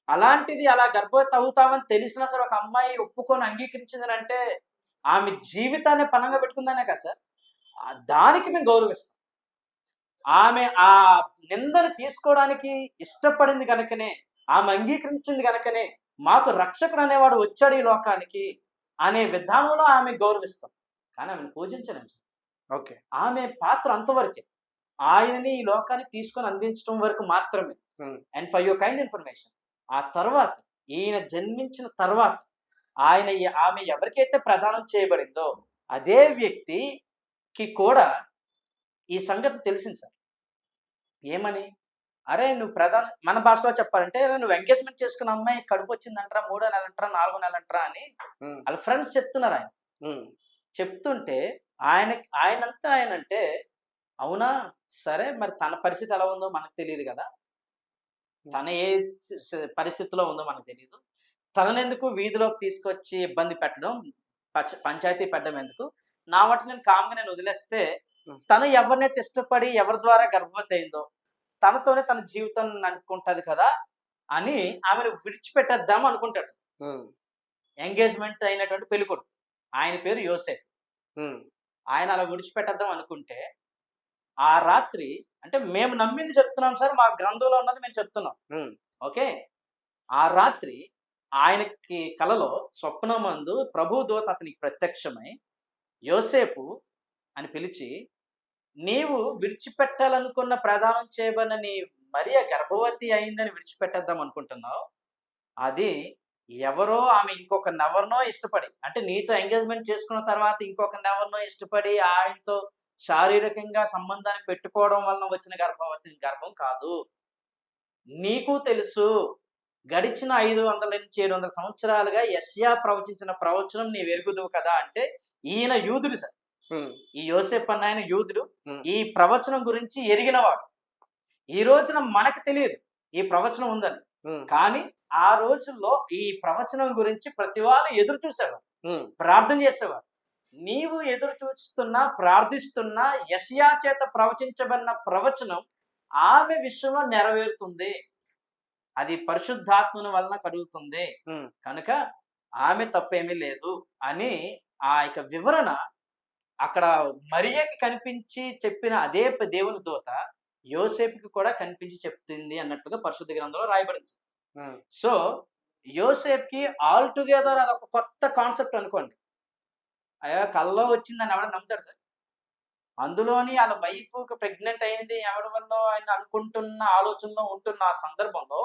అలాంటిది అలా గర్భవతి అవుతామని తెలిసినా సరే ఒక అమ్మాయి ఒప్పుకొని అంగీకరించిందంటే ఆమె జీవితాన్ని పణంగా పెట్టుకుందనే కదా సార్. దానికి మేము గౌరవిస్తాం. ఆమె ఆ నిందను తీసుకోవడానికి ఇష్టపడింది కనుకనే, ఆమె అంగీకరించింది కనుకనే మాకు రక్షకుడు అనేవాడు వచ్చాడు ఈ లోకానికి అనే విధానంలో ఆమె గౌరవిస్తాం. కానీ ఆమెను పూజించలేము సార్. ఓకే, ఆమె పాత్ర అంతవరకే. ఆయనని ఈ లోకానికి తీసుకొని అందించడం వరకు మాత్రమే. And for your kind information, ఆ తర్వాత ఈయన జన్మించిన తర్వాత ఆమె ఎవరికైతే ప్రదానం చేయబడిందో అదే వ్యక్తికి కూడా ఈ సంగతి తెలిసింది సార్. ఏమని? అరే నువ్వు మన భాషలో చెప్పాలంటే నువ్వు ఎంగేజ్మెంట్ చేసుకున్న అమ్మాయి కడుపు వచ్చిందంటారా, 3వ నెల అంటారా, 4వ నెల అంటారా అని వాళ్ళ ఫ్రెండ్స్ చెప్తున్నారు. ఆయన చెప్తుంటే ఆయనంటే అవునా సరే, మరి తన పరిస్థితి ఎలా ఉందో మనకు తెలియదు కదా, తన ఏ పరిస్థితిలో ఉందో మనకు తెలియదు, తననెందుకు వీధిలోకి తీసుకొచ్చి ఇబ్బంది పెట్టడం, పంచాయతీ పెట్టడం ఎందుకు, నా వాటి నేను కామ్గా నేను వదిలేస్తే తను ఎవరినైతే ఇష్టపడి ఎవరి ద్వారా గర్భవతి అయిందో తనతోనే తన జీవితం అనుకుంటది కదా అని ఆమెను విడిచిపెట్టేద్దాం అనుకుంటాడు. ఎంగేజ్మెంట్ అయినటువంటి పెళ్ళికొడుకు, ఆయన పేరు యోసేపు. ఆయన అలా విడిచిపెట్టేద్దాం అనుకుంటే ఆ రాత్రి, అంటే మేము నమ్మింది చెప్తున్నాం సార్, మా గ్రంథంలో ఉన్నది మేము చెప్తున్నాం. ఓకే, ఆ రాత్రి ఆయనకి కలలో స్వప్నమందు ప్రభు దూత అతనికి ప్రత్యక్షమై యోసేపు అని పిలిచి, నీవు విడిచిపెట్టాలనుకున్న ప్రదానం చేయబడిన నీ మరియ గర్భవతి అయిందని విడిచిపెట్టేద్దాం అనుకుంటున్నావు, అది ఎవరో ఆమె ఇంకొకరినెవరినో ఇష్టపడి, అంటే నీతో ఎంగేజ్మెంట్ చేసుకున్న తర్వాత ఇంకొకరినెవరినో ఇష్టపడి ఆయనతో శారీరకంగా సంబంధాన్ని పెట్టుకోవడం వలన వచ్చిన గర్భం కాదు. నీకు తెలుసు, గడిచిన 500 నుంచి 700 సంవత్సరాలుగా యెషయా ప్రవచించిన ప్రవచనం నీ వెరుగుదువు కదా. అంటే ఈయన యూదుడు సార్, ఈ యోసేపు అన్న ఆయన యూదుడు, ఈ ప్రవచనం గురించి ఎరిగినవాడు. ఈ రోజున మనకు తెలియదు ఈ ప్రవచనం ఉందని, కానీ ఆ రోజుల్లో ఈ ప్రవచనం గురించి ప్రతి వాళ్ళు ఎదురు చూసేవారు, ప్రార్థన చేసేవారు. నీవు ఎదురు చూస్తున్నా ప్రార్థిస్తున్నా యెషయా చేత ప్రవచించబడిన ప్రవచనం ఆమె విషయంలో నెరవేరుతుంది, అది పరిశుద్ధాత్మని వలన కలుగుతుంది, కనుక ఆమె తప్పేమీ లేదు అని ఆ యొక్క వివరణ అక్కడ మరియకి కనిపించి చెప్పిన అదే దేవుని దూత యోసేపుకి కూడా కనిపించి చెప్తుంది అన్నట్లుగా పరిశుద్ధ గ్రంథంలో రాయబడింది. సో యోసేపుకి ఆల్ టుగెదర్ అదొక కొత్త కాన్సెప్ట్ అనుకోండి. అయ్యా కల్లో వచ్చిందని ఎవడ నమ్ముతారు సార్? అందులోని వాళ్ళ వైఫ్ ప్రెగ్నెంట్ అయింది ఎవరి వల్ల ఆయన అనుకుంటున్న ఆలోచనలో ఉంటున్న ఆ సందర్భంలో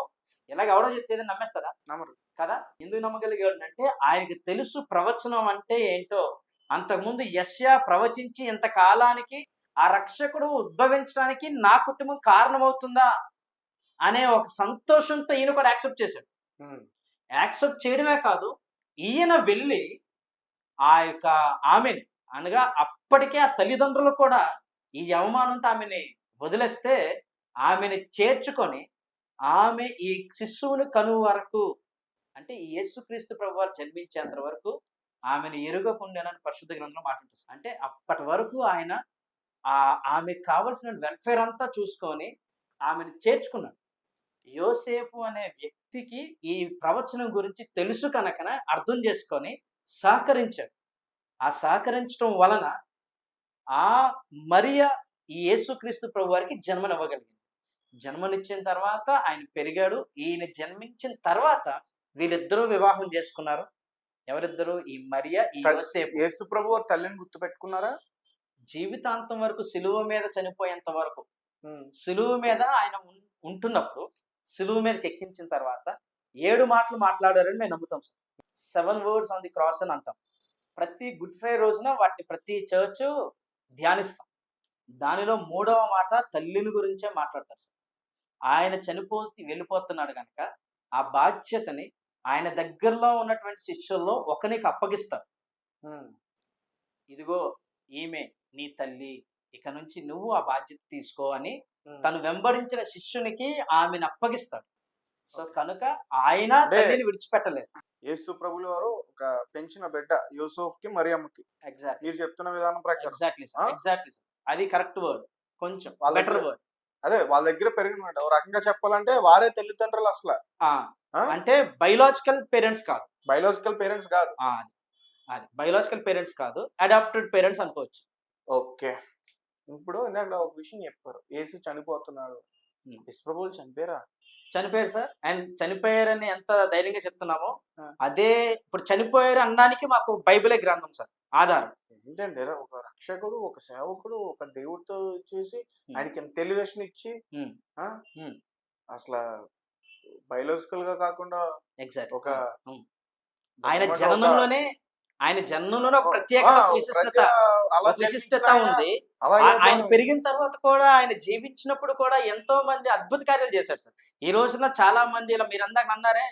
ఇలాగ ఎవడో చెప్తే నమ్మేస్తారా? నమ్మరు కదా. ఎందుకు నమ్మగలిగాడు అంటే ఆయనకి తెలుసు ప్రవచనం అంటే ఏంటో. అంతకుముందు యెషయా ప్రవచించి ఇంత కాలానికి ఆ రక్షకుడు ఉద్భవించడానికి నా కుటుంబం కారణమవుతుందా అనే ఒక సంతోషంతో ఈయన కూడా యాక్సెప్ట్ చేశాడు. యాక్సెప్ట్ చేయడమే కాదు, ఈయన వెళ్ళి ఆ యొక్క ఆమెని, అనగా అప్పటికే ఆ తల్లిదండ్రులు కూడా ఈ అవమానంతో ఆమెని వదిలేస్తే ఆమెని చేర్చుకొని ఆమె ఈ శిశువుని కనువు వరకు, అంటే ఈ యేసుక్రీస్తు ప్రభువారు జన్మించేంత వరకు ఆమెను ఎరుగకుండానని పరిశుద్ధ గ్రంథంలో మాట్లాడుతుంది. అంటే అప్పటి వరకు ఆయన ఆమెకు కావలసిన వెల్ఫేర్ అంతా చూసుకొని ఆమెను చేర్చుకున్నాడు. యోసేపు అనే వ్యక్తికి ఈ ప్రవచనం గురించి తెలుసు కనుకనే అర్థం చేసుకొని సహకరించాడు. ఆ సహకరించడం వలన ఆ మరియ ఈ యేసుక్రీస్తు ప్రభు వారికి జన్మనివ్వగలిగింది. జన్మనిచ్చిన తర్వాత ఆయన పెరిగాడు. ఈయన జన్మించిన తర్వాత వీళ్ళిద్దరూ వివాహం చేసుకున్నారు. ఎవరిద్దరు? ఈ మరియ, ఈ యోసేపు. యేసు ప్రభు వారు తల్లిని గుర్తు పెట్టుకున్నారా? జీవితాంతం వరకు సిలువ మీద చనిపోయేంత వరకు, సిలువ మీద ఆయన ఉంటున్నప్పుడు సిలువ మీదకి ఎక్కించిన తర్వాత 7 మాటలు మాట్లాడారని మేము నమ్ముతాం sir. 7 words on the cross అని అంటాం. ప్రతి గుడ్ ఫ్రైడే రోజున వాటిని ప్రతి చర్చ్ ధ్యానిస్తాం. దానిలో 3వ మాట తల్లిని గురించే మాట్లాడతారు సార్. ఆయన వెళ్ళిపోతున్నాడు కనుక ఆ బాధ్యతని ఆయన దగ్గరలో ఉన్నటువంటి శిష్యుల్లో ఒకనికి అప్పగిస్తారు. ఇదిగో ఈమె నీ తల్లి, ఇక నుంచి నువ్వు ఆ బాధ్యత తీసుకో అని తను వెంబడించిన శిష్యునికి ఆమెను అప్పగిస్తాడు. సో కనుక ఆయన తల్లిని విడిచిపెట్టలేదు. యేసు ప్రభుల వారు ఒక పెంచిన బిడ్డ యూసుఫ్ కి మరియమ్మకి. ఎగ్జాక్ట్లీ మీరు చెప్తున్న విధానం ప్రకారం. ఎగ్జాక్ట్లీ అది కరెక్ట్ వర్డ్, కొంచెం బెటర్ వర్డ్. అదే వాళ్ళ దగ్గర పెరిగినమాట. ఒక రకంగా చెప్పాలంటే వారే తల్లిదండ్రులు అసలు. అంటే బయోలాజికల్ పేరెంట్స్ కాదు. బయోలాజికల్ పేరెంట్స్ కాదు. అది బయోలాజికల్ పేరెంట్స్ కాదు, అడాప్టెడ్ పేరెంట్స్ అనుకోవచ్చు. ఓకే, ఇప్పుడు ఇందాక ఒక విషయం చెప్పారు, యేసు చనిపోతున్నాడు. యేసు ప్రభువులు చనిపోయారు సార్. అండ్ చనిపోయారని ఎంత ధైర్యంగా చెప్తున్నామో అదే ఇప్పుడు చనిపోయారు అనడానికి మాకు బైబిలే గ్రంథం సార్ ఆధారం. ఏంటంటే ఒక రక్షకుడు, ఒక సేవకుడు, ఒక దేవుడితో చూసి ఆయనకి తెలివేషన్ ఇచ్చి అసలు బయోలాజికల్ గా కాకుండా ఎగ్జాక్ట్ ఒక ఆయన జన్మంలోనే ఒక ప్రత్యేక విశిష్టత ఉంది. ఆయన పెరిగిన తర్వాత కూడా ఆయన జీవించినప్పుడు కూడా ఎంతో మంది అద్భుత కార్యాలు చేశారు సార్. ఈ రోజున చాలా మంది ఇలా మీరు అందాక అన్నారే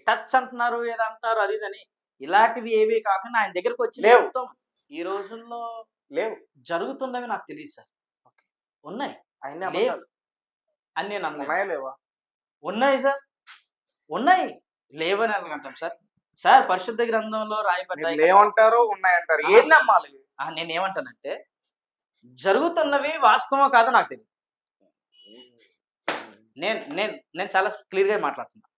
టచ్ అంటున్నారు, ఏదో అంటున్నారు అది ఇదని, ఇలాంటివి ఏవి కాకుండా ఆయన దగ్గరకు వచ్చి ఈ రోజుల్లో లేవు, జరుగుతున్నవి నాకు తెలియదు సార్. ఉన్నాయి అని నేను అన్నా. ఉన్నాయి సార్, ఉన్నాయి, లేవని అనుకుంటాం సార్. సార్ పరిశుద్ధ గ్రంథంలో రాయబడ్డాయి. ఏమంటారు? ఉన్నాయంటారు. ఏం నమ్మాలి? నేను ఏమంటానంటే జరుగుతున్నవి వాస్తవం కాదో నాకు తెలియదు. నేను చాలా క్లియర్ గా మాట్లాడుతున్నా.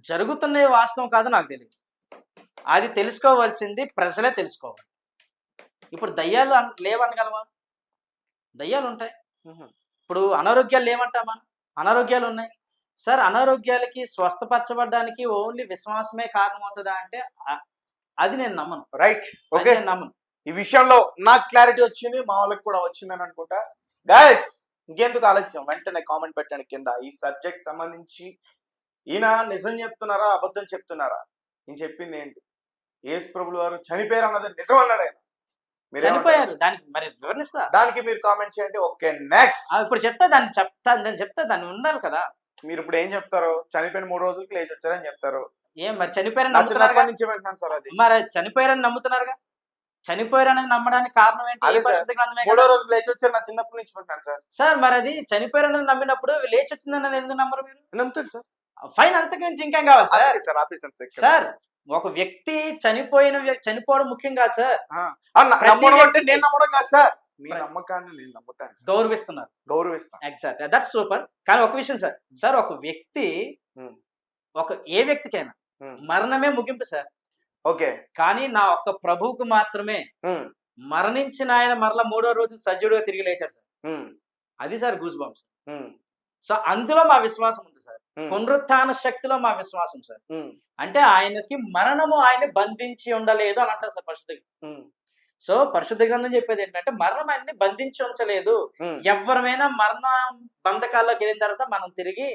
జరుగుతున్న వాస్తవం కాదు నాకు తెలియదు. అది తెలుసుకోవాల్సింది ప్రజలే తెలుసుకోవాలి. ఇప్పుడు దయ్యాలు లేవనగలవా? దయ్యాలు ఉంటాయి. ఇప్పుడు అనారోగ్యాలు లేవంటామా? అనారోగ్యాలు ఉన్నాయి. సార్, అనారోగ్యాలకి స్వస్థపరచబడడానికి ఓన్లీ విశ్వాసమే కారణం అవుతుందా అంటే అది నేను నమ్మను. రైట్, అది ఓకే. నేను నమ్మను. ఈ విషయంలో నాకు క్లారిటీ వచ్చింది, మా వాళ్ళకి కూడా వచ్చిందని అనుకుంటా. గైస్, ఇంకెందుకు ఆలస్యం, వెంటనే కామెంట్ పెట్టండి కింద. ఈ సబ్జెక్ట్ సంబంధించి ఈయన నిజం చెప్తున్నారా అబద్ధం చెప్తున్నారా? నేను చెప్పింది ఏంటి, యేసు ప్రభులు వారు చనిపోయారు అన్నది నిజం అన్నాడు ఆయన. మీరు చనిపోయారు, దానికి మరి వివరిస్తా. దానికి మీరు కామెంట్ చేయండి. Okay, next. ఇప్పుడు చెప్తా దాన్ని ఉండాలి కదా. మీరు ఇప్పుడు ఏం చెప్తారు? చనిపోయిన 3 రోజులకి లేచి వచ్చారని చెప్తారు. ఏం మరి చనిపోయారని నా నమ్ముతున్నారుగా? చిన్నప్పటి నుంచి వింటున్నాను సార్ అది. మరి చనిపోయారని నమ్ముతున్నారుగా. చనిపోయారని నమ్మడానికి కారణం ఏంటి? అదే ఈ సార్, పరిశుద్ధ గ్రంథమే 3వ కదా. రోజు లేచి వచ్చారు, నా చిన్నప్పటి నుంచి వింటున్నాను సార్. సార్, మరి అది చనిపోయారని నమ్మినప్పుడు లేచి వచ్చిందని ఎందుకు నమ్మరు మీరు? నమ్ముతాను సార్. ఫైన్, అంతకు మించి ఇంకేం కావాలి సార్? అందుకే సార్ ఆపేసాను సార్ ఇక్కడ. సార్, ఒక వ్యక్తి చనిపోవడం ముఖ్యం కాదు సార్. నమ్మడం అంటే నేను నమ్మడం కాదు సార్, మీ నమ్మకాన్ని నేను నమ్ముతాను సార్. గౌరవిస్తున్నారు. గౌరవిస్తాను. Exact, that's super. కానీ ఒక విషయం సార్, సార్ ఒక వ్యక్తి ఏ వ్యక్తికైనా మరణమే ముగింపు సార్. ఓకే. కానీ నా ఒక్క ప్రభువుకు మాత్రమే మరణించిన ఆయన మరలా 3వ రోజు సజీవుడిగా తిరిగి లేచారు సార్. అది సార్ గూస్ బంప్స్. సో అందులో మా విశ్వాసం ఉంది సార్. పునరుత్థాన శక్తిలో మా విశ్వాసం సార్. అంటే ఆయనకి మరణము ఆయన బంధించి ఉండలేదు అని అంటారు సార్ పరిశుద్ధ గ్రంథం. సో పరిశుద్ధ గ్రంథం చెప్పేది ఏంటంటే మరణం ఆయన్ని బంధించి ఉంచలేదు. ఎవరమైనా మరణ బంధకాల్లోకి వెళ్ళిన తర్వాత మనం తిరిగి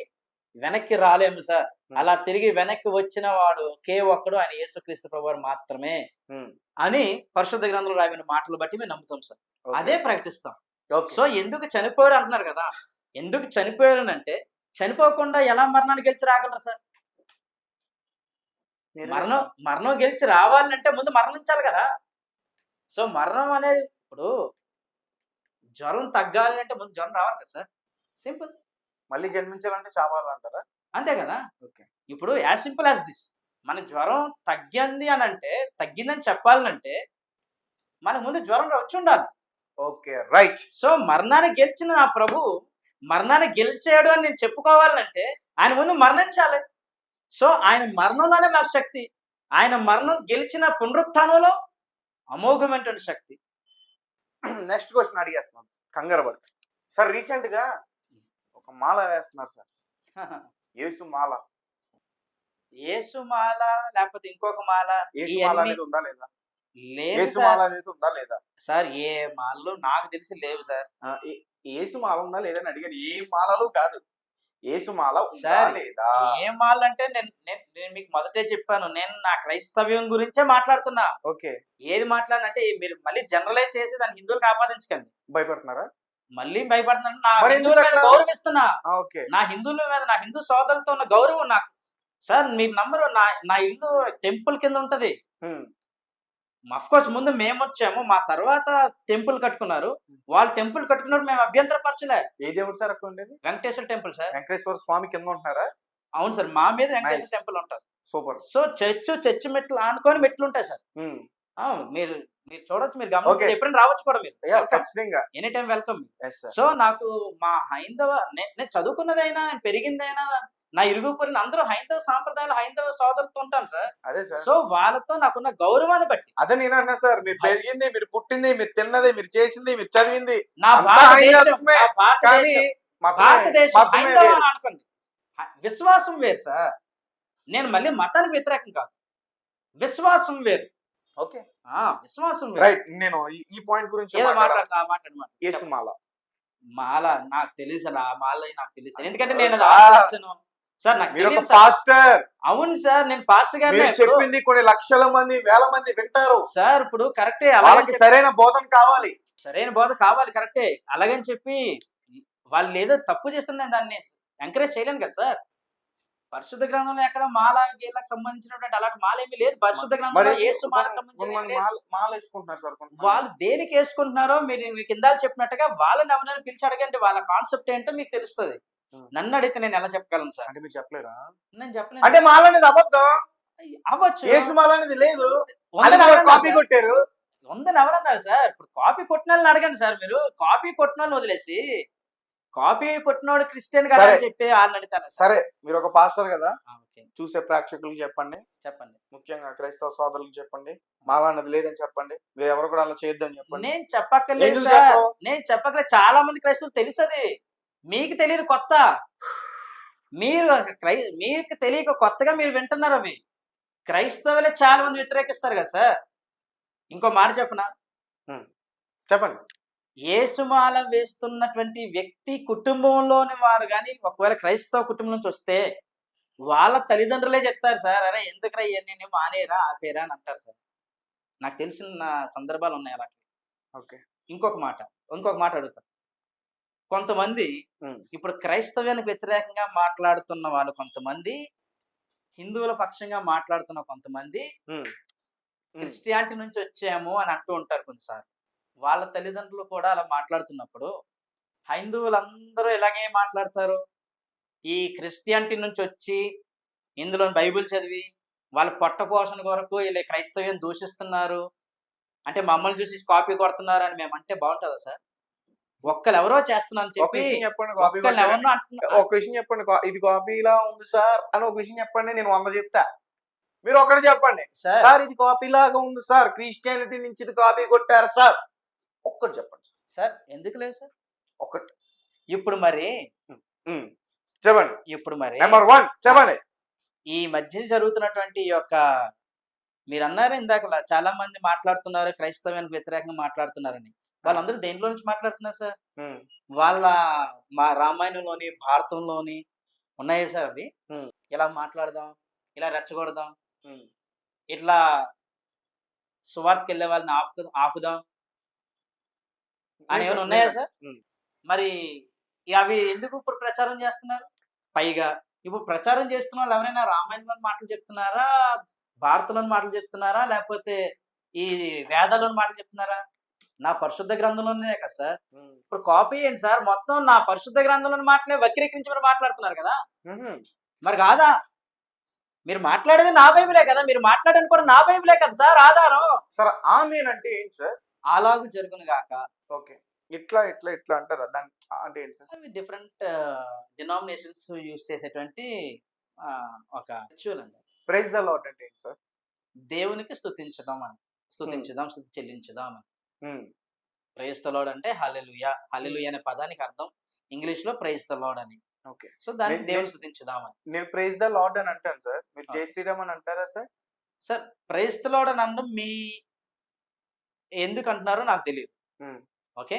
వెనక్కి రాలేము సార్. అలా తిరిగి వెనక్కి వచ్చిన వాడు ఒకే ఒక్కడు, ఆయన యేసుక్రీస్తు ప్రభువారు మాత్రమే అని పరిశుద్ధ గ్రంథంలో రాసిన మాటలు బట్టి మేము నమ్ముతాం సార్. అదే ప్రకటిస్తాం. సో ఎందుకు చనిపోయారు అంటున్నారు కదా, ఎందుకు చనిపోయారు అంటే చనిపోకుండా ఎలా మరణాన్ని గెలిచి రాగలరు సార్? మరణం గెలిచి రావాలంటే ముందు మరణించాలి కదా. సో మరణం అనేది, ఇప్పుడు జ్వరం తగ్గాలి అంటే ముందు జ్వరం రావాలి కదా సార్. సింపుల్. మళ్ళీ జన్మించాలంటే చావాలంటారా? అంతే కదా. ఓకే. ఇప్పుడు యాజ్ సింపుల్ యాజ్ దిస్. మన జ్వరం తగ్గింది అని అంటే, తగ్గిందని చెప్పాలంటే మనకు ముందు జ్వరం వచ్చి ఉండాలి. Okay, right. సో మరణాన్ని గెలిచిన నా ప్రభు మరణాన్ని గెలిచాడు అని నేను చెప్పుకోవాలంటే ఆయన ముందు మరణించాలి. సో ఆయన మరణంలోనే మాకు శక్తి. ఆయన మరణం గెలిచిన పునరుత్థానంలో అమోఘమైనటువంటి శక్తి. నెక్స్ట్ క్వశ్చన్ అడిగేస్తున్నాను, కంగారు పడి. సార్, రీసెంట్ గా ఒక మాల వేస్తున్నారు సార్, యేసు మాల. యేసు మాల లేకపోతే ఇంకొక మాల, యేసు మాల అనేది ఉందా లేదా? లేదు యేసు మాల అనేది ఉందా లేదా సార్? ఏ మాలలో నాకు తెలిసి లేవు సార్. యేసు మాల ఉందా లేదని అడిగాను. ఏ మాలలు కాదు, యేసు మాల ఉందా లేదా? ఏ మాల అంటే నేను మీకు మొదటే చెప్పాను, నేను నా క్రైస్తవ్యం గురించే మాట్లాడుతున్నా. ఓకే. ఏది మాట్లాడినంటే మీరు మళ్ళీ జనరలైజ్ చేసి దాన్ని హిందువులకు ఆపాదించకండి. భయపడుతున్నారా? మళ్ళీ భయపడుతున్నాను. నా హిందువుల మీద గౌరవిస్తున్నా. నా హిందువుల మీద, నా హిందూ సోదరులతో ఉన్న గౌరవం నాకు. సార్ మీరు నమ్మరు, నా ఇల్లు టెంపుల్ కింద ఉంటది. అఫ్ కోర్స్ ముందు మేము వచ్చాము, మా తర్వాత టెంపుల్ కట్టుకున్నారు. వాళ్ళు టెంపుల్ కట్టుకున్నారు, మేము అభ్యంతరపరచలే. ఏ దేవుడు సార్ అక్కడ ఉండేది? Venkateswara temple sir. వెంకటేశ్వర స్వామి కింద ఉంటున్నారా? అవును సార్, మా మీద వెంకటేశ్వర టెంపుల్ ఉంటారు. సూపర్. సో చర్చ్ మెట్లు ఆనుకొని మెట్లు ఉంటాయి సార్. మీరు చూడొచ్చు, మీరు గమనించి ఎప్పుడైనా రావచ్చు కూడా మీరు. ఖచ్చితంగా ఎనీ టైం వెల్కమ్. సో నాకు మా హైందవ, నేను చదువుకున్నదైనా, నేను పెరిగిందైనా, నా ఇరుగు పొరిన అందరూ హైందవ సాంప్రదాయాలు, హైందవ సోదరులతో ఉంటాను సార్. అదే సార్. సో వాళ్ళతో నాకున్న గౌరవాన్ని బట్టి. అదే నేను అన్నా సార్, మీరు పెరిగింది, మీరు పుట్టింది, మీరు తిన్నది, మీరు చేసింది, మీరు చదివింది నా భారతదేశం అనుకోండి. విశ్వాసం వేరు సార్. నేను మళ్ళీ మతానికి వ్యతిరేకం కాదు, విశ్వాసం వేరు. ఓకే, విశ్వాసం రైట్. నేను ఈ పాయింట్ గురించి మాట్లాడమాట. యేసు మాల నాకు తెలుసు, ఆ మాల నాకు తెలుసు, ఎందుకంటే నేను ఆలోచన సార్. నాకు పాస్టర్. అవును సార్, నేను పాస్టర్ గారు. చెప్పింది కొన్ని లక్షల మంది, వేల మంది వింటారు సార్. ఇప్పుడు కరెక్టే, వాళ్ళకి సరైన బోధన కావాలి. సరైన బోధ కావాలి, కరెక్టే. అలాగని చెప్పి వాళ్ళు ఏదో తప్పు చేస్తున్నా దాన్ని ఎంకరేజ్ చేయలేను కదా సార్. పరిశుద్ధ గ్రంథంలో ఎక్కడ మాల గీలకు సంబంధించినటువంటి అలాంటి మాల ఏమీ లేదు. పరిశుద్ధ గ్రంథంలో యేసు మాలకు సంబంధించిన మాల వేసుకుంటున్నారు సార్. వాళ్ళు దేనికి వేసుకుంటున్నారో మీరు కింద చెప్పినట్టుగా వాళ్ళని ఎవరైనా పిలిచి అడగండి, వాళ్ళ కాన్సెప్ట్ ఏంటో మీకు తెలుస్తుంది. నన్ను అడిగితే నేను ఎలా చెప్పగలను సార్? అంటే మీరు చెప్పలేరా? నేను చెప్పలేను. అంటే మాల అనేది అబద్ధం అవ్వచ్చు, యేసు మాల అనేది లేదు. కాపీ కొట్టారు ఉందని ఎవరన్నారు సార్? ఇప్పుడు కాపీ కొట్టిన వాళ్ళని అడగండి సార్. మీరు కాపీ కొట్టిన వాళ్ళని వదిలేసి కాపీ కొట్టినోడు క్రిస్టియన్ కదా సరే. అని చెప్పి వాళ్ళని అడుగుతాను. సరే, మీరు ఒక పాస్టర్ కదా, ఓకే, చూసే ప్రేక్షకులకు చెప్పండి, చెప్పండి. ముఖ్యంగా క్రైస్తవ సోదరులకు చెప్పండి, మాలా అన్నది లేదని చెప్పండి, మీరు ఎవరు కూడా అలా చేయొద్దని చెప్పండి. నేను చెప్పక్కర్లేదు ఎందుకు సార్, చెప్పరు? నేను చెప్పక్కర్లేదు. చాలా మంది క్రైస్తవులు తెలుసది, మీకు తెలియదు, కొత్త. మీరు మీకు తెలియక కొత్తగా మీరు వింటున్నారు అవి. క్రైస్తవులే చాలా మంది వ్యతిరేకిస్తారు కదా సార్. ఇంకో మాట చెప్పనా, చెప్పండి. యేసుమాల వేస్తున్నటువంటి వ్యక్తి కుటుంబంలోని వారు కానీ ఒకవేళ క్రైస్తవ కుటుంబం నుంచి వస్తే వాళ్ళ తల్లిదండ్రులే చెప్తారు సార్, అరే ఎందుకురా ఇవన్నీ మానేరా ఆపేరా అని అంటారు సార్. నాకు తెలిసిన సందర్భాలు ఉన్నాయి అలా. ఓకే, ఇంకొక మాట అడుగుతా. కొంతమంది ఇప్పుడు క్రైస్తవ్యానికి వ్యతిరేకంగా మాట్లాడుతున్న వాళ్ళు కొంతమంది, హిందువుల పక్షంగా మాట్లాడుతున్న కొంతమంది క్రిస్టియానిటీ నుంచి వచ్చాము అని అంటూ ఉంటారు కొన్నిసార్లు. వాళ్ళ తల్లిదండ్రులు కూడా అలా మాట్లాడుతున్నప్పుడు హైందువులందరూ ఇలాగే మాట్లాడతారు. ఈ క్రిస్టియానిటీ నుంచి వచ్చి ఇందులో బైబిల్ చదివి వాళ్ళ పొట్ట పోషణ కొరకు ఇలా క్రైస్తవ్యం దూషిస్తున్నారు అంటే మమ్మల్ని చూసి కాపీ కొడుతున్నారు అని మేము అంటే బాగుంటుందా సార్? ఒక్కరు ఎవరో చేస్తున్నారని ఒక చెప్పి విషయం చెప్పండి, కాపీ ఒక్కళ్ళు ఎవరినో అంటున్నారు. ఒక విషయం చెప్పండి, ఇది కాపీలా ఉంది సార్ అని ఒక విషయం చెప్పండి, నేను 100 చెప్తా. మీరు ఒకటి చెప్పండి, సార్ సార్ ఇది కాపీ లాగా ఉంది సార్, క్రిస్టియానిటీ నుంచి ఇది కాపీ కొట్టారు సార్, ఒక్కటి చెప్పండి సార్. ఎందుకు లేదు సార్? ఒకటి ఇప్పుడు మరి చెప్పండి. నెంబర్ 1 చెప్పండి. ఈ మధ్య జరుగుతున్నటువంటి ఈ యొక్క మీరు అన్నారు ఇందాక చాలా మంది మాట్లాడుతున్నారు క్రైస్తవానికి వ్యతిరేకంగా మాట్లాడుతున్నారని. వాళ్ళందరూ దేంట్లో నుంచి మాట్లాడుతున్నారు సార్? వాళ్ళ మా రామాయణంలోని భారతంలోని ఉన్నాయి సార్ అవి. ఇలా మాట్లాడదాం, ఇలా రెచ్చగొడదాం, ఇట్లా సువార్తకి వెళ్ళే వాళ్ళని ఆపుదాం అని ఏమైనా ఉన్నాయా సార్? మరి అవి ఎందుకు ఇప్పుడు ప్రచారం చేస్తున్నారు? పైగా ఇప్పుడు ప్రచారం చేస్తున్న వాళ్ళు ఎవరైనా రామాయణంలోని మాటలు చెప్తున్నారా, భారతంలోని మాటలు చెప్తున్నారా, లేకపోతే ఈ వేదాల్లోని మాటలు చెప్తున్నారా? నా పరిశుద్ధ గ్రంథంలోనే కదా సార్. ఇప్పుడు కాపీ ఏంటి సార్, మొత్తం నా పరిశుద్ధ గ్రంథంలోని మాటలే వక్రీకరించి మీరు మాట్లాడుతున్నారు కదా. మరి కాదా? మీరు మాట్లాడేది నా బైబిలే కదా, మీరు మాట్లాడేది కూడా నా బైబిలే కదా సార్ ఆధారం. సార్ ఆమేన్ అంటే ఏంటి సార్? అలాగూ జరుగును గాక. ఓకే, ఇట్లా ఇట్లా ఇట్లా అంటారా, దాని అంటే ఏంటి సార్? అవి డిఫరెంట్ డినామినేషన్స్ యూజ్ చేసేటువంటి ఒక రిచువల్ అండి. ప్రైజ్ ద లార్డ్ అంటే ఏంటి సార్? దేవునికి స్తుతించడం అని, స్తుతించుదాం, స్తుతి చెల్లించుదాం అని. ప్రైజ్ ద లార్డ్ అంటే హల్లెలూయా. హల్లెలూయా అనే పదానికి అర్థం ఇంగ్లీష్ లో ప్రైజ్ ద లార్డ్ అని. ఓకే, సో దానికి దేవుని స్తుతించుదాం అని. నేను ప్రైజ్ ద లార్డ్ అని అంటాను సార్, మీరు జై శ్రీరామ్ అని అంటారా sir? Sir praise the lord అని అనడం మీ ఎందుకు అంటున్నారో నాకు తెలియదు. ఓకే,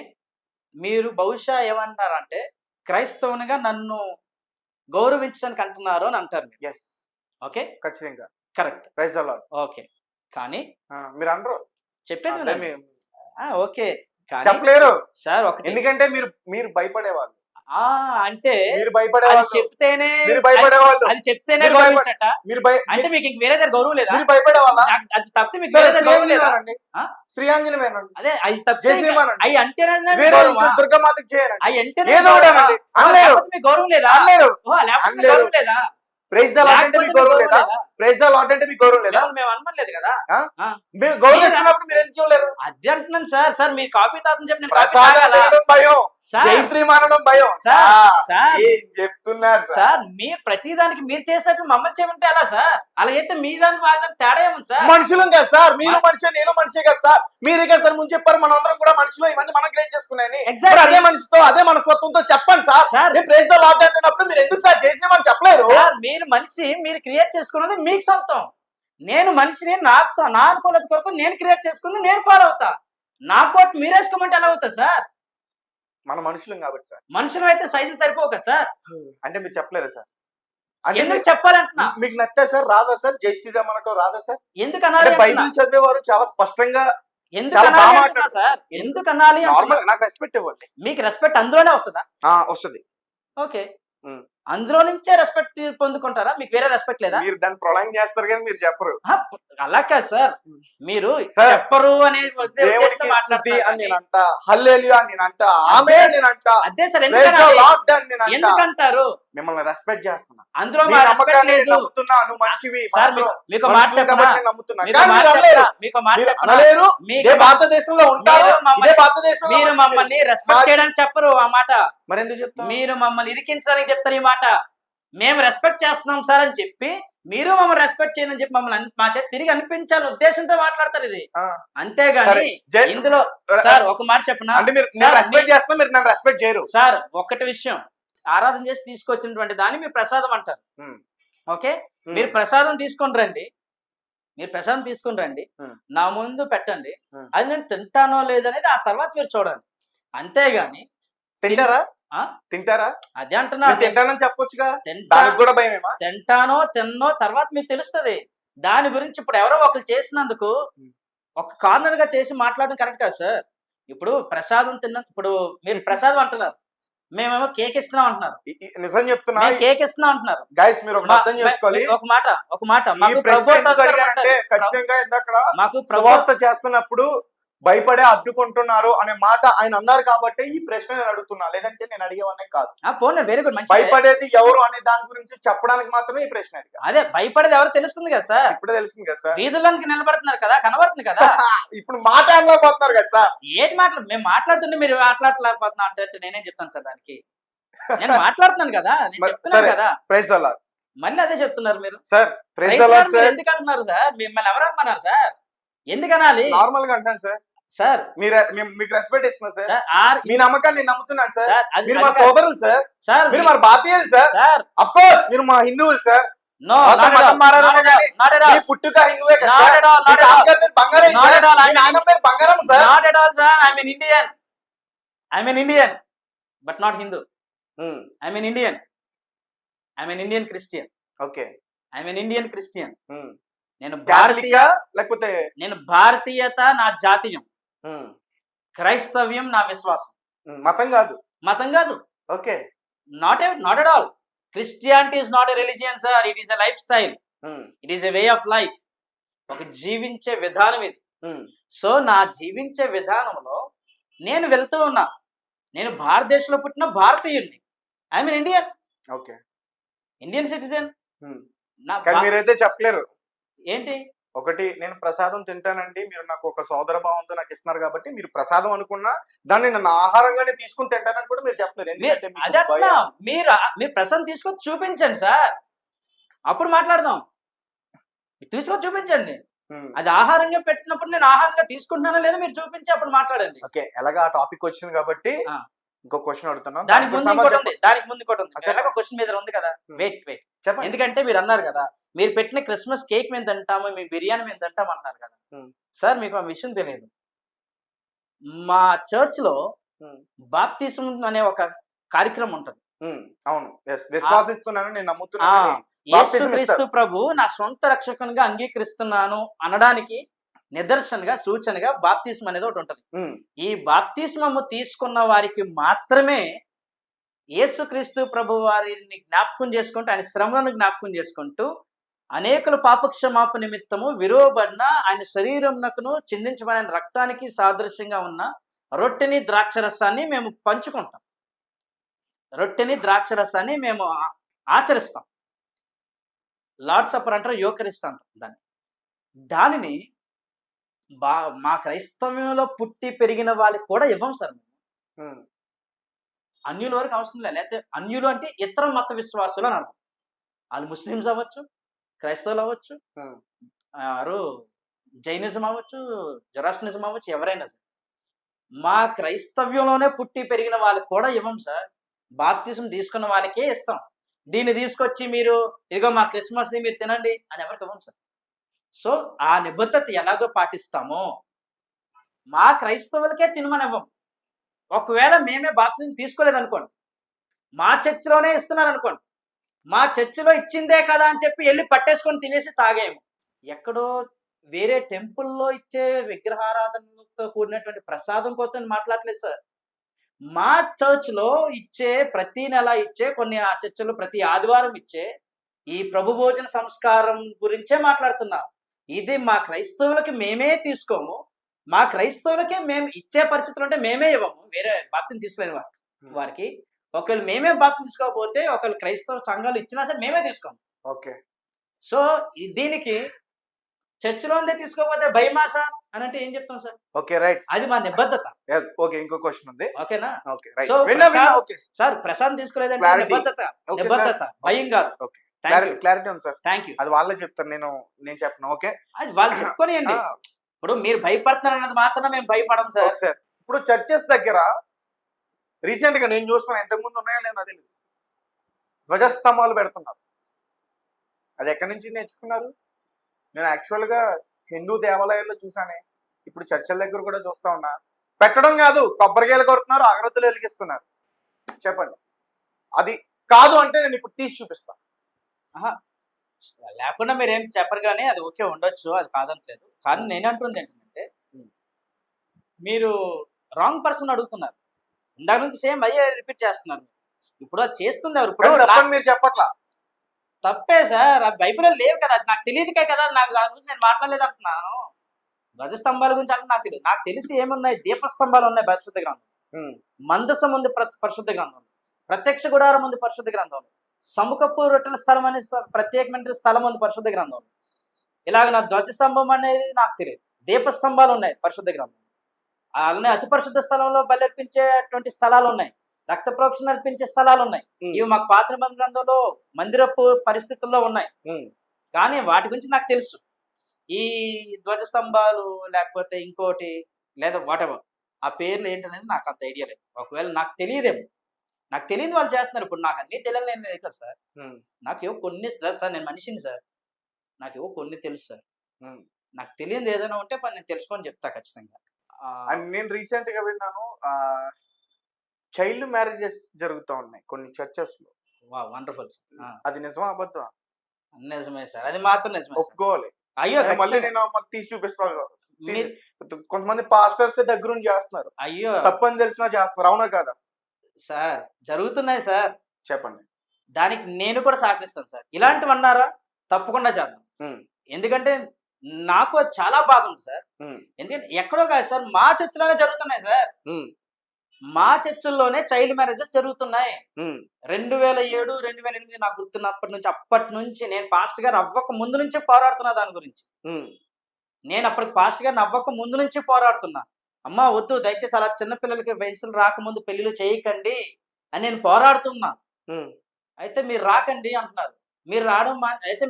మీరు బహుశా ఏమంటారంటే క్రైస్తవునిగా నన్ను గౌరవించడానికి అంటున్నారు అని అంటారు. ఎస్, ఓకే, ఖచ్చితంగా correct. Praise the lord. Okay, కానీ మీరు అనరు, చెప్పేది వినండి. ఓకే, కానీ చెప్పలేరు సార్ ఒకటి, ఎందుకంటే మీరు భయపడేవాళ్ళు. అంటే మీరు అది భయపడేవాళ్ళు, చెప్తేనే మీరు భయపడేవాళ్ళు, అది చెప్తేనే మీరు గౌరవించట. మీరు అంటే మీకు ఇంక వేరే దగ్గర గౌరవం లేదా? మీరు భయపడేవాళ్ళ? అది తప్పితే మీకు వేరే దగ్గర గౌరవం లేదా? శ్రీయాంజనేయనండి, అదే అది తప్పితే జై శ్రీమానండి, అవి అంటేనే వేరే దుర్గమాతకి చేయండి, అవి అంటేనే ఏదో ఒకటి అనండి. అనలేరు, మీకు గౌరవం లేదా? అనలేరు. లేకపోతే మీకు గౌరవం లేదా? ప్రైజ్ ద లార్డ్ అంటే మీకు గౌరవం లేదా? ప్రైజ్ ద లార్డ్ అంటే మీకు గౌరవం లేదా? మేము అనలేదు కదా. మీరు గౌరవిస్తున్నప్పుడు మీరు ఎందుకు ఇవ్వలేరు? అది అంటున్నాను సార్. సార్ మీరు కాపీ తాతని చెప్పి నేను కాపీ ప్రసాదం తాగాలా? తినడం భయం, సార్, జై శ్రీమానడం భయం. సార్, ఏం చెప్తున్నారు సార్? సార్ మీరు ప్రతి దానికి మీరు చేసినట్టు మమ్మల్ని చేయమంటే ఎలా సార్? అలా అయితే మీ దానికి వాళ్ళ దానికి తేడా ఏముంది సార్? మనుషులం కదా సార్, మీరు మనిషి నేను మనిషి కదా సార్. మీరే కదా సార్ ముందు చెప్పారు మనం అందరం కూడా మనుషులు, ఇవన్నీ మనం క్రియేట్ చేసుకున్నాయని. Exactly. అదే మనిషితో అదే మనస్తత్వంతో చెప్పండి సార్. సార్, నేను ప్రైజ్ ద లార్డ్ అంటున్నప్పుడు మీరు ఎందుకు సార్ జై శ్రీమాన్ చెప్పలేరు? సార్ మీరు మనిషి, మీరు క్రియేట్ చేసుకున్నది మీకు సొంతం. నేను మనిషిని నా అనుకూలత కొరకు నేను క్రియేట్ చేసుకుంది నేను ఫాలో అవుతా. నా కోట్ మీరు వేసుకోమంటే ఎలా అవుతుంది సార్? మన మనుషులం కాబట్టి సార్. మనుషులు అయితే సైజులు సరిపోవు కదా సార్. అంటే మీరు చెప్పలేరు సార్? అంటే ఎందుకు చెప్పాలంటున్నా? మీకు నచ్చా సార్? రాదా సార్ జై శ్రీరామ్ అనటం? రాదా సార్? ఎందుకు అనాలి? బైబిల్ చదివేవారు చాలా స్పష్టంగా ఎందుకు అనాలి సార్? ఎందుకు అనాలి? నార్మల్ నాకు రెస్పెక్ట్ ఇవ్వండి. మీకు రెస్పెక్ట్ అందులోనే వస్తుందా? వస్తుంది. ఓకే, అందులో నుంచే రెస్పెక్ట్ పొందుకుంటారా? మీకు వేరే రెస్పెక్ట్ లేదా? మీరు దాన్ని ప్రొలాంగ్ చేస్తారు కానీ మీరు చెప్పరు. ఆహా, అలా కాదు సార్, మీరు సార్, చెప్పరు అనే దేవునికి స్తుతి అని నేను అంట, హల్లెలూయా అని నేను అంట, ఆమేన్ అని నేను అంట, అదే సార్, ప్రైజ్ ద లార్డ్ అని నేను అంట. ఎందుకంటారు? మిమ్మల్ని రెస్పెక్ట్ చేస్తున్నా. అందులో నీ మా రెస్పెక్ట్ నమ్మకాన్ని నేను లేదు నమ్ముతున్నా. నువ్వు మనిషివి, సార్. మాత్రం మీకు మాట మనుషులు చెప్పనా? కాబట్టి నేను నమ్ముతున్నా. మీకు కానీ మాట మీరు అనలేరు. చెప్పనా? మీకు మాట మీరు చెప్పనా? అనలేరు. మీకు ఇదే భారతదేశంలో ఉంటారు, మీరు మమ్మల్ని- ఇదే భారతదేశంలో మీరు మమ్మల్ని రెస్పెక్ట్ చేయడానికి చెప్పరు ఆ మాట. మరి ఎందుకు చెప్తారు? మీరు మమ్మల్ని ఇరికించడానికి చెప్తారు ఈ మాట. మేము రెస్పెక్ట్ చేస్తున్నాం సార్ అని చెప్పి మీరు మమ్మల్ని రెస్పెక్ట్ చేయని చెప్పి మమ్మల్ని మా చేతి తిరిగి అనిపించాలి ఉద్దేశంతో మాట్లాడతారు ఇది. ఆ, అంతేగాని సరే. ఇందులో సార్ ఒక మాట చెప్పనా? అంటే మీరు సార్, రెస్పెక్ట్ చేస్తున్నా, మీరు నన్ను రెస్పెక్ట్ చేయరు. సార్ ఒక్కటి విషయం, ఆరాధన చేసి తీసుకొచ్చినటువంటి దాన్ని మీరు ప్రసాదం అంటారు. ఉమ్. ఓకే, మీరు ప్రసాదం తీసుకొని రండి, మీరు ప్రసాదం తీసుకొని రండి, నా ముందు పెట్టండి, అది నేను తింటానో లేదనేది ఆ తర్వాత మీరు చూడండి. అంతేగాని తింటారా? ఆ? తింటారా? అదే అంటున్నా, మీరు తింటానని చెప్పొచ్చుగా. తింటా దానికి కూడా భయమేమా? తింటానో తిన్నో తర్వాత మీకు తెలుస్తది. దాని గురించి ఇప్పుడు ఎవరో ఒకరు చేసినందుకు ఒక కార్నర్ గా చేసి మాట్లాడడం కరెక్ట్ కాదు సార్. ఇప్పుడు ప్రసాదం ఇప్పుడు మీరు ప్రసాదం అంటున్నారు, మేమేమో కేక్ ఇస్తున్నాం అంటున్నారు. నిజం చెప్తున్నా, మేము కేక్ ఇస్తున్నాం అంటున్నారు. గైస్ మీరు ఒకటి అర్థం చేసుకోవాలి. ఒక మాట ఈ మాకు ప్రశ్న ప్రభు ఎందుకు సంస్కారం అడిగానంటే, అంటారు. ఖచ్చితంగా ఇందాక మాకు ప్రభు సువార్త చేస్తున్నప్పుడు భయపడే అడ్డుకుంటున్నారు అనే మాట ఆయన అన్నారు కాబట్టి ఈ ప్రశ్న నేను అడుగుతున్నా, లేదంటే నేను అడిగేవాడినే కాదు. పోనీ వెరీ గుడ్, మంచి. భయపడేది ఎవరు అనే దాని గురించి చెప్పడానికి మాత్రమే ఈ ప్రశ్న అడిగా. అదే భయపడేది ఎవరు తెలుస్తుంది కదా సార్. ఇప్పుడే తెలిసింది కదా సార్. వీధుల్లోకి నిలబడుతున్నారు కదా, కనబడుతుంది కదా. ఇప్పుడు మాట్లాడలేకపోతున్నారు కదా సార్. ఏంటి మాటలు మేము మాట్లాడుతుంటే మీరు మాట్లాడలేకపోతున్నా అంటే నేనేం చెప్తాను సార్ దానికి? నేను మాట్లాడుతున్నాను కదా, నేను చెప్తున్నాను కదా. Praise the lord. మళ్ళీ అదే చెప్తున్నారు మీరు. Sir praise the lord sir. ఎందుకు అంటున్నారు సార్? మిమ్మల్ని ఎవరు అన్నారు సార్? ఎందుకు అనాలి? నార్మల్ గా అంటాను సార్. సార్ మీకు రెస్పెక్ట్ ఇస్తున్నా సార్. సార్ మీ నమ్మకాన్ని నేను నమ్ముతున్నాను సార్. మీరు మా అది సోదరులు సార్. సార్ మీరు మా భారతీయులు సార్. సార్ అఫ్ కోర్స్ మీరు మా హిందువులు సార్. నో, మతం మారారేమో కానీ మీ పుట్టుక హిందువే కదా సార్. మీ తాతగారి పేరు బంగారం సార్. మీ నాయన పేరు బంగారం sir. Not at all sir. I'm N Indian but not Hindu. I'm N Indian Christian. Okay, I'm N Indian Christian. నేను భారతీయ లేకపోతే నేను భారతీయత నా జాతీయం, క్రైస్తవ్యం నా విశ్వాసం. మతం కాదు. Okay, not at all. Christianity is not a religion sir, it is a life style, it is a way of life. ఒక జీవించే విధానం ఇది. సో నా జీవించే విధానంలో నేను వెళ్తూ ఉన్నా. నేను భారతదేశంలో పుట్టిన భారతీయుడిని. I'm Indian. Okay, Indian citizen. మీరైతే చెప్పలేరు ఏంటి? ఒకటి, నేను ప్రసాదం తింటానండి, మీరు నాకు ఒక సోదర భావంతో నాకు ఇస్తున్నారు కాబట్టి మీరు ప్రసాదం అనుకున్నా దాన్ని నన్ను ఆహారంగానే తీసుకుని తింటానని కూడా మీరు చెప్పలేరు. ఎందుకంటే మీరు ప్రసాదం తీసుకొని చూపించండి సార్, అప్పుడు మాట్లాడదాం. తీసుకొని చూపించండి. అది ఆహారంగా పెట్టినప్పుడు నేను ఆహారంగా తీసుకుంటున్నానా లేదా మీరు చూపించి అప్పుడు మాట్లాడండి. ఓకే, ఎలాగా ఆ టాపిక్ వచ్చింది కాబట్టి ఇంకో క్వశ్చన్ అడుగుతున్నాను. దానికి ముందు క్వశ్చన్ మీద ఉంది కదా. వెయిట్ చెప్పండి. ఎందుకంటే మీరు అన్నారు కదా, మీరు పెట్టిన క్రిస్మస్ కేక్ మేము తింటాము, మీ బిర్యానీ మేము తింటాం అంటున్నారు కదా సార్. మీకు ఆ విషయం తెలియదు, మా చర్చ్ లో బాప్తిజం అనే ఒక కార్యక్రమం ఉంటది. అవును, విశ్వాసిస్తున్నాను, నేను నమ్ముతున్నాను. యేసుక్రీస్తు ప్రభు నా సొంత రక్షకునిగా అంగీకరిస్తున్నాను అనడానికి నిదర్శనగా, సూచనగా బాప్తిస్మం అనేది ఒకటి ఉంటది. ఈ బాప్తిస్మము తీసుకున్న వారికి మాత్రమే యేసుక్రీస్తు ప్రభు వారిని జ్ఞాపకం చేసుకుంటూ, ఆయన శ్రమలను జ్ఞాపకం చేసుకుంటూ, అనేకుల పాపక్షమాప నిమిత్తము విరోబడిన ఆయన శరీరమునకును చిందించబడిన రక్తానికి సాదృశ్యంగా ఉన్న రొట్టెని ద్రాక్షరసాన్ని మేము పంచుకుంటాం. రొట్టెని ద్రాక్షరసాన్ని మేము ఆచరిస్తాం. లార్డ్ సప్పర్ అంటారు, యోకరిస్ట్ అంటారు దానిని. మా క్రైస్తవ్యంలో పుట్టి పెరిగిన వాళ్ళకి కూడా ఇవ్వం సార్ మేము. అన్యుల వరకు అవసరం లేదు. లేకపోతే అన్యులు అంటే ఇతర మత విశ్వాసులు అని అర్థం. వాళ్ళు ముస్లిమ్స్ అవ్వచ్చు, క్రైస్తవులు అవ్వచ్చు, జైనిజం అవ్వచ్చు, జొరాస్ట్రినిజం అవ్వచ్చు, ఎవరైనా సరే మా క్రైస్తవ్యంలోనే పుట్టి పెరిగిన వాళ్ళకి కూడా ఇవ్వం సార్. బాప్తిజం తీసుకున్న వాళ్ళకే ఇస్తాం. దీన్ని తీసుకొచ్చి మీరు ఇదిగో మా క్రిస్మస్ని మీరు తినండి అని ఎవరికి ఇవ్వం సార్. సో ఆ నిబద్ధత ఎలాగో పాటిస్తామో మా క్రైస్తవులకే తినమనివ్వం. ఒకవేళ మేమే బాప్తిజం తీసుకోలేదు అనుకోండి, మా చర్చిలోనే ఇస్తున్నారు అనుకోండి, మా చర్చిలో ఇచ్చిందే కదా అని చెప్పి వెళ్ళి పట్టేసుకొని తినేసి తాగేము. ఎక్కడో వేరే టెంపుల్లో ఇచ్చే విగ్రహారాధనతో కూడినటువంటి ప్రసాదం కోసం మాట్లాడలేదు సార్. మా చర్చ్ లో ఇచ్చే ప్రతి నెల ఇచ్చే కొన్ని ఆ చర్చలు ప్రతి ఆదివారం ఇచ్చే ఈ ప్రభు భోజన సంస్కారం గురించే మాట్లాడుతున్నాం. ఇది మా క్రైస్తవులకి మేమే తీసుకోము. మా క్రైస్తవులకే మేము ఇచ్చే పరిస్థితులు అంటే మేమే ఇవ్వము. వేరే బాప్తిని తీసుకోలేని వారికి ఒకవేళ మేమే బాప్తిని తీసుకోకపోతే ఒకవేళ క్రైస్తవ సంఘాలు ఇచ్చినా సరే మేమే తీసుకోము. ఓకే. సో దీనికి చర్చిలో ఉందే తీసుకోకపోతే భయమా సార్ అని అంటే ఏం చెప్తాం సార్? Okay, right. అది మా నిబద్ధత. ఓకే, ఇంకో క్వశ్చన్ ఉంది. ఓకేనా? Okay, right. సో విన్నా ప్రసాద్ ఓకే సార్ ప్రశాంత్ తీసుకోలేదంటే Clarity. నిబద్ధత, ఓకే నిబద్ధత, భయం కాదు. ఓకే, థ్యాంక్ యూ, క్లారిటీ ఉంది సార్. Thank you. అది వాళ్ళే చెప్తారు, నేను చెప్పను. ఓకే, అది వాళ్ళు చెప్పుకోనియండి. ఇప్పుడు మీరు భయపడుతున్నారు అన్నది మాత్రం మేము భయపడం సార్. Okay sir. ఇప్పుడు చర్చెస్ దగ్గర రీసెంట్ గా నేను చూస్తున్నాను, ఇంతకుముందు ఉన్నాయో లేదో నాకు తెలియదు, ధ్వజస్తంభాలు పెడుతున్నారు. అది ఎక్కడి నుంచి నేర్చుకున్నారు? నేను యాక్చువల్ గా హిందూ దేవాలయాల్లో చూసానే, ఇప్పుడు చర్చల దగ్గర కూడా చూస్తా ఉన్నా. పెట్టడం కాదు, కొబ్బరికాయలు కొడుతున్నారు, అగరత్తులు వెలిగిస్తున్నారు. చెప్పండి, అది కాదు అంటే నేను ఇప్పుడు తీసి చూపిస్తాను. లేకుండా మీరు ఏం చెప్పరు కానీ అది ఓకే ఉండొచ్చు, అది కాదంటలేదు. కానీ నేను అంటుంది ఏంటంటే మీరు రాంగ్ పర్సన్ అడుగుతున్నారు. ఇందాక నుంచి సేమ్ అయ్యే రిపీట్ చేస్తున్నారు. ఇప్పుడు అది చేస్తుంది ఎవరు? ఇప్పుడు చెప్పండి, మీరు చెప్పట్లా. తప్పే సార్, ఆ బైబిల్లో లేవు కదా, అది నాకు తెలియదుకే కదా, నాకు దాని గురించి నేను మాట్లాడలేదు అంటున్నాను. ధ్వజస్తంభాల గురించి అంటే నాకు తెలియదు. నాకు తెలిసి ఏమున్నాయి, దీపస్తంభాలు ఉన్నాయి పరిశుద్ధ గ్రంథం, మందసం ఉంది పరిశుద్ధ గ్రంథం, ప్రత్యక్ష గుడారం ఉంది పరిశుద్ధ గ్రంథం, సముఖపు రొట్టెల స్థలం అనే ప్రత్యేకమైన స్థలం ఉంది పరిశుద్ధ గ్రంథం. ఇలాగ నా ధ్వజస్తంభం అనేది నాకు తెలియదు. దీపస్తంభాలు ఉన్నాయి పరిశుద్ధ గ్రంథం. అలానే అతి పరిశుద్ధ స్థలంలో బలర్పించేటువంటి స్థలాలు ఉన్నాయి, రక్త ప్రోక్షణ అర్పించే స్థలాలు ఉన్నాయి. ఇవి మాకు పాత నిబంధన గ్రంథంలో మందిరపు పరిస్థితుల్లో ఉన్నాయి. కానీ వాటి గురించి నాకు తెలుసు. ఈ ధ్వజస్తంభాలు లేకపోతే ఇంకోటి లేదా వాటెవర్ ఆ పేర్లు ఏంటనేది నాకు అంత ఐడియా లేదు. ఒకవేళ నాకు తెలియదేమో, నాకు తెలియదు వాళ్ళు చేస్తున్నారు. ఇప్పుడు నాకు అన్ని తెలియదు నేను కదా సార్. నాకు ఏవో కొన్ని సార్, నేను మనిషిని సార్, నాకు ఏవో కొన్ని తెలుసు సార్. నాకు తెలియదు ఏదైనా ఉంటే నేను తెలుసుకొని చెప్తా ఖచ్చితంగా. అండ్ నేను రీసెంట్ గా విన్నాను, చైల్డ్ మ్యారేజెస్ జరుగుతూ ఉన్నాయి కొన్ని చర్చెస్ లో. వండర్ఫుల్. అది నిజమా అబద్ధమా? నిజమే సార్, అది మాత్రం నిజమే. ఒప్పుకోవాలి. అయ్యో మళ్ళీ నేను తీసి చూపిస్తాను. కొంతమంది పాస్టర్స్ దగ్గరుండి చేస్తున్నారు, అయ్యో తప్పని తెలిసినా చేస్తున్నారు. అవునా కాదా సార్? జరుగుతున్నాయి సార్. చెప్పండి. దానికి నేను కూడా సహకరిస్తాను సార్. ఇలాంటివి అన్నారా తప్పకుండా చేద్దాం. ఎందుకంటే నాకు చాలా బాధ ఉంది సార్. ఎందుకంటే ఎక్కడో కాదు సార్, మా చర్చిలోనే జరుగుతున్నాయి సార్. మా చర్చిల్లోనే చైల్డ్ మ్యారేజెస్ జరుగుతున్నాయి. 2007, 2008 నాకు గుర్తున్నప్పటి నుంచి, అప్పటి నుంచి నేను పాస్ట్ గారు అవ్వక ముందు నుంచి పోరాడుతున్నా దాని గురించి. నేను అప్పటికి పాస్ట్ గారిని అవ్వక ముందు నుంచి పోరాడుతున్నా. అమ్మా వద్దు, దయచేసి అలా చిన్నపిల్లలకి వయసులు రాకముందు పెళ్లిళ్ళు చేయకండి అని నేను పోరాడుతున్నా. అయితే మీరు రాకండి అంటున్నారు. మీరు రావడం అయితే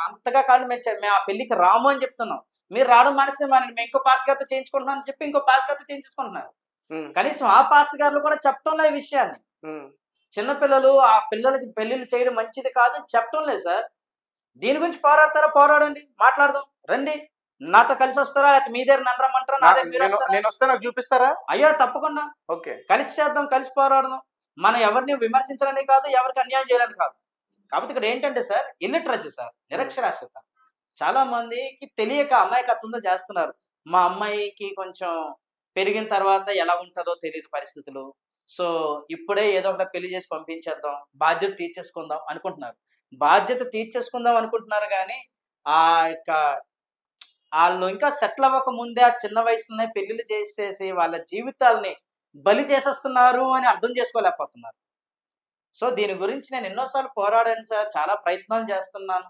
అంతగా కాదు, మేము ఆ పెళ్లికి రాము అని చెప్తున్నాం. మీరు రావడం మానేస్తే మేము ఇంకో పాస్ట్ గారితో చేయించుకుంటున్నాం అని చెప్పి ఇంకో పాస్ట్ గారితో చేయించుకుంటున్నారు. కనీసం ఆ పాస్ట్ గారు కూడా చెప్పడం లేదు ఈ విషయాన్ని. చిన్నపిల్లలు ఆ పిల్లలకి పెళ్లిళ్ళు చేయడం మంచిది కాదు అని చెప్పడం లేదు సార్. దీని గురించి పోరాడతారా? పోరాడండి, మాట్లాడదాం, రండి. నాతో కలిసి వస్తారా, లేకపోతే మీ దగ్గర నన్ను రమ్మంటారా? నేను వస్తే నాకు చూపిస్తారా? అయ్యో తప్పకుండా. ఓకే, కలిసి చేద్దాం, కలిసి పోరాడదాం. మనం ఎవరిని విమర్శించాలని కాదు, ఎవరికి అన్యాయం చేయాలని కాదు. కాబట్టి ఇక్కడ ఏంటంటే సార్, ఇల్లిటరసీ సార్, నిరక్షరాస్యత. చాలా మందికి తెలియక అమాయకత్వంతో చేస్తున్నారు. మా అమ్మాయికి కొంచెం పెరిగిన తర్వాత ఎలా ఉంటుందో తెలియదు పరిస్థితులు, సో ఇప్పుడే ఏదో ఒకటి పెళ్లి చేసి పంపించేద్దాం, బాధ్యత తీర్చేసుకుందాం అనుకుంటున్నారు. బాధ్యత తీర్చేసుకుందాం అనుకుంటున్నారు కానీ ఆ యొక్క వాళ్ళు ఇంకా సెటిల్ అవ్వక ముందే ఆ చిన్న వయసులోనే పెళ్లిళ్ళు చేసేసి వాళ్ళ జీవితాల్ని బలి చేసేస్తున్నారు అని అర్థం చేసుకోలేకపోతున్నారు. సో దీని గురించి నేను ఎన్నోసార్లు పోరాడాను సార్, చాలా ప్రయత్నాలు చేస్తున్నాను.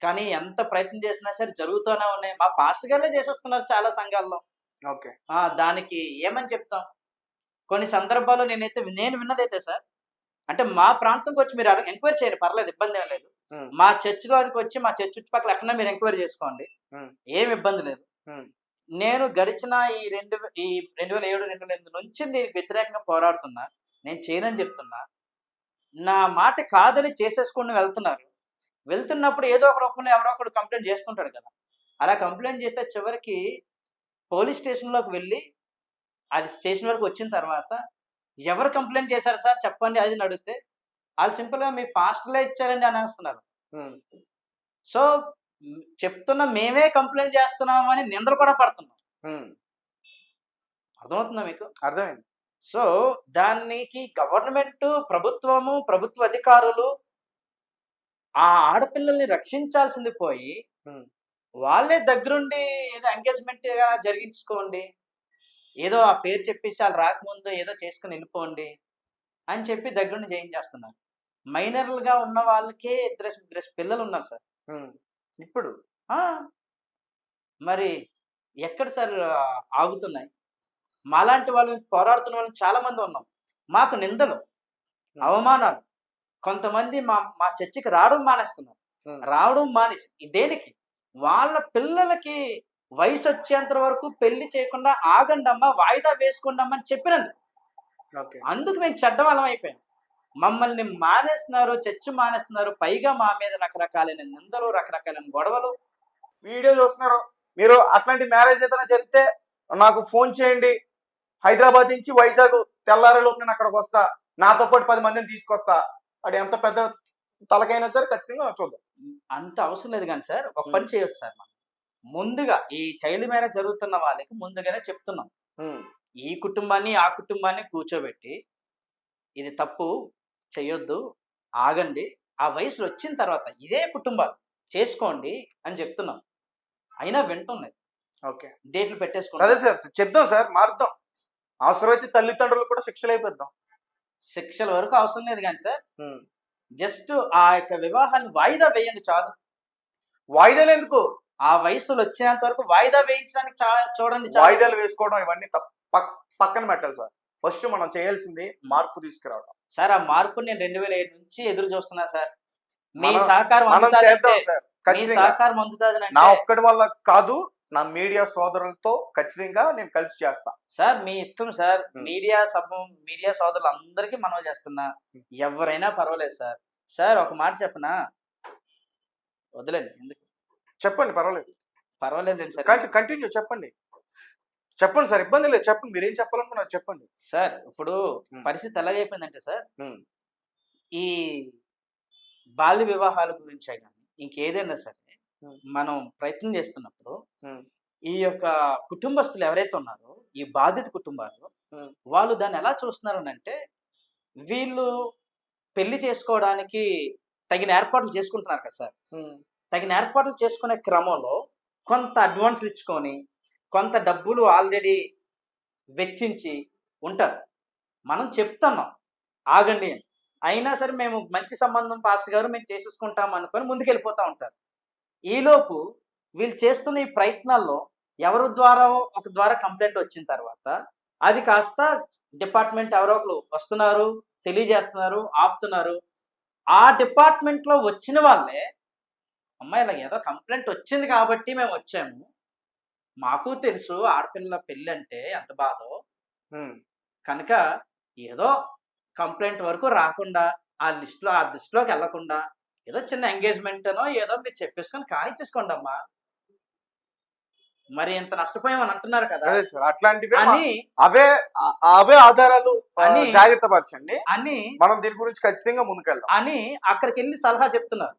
కానీ ఎంత ప్రయత్నం చేసినా సరే జరుగుతూనే ఉన్నాయి. మా పాస్టర్ గారే చేసేస్తున్నారు చాలా సంఘాల్లో. ఓకే, దానికి ఏమని చెప్తాం? కొన్ని సందర్భాల్లో నేను విన్నదైతే సార్, అంటే మా ప్రాంతంకి వచ్చి మీరు ఎంక్వైరీ చేయండి, పర్లేదు, ఇబ్బంది ఏం లేదు. మా చర్చిలోకి వచ్చి మా చర్చ్ చుట్టుపక్కల ఎక్కడన్నా మీరు ఎంక్వైరీ చేసుకోండి, ఏమి ఇబ్బంది లేదు. నేను గడిచిన ఈ 2007, 2008 నుంచి దీనికి వ్యతిరేకంగా పోరాడుతున్నా. నేను చేయనని చెప్తున్నా. నా మాట కాదని చేసేసుకుని వెళ్తున్నప్పుడు ఏదో ఒక రూపంలో ఎవరో ఒకడు కంప్లైంట్ చేస్తుంటాడు కదా. అలా కంప్లైంట్ చేస్తే చివరికి పోలీస్ స్టేషన్లోకి వెళ్ళి అది స్టేషన్ వరకు వచ్చిన తర్వాత ఎవరు కంప్లైంట్ చేశారు సార్ చెప్పండి అది అడిగితే వాళ్ళు సింపుల్గా మీ పాస్టర్లే ఇచ్చారండి అని అనేస్తున్నారు. సో చెప్తున్నా మేమే కంప్లైంట్ చేస్తున్నామని నిందలు కూడా పడుతున్నాం. అర్థమవుతుందా మీకు? అర్థమైంది. సో దానికి గవర్నమెంట్, ప్రభుత్వము, ప్రభుత్వ అధికారులు ఆ ఆడపిల్లల్ని రక్షించాల్సింది పోయి ఉమ్, వాళ్ళే దగ్గరుండి ఏదో ఎంగేజ్మెంట్ జరిగించుకోండి, ఏదో ఆ పేరు చెప్పేసి వాళ్ళు రాకముందు ఏదో చేసుకుని వెళ్ళిపోండి అని చెప్పి దగ్గరుండి చేయించేస్తున్నారు. మైనర్లుగా ఉన్న వాళ్ళకే ఇద్దరు పిల్లలు ఉన్నారు సార్. ఉమ్. ఇప్పుడు ఆ, మరి ఎక్కడ సార్ ఆగుతున్నాయి? మాలాంటి వాళ్ళు పోరాడుతున్న వాళ్ళు చాలా మంది ఉన్నాం. మాకు నిందలు, అవమానాలు. కొంతమంది మా మా చర్చికి రావడం మానేస్తున్నారు. ఉమ్, రావడం మానేసి దేనికి? వాళ్ళ పిల్లలకి వయసు వచ్చేంత వరకు పెళ్లి చేయకుండా ఆగండమ్మా, వాయిదా వేసుకోండమ్మా అని చెప్పినందుకు. ఓకే. అందుకు మేము చెడ్డవాళ్ళం అయిపోయాం. మమ్మల్ని మానేస్తున్నారు, చర్చి మానేస్తున్నారు. పైగా మా మీద రకరకాలైన నిందలు, రకరకాలైన గొడవలు. వీడియో చూస్తున్నారు మీరు, అట్లాంటి మ్యారేజ్ ఏదైనా జరిగితే నాకు ఫోన్ చేయండి. హైదరాబాద్ నుంచి వైజాగ్ తెల్లారేలోపు నేను అక్కడికి వస్తా, నాతో పాటు 10 మందిని తీసుకొస్తా. అది ఎంత పెద్ద తలకైనా సరే ఖచ్చితంగా చూద్దాం. అంత అవసరం లేదు కానీ సార్, ఒక పని చేయొచ్చు సార్. మనం ముందుగా ఈ చైల్డ్ మ్యారేజ్ జరుగుతున్న వాళ్ళకి ముందుగానే చెప్తున్నాం. ఉమ్, ఈ కుటుంబాన్ని, ఆ కుటుంబాన్ని కూర్చోబెట్టి ఇది తప్పు చెయ్యొద్దు, ఆగండి. ఆ వయసులో వచ్చిన తర్వాత ఇదే కుటుంబాలు చేసుకోండి అని చెప్తున్నాం. అయినా వింటున్నది. ఓకే. డేట్లు సరే పెట్టేసుకుంటాం. సార్, చెప్దాం సార్, మారుద్దాం. అవసరమైతే తల్లిదండ్రులు కూడా శిక్షలు అయిపోద్దాం. శిక్షల వరకు అవసరం లేదు కానీ సార్, ఉమ్. జస్ట్ ఆ యొక్క వివాహాన్ని వాయిదా వేయండి చాలు. వాయిదాలు ఎందుకు? ఆ వయసులో వచ్చేంత వరకు వాయిదా వేయించడానికి చూడండి చాలు. వాయిదాలు వేసుకోవడం ఇవన్నీ పక్కన పెట్టాలి సార్. ఫస్ట్ మనం చేయాల్సింది మార్పు తీసుకురావడం. సార్ ఆ మార్పుని నేను 2007 నుంచి ఎదురు చూస్తున్నా సార్. మీ మనం సహకారం మనం చేద్దాం అందుతాదంటే, సార్, మీ ఖచ్చితంగా. సహకారం నా అందుతాదనంటే ఒక్కడి వల్ల కాదు, నా మీడియా సోదరులతో ఖచ్చితంగా నేను కలిసి చేస్తా. సార్ మీ ఇష్టం సార్. ఉం. మీడియా సోదరులు అందరికీ మనవి చేస్తున్నా, ఎవరైనా పర్వాలేదు సార్. సార్ ఒక మాట చెప్పనా? వదిలేండి, ఎందుకు చెప్పండి, పర్వాలేదు. పర్వాలేదు సార్. కంటిన్యూ చెప్పండి. చెప్పండి సార్, ఇబ్బంది లేదు. చెప్పండి, మీరేం చెప్పాలనుకున్నారు చెప్పండి. సార్ ఇప్పుడు ఉం. పరిస్థితి ఎలాగైపోయిందంటే సార్, ఉం. ఈ బాల్య వివాహాల గురించే కానీ ఇంకేదైనా సరే ఉం. మనం ప్రయత్నం చేస్తున్నప్పుడు ఉం. ఈ యొక్క కుటుంబస్తులు ఎవరైతే ఉన్నారో, ఈ బాధిత కుటుంబాలు, ఉం. వాళ్ళు దాన్ని ఎలా చూస్తున్నారు అంటే, వీళ్ళు పెళ్లి చేసుకోవడానికి తగిన ఏర్పాట్లు చేసుకుంటున్నారు కదా సార్. ఉం. తగిన ఏర్పాట్లు చేసుకునే క్రమంలో కొంత అడ్వాన్స్లు ఇచ్చుకొని, కొంత డబ్బులు ఆల్రెడీ వెచ్చించి ఉంటారు. మనం చెప్తున్నాం ఆగండి అని. అయినా సరే మేము మంచి సంబంధం పాస్టర్ గారు మేము చేసేసుకుంటాం అనుకొని ముందుకెళ్ళిపోతూ ఉంటారు. ఈలోపు వీళ్ళు చేస్తున్న ఈ ప్రయత్నాల్లో ఎవరి ద్వారా ఒక ద్వారా కంప్లైంట్ వచ్చిన తర్వాత అది కాస్త డిపార్ట్మెంట్ ఎవరో ఒకరు వస్తున్నారు, తెలియజేస్తున్నారు, ఆపుతున్నారు. ఆ డిపార్ట్మెంట్లో వచ్చిన వాళ్ళే అమ్మాయి ఇలా ఏదో కంప్లైంట్ వచ్చింది కాబట్టి మేము వచ్చాము, మాకు తెలుసు ఆడపిల్ల పెళ్ళి అంటే ఎంత బాధో, ఉం. కనుక ఏదో కంప్లైంట్ వరకు రాకుండా ఆ దృష్టిలోకి వెళ్లకుండా ఏదో చిన్న ఎంగేజ్మెంట్ అనో ఏదో మీరు చెప్పేసుకొని కానిచ్చేసుకోండి అమ్మా, మరి ఇంత నష్టపోయామని అంటున్నారు కదా అదే సార్, అట్లాంటివి అని అవే ఆధారాలు అని జాగ్రత్త పరచండి. అని మనం దీని గురించి ఖచ్చితంగా ముందుకెళ్దాం. అని అక్కడికి వెళ్ళి సలహా చెప్తున్నారు.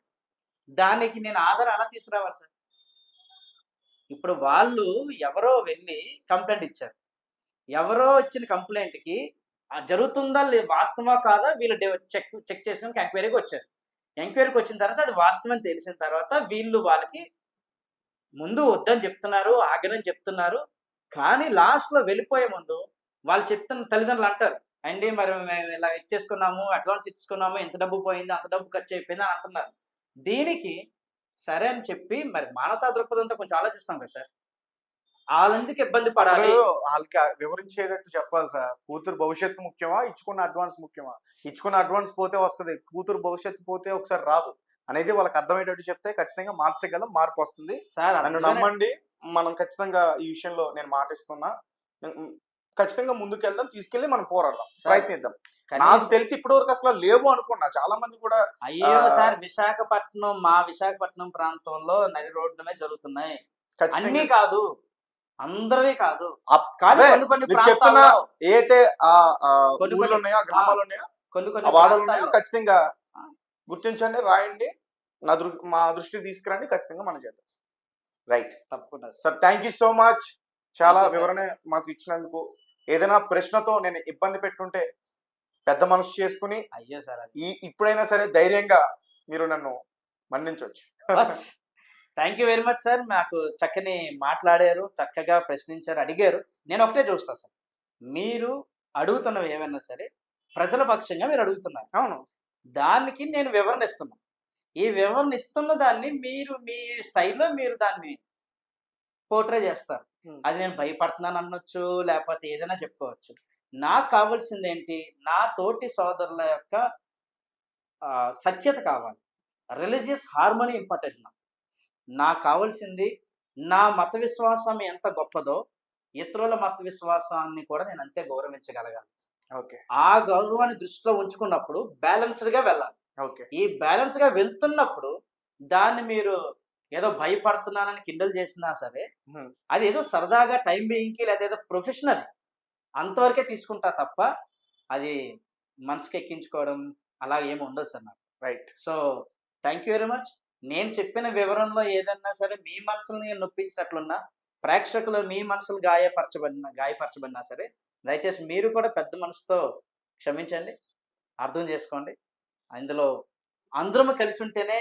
దానికి నేను ఆధారం ఎలా తీసుకురావాలి సార్? ఇప్పుడు వాళ్ళు ఎవరో వెళ్ళి కంప్లైంట్ ఇచ్చారు. ఎవరో ఇచ్చిన కంప్లైంట్కి జరుగుతుందా వాస్తవా కాదా వీళ్ళు చెక్ చేసుకోవడానికి ఎంక్వైరీకి వచ్చారు. ఎంక్వైరీకి వచ్చిన తర్వాత అది వాస్తవం తెలిసిన తర్వాత వీళ్ళు వాళ్ళకి ముందు వద్దని చెప్తున్నారు, ఆగనని చెప్తున్నారు. కానీ లాస్ట్లో వెళ్ళిపోయే ముందు వాళ్ళు చెప్తున్న తల్లిదండ్రులు అంటారు, అండి మరి మేము ఇలా ఇచ్చేసుకున్నాము, అడ్వాన్స్ ఇచ్చుకున్నాము, ఇంత డబ్బు పోయింది, అంత డబ్బు ఖర్చు అయిపోయింది అని అంటున్నారు. దీనికి సరే అని చెప్పి మరి మానవతా దృక్పథంతో కొంచెం ఆలోచిస్తాం కదా సార్. వాళ్ళెందుకు ఇబ్బంది పడాలి? వాళ్ళకి వివరించేటట్టు చెప్పాలి సార్. కూతురు భవిష్యత్తు ముఖ్యమా, ఇచ్చుకున్న అడ్వాన్స్ ముఖ్యమా? ఇచ్చుకున్న అడ్వాన్స్ పోతే వస్తుంది, కూతురు భవిష్యత్తు పోతే ఒకసారి రాదు అనేది వాళ్ళకి అర్థమయ్యేటట్టు చెప్తే ఖచ్చితంగా మార్చగలం, మార్పు వస్తుంది. సార్ నన్ను నమ్మండి, మనం ఖచ్చితంగా ఈ విషయంలో నేను మాటిస్తున్నా. ఖచ్చితంగా ముందుకెళ్దాం, తీసుకెళ్లి మనం పోరాడదాం, ప్రయత్నిద్దాం. నాకు తెలిసి ఇప్పటి వరకు అసలు లేవు అనుకున్నా, చాలా మంది కూడా. అయ్యో సార్, మా విశాఖపట్నం ప్రాంతంలో నడి రోడ్లమే జరుగుతున్నాయి. అన్ని కాదు, అందరివి కాదు, కానీ కొన్ని చెప్తున్నా ఏదైతే ఊర్లు ఉన్నాయో, గ్రామాలు ఉన్నాయో, కొన్ని వాడలు ఉన్నాయో ఖచ్చితంగా గుర్తించండి, రాయండి, మా దృష్టికి తీసుకురండి, ఖచ్చితంగా మనం చేద్దాం. రైట్, తప్పకుండా sir. Thank you so much, చాలా వివరణ మాకు ఇచ్చినందుకు. ఏదైనా ప్రశ్నతో నేను ఇబ్బంది పెట్టుంటే పెద్ద మనసు చేసుకుని అయ్యో సార్ అది ఇప్పుడైనా సరే ధైర్యంగా మీరు నన్ను మన్నించవచ్చు. బస్ thank you very much sir. నాకు చక్కని మాట్లాడారు, చక్కగా ప్రశ్నించారు, అడిగారు. నేను ఒకటే చూస్తా సార్, మీరు అడుగుతున్నవి ఏమైనా సరే ప్రజల పక్షంగా మీరు అడుగుతున్నారు. అవును. దానికి నేను వివరణ ఇస్తున్నా. ఈ వివరణ ఇస్తున్న దాన్ని మీరు మీ స్టైల్లో మీరు దాన్ని పోర్ట్రే చేస్తారు. అది నేను భయపడుతున్నాను అనొచ్చు, లేకపోతే ఏదైనా చెప్పుకోవచ్చు. నాకు కావాల్సింది ఏంటి, నా తోటి సోదరుల యొక్క సఖ్యత కావాలి. రిలీజియస్ హార్మనీ ఇంపార్టెంట్ నాకు కావాల్సింది. నా మత విశ్వాసం ఎంత గొప్పదో ఇతరుల మత విశ్వాసాన్ని కూడా నేను అంతే గౌరవించగలగాలి. ఓకే. ఆ గౌరవాన్ని దృష్టిలో ఉంచుకున్నప్పుడు బ్యాలెన్స్డ్గా వెళ్ళాలి. ఓకే. ఈ బ్యాలెన్స్గా వెళ్తున్నప్పుడు దాన్ని మీరు ఏదో భయపడుతున్నానని కిండల్ చేసినా సరే అది ఏదో సరదాగా టైం బీయింగ్కి లేదా ఏదో ప్రొఫెషన్ అది అంతవరకే తీసుకుంటా తప్ప అది మనసుకి ఎక్కించుకోవడం అలా ఏమి ఉండదు సార్ నాకు. Right. So thank you very much. నేను చెప్పిన వివరంలో ఏదన్నా సరే మీ మనసుని నొప్పించినట్లున్నా, ప్రేక్షకులు మీ మనసులు గాయపరచబడినా సరే దయచేసి మీరు కూడా పెద్ద మనసుతో క్షమించండి, అర్థం చేసుకోండి. అందులో అందరము కలిసి ఉంటేనే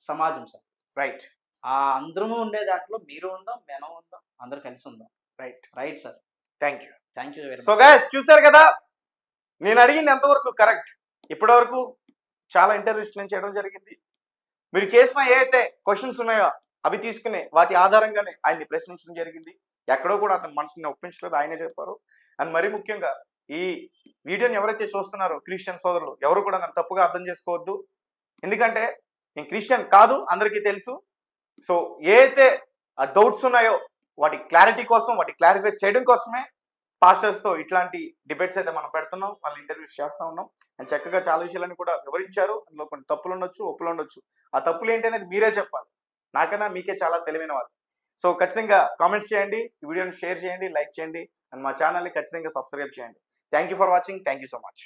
సమాజం సార్. రైట్. ఆ అందరము ఉండే దాంట్లో మీరు ఉందాం, మనం ఉందాం, అందరూ కలిసి ఉందాం. Right. Right sir. Thank you. Thank you very so much. Guys చూసారు కదా, నేను అడిగింది ఎంతవరకు కరెక్ట్. ఇప్పటి వరకు చాలా ఇంటర్వ్యూస్ నేను చేయడం జరిగింది. మీరు చేసిన ఏవైతే క్వశ్చన్స్ ఉన్నాయో అవి తీసుకుని వాటి ఆధారంగానే ఆయన్ని ప్రశ్నించడం జరిగింది. ఎక్కడో కూడా అతని మనసుని ఒప్పించలేదు, ఆయనే చెప్పారు. అండ్ మరీ ముఖ్యంగా ఈ వీడియోని ఎవరైతే చూస్తున్నారో క్రిస్టియన్ సోదరులు ఎవరు కూడా నన్ను తప్పుగా అర్థం చేసుకోవద్దు. ఎందుకంటే నేను క్రిస్టియన్ కాదు, అందరికీ తెలుసు. సో ఏదైతే ఆ డౌట్స్ ఉన్నాయో వాటి క్లారిటీ కోసం, వాటి క్లారిఫై చేయడం కోసమే పాస్టర్స్తో ఇట్లాంటి డిబేట్స్ అయితే మనం పెడుతున్నాం, వాళ్ళ ఇంటర్వ్యూస్ చేస్తూ ఉన్నాం. అండ్ చక్కగా చాలా విషయాలను కూడా వివరించారు. అందులో కొన్ని తప్పులు ఉండొచ్చు, ఒప్పులు ఉండొచ్చు. ఆ తప్పులు ఏంటి అనేది మీరే చెప్పాలి. నాకన్నా మీకే చాలా తెలివైన వాళ్ళు. సో ఖచ్చితంగా కామెంట్స్ చేయండి, ఈ వీడియోని షేర్ చేయండి, లైక్ చేయండి, అండ్ మా ఛానల్ని ఖచ్చితంగా సబ్స్క్రైబ్ చేయండి. Thank you for watching. Thank you so much.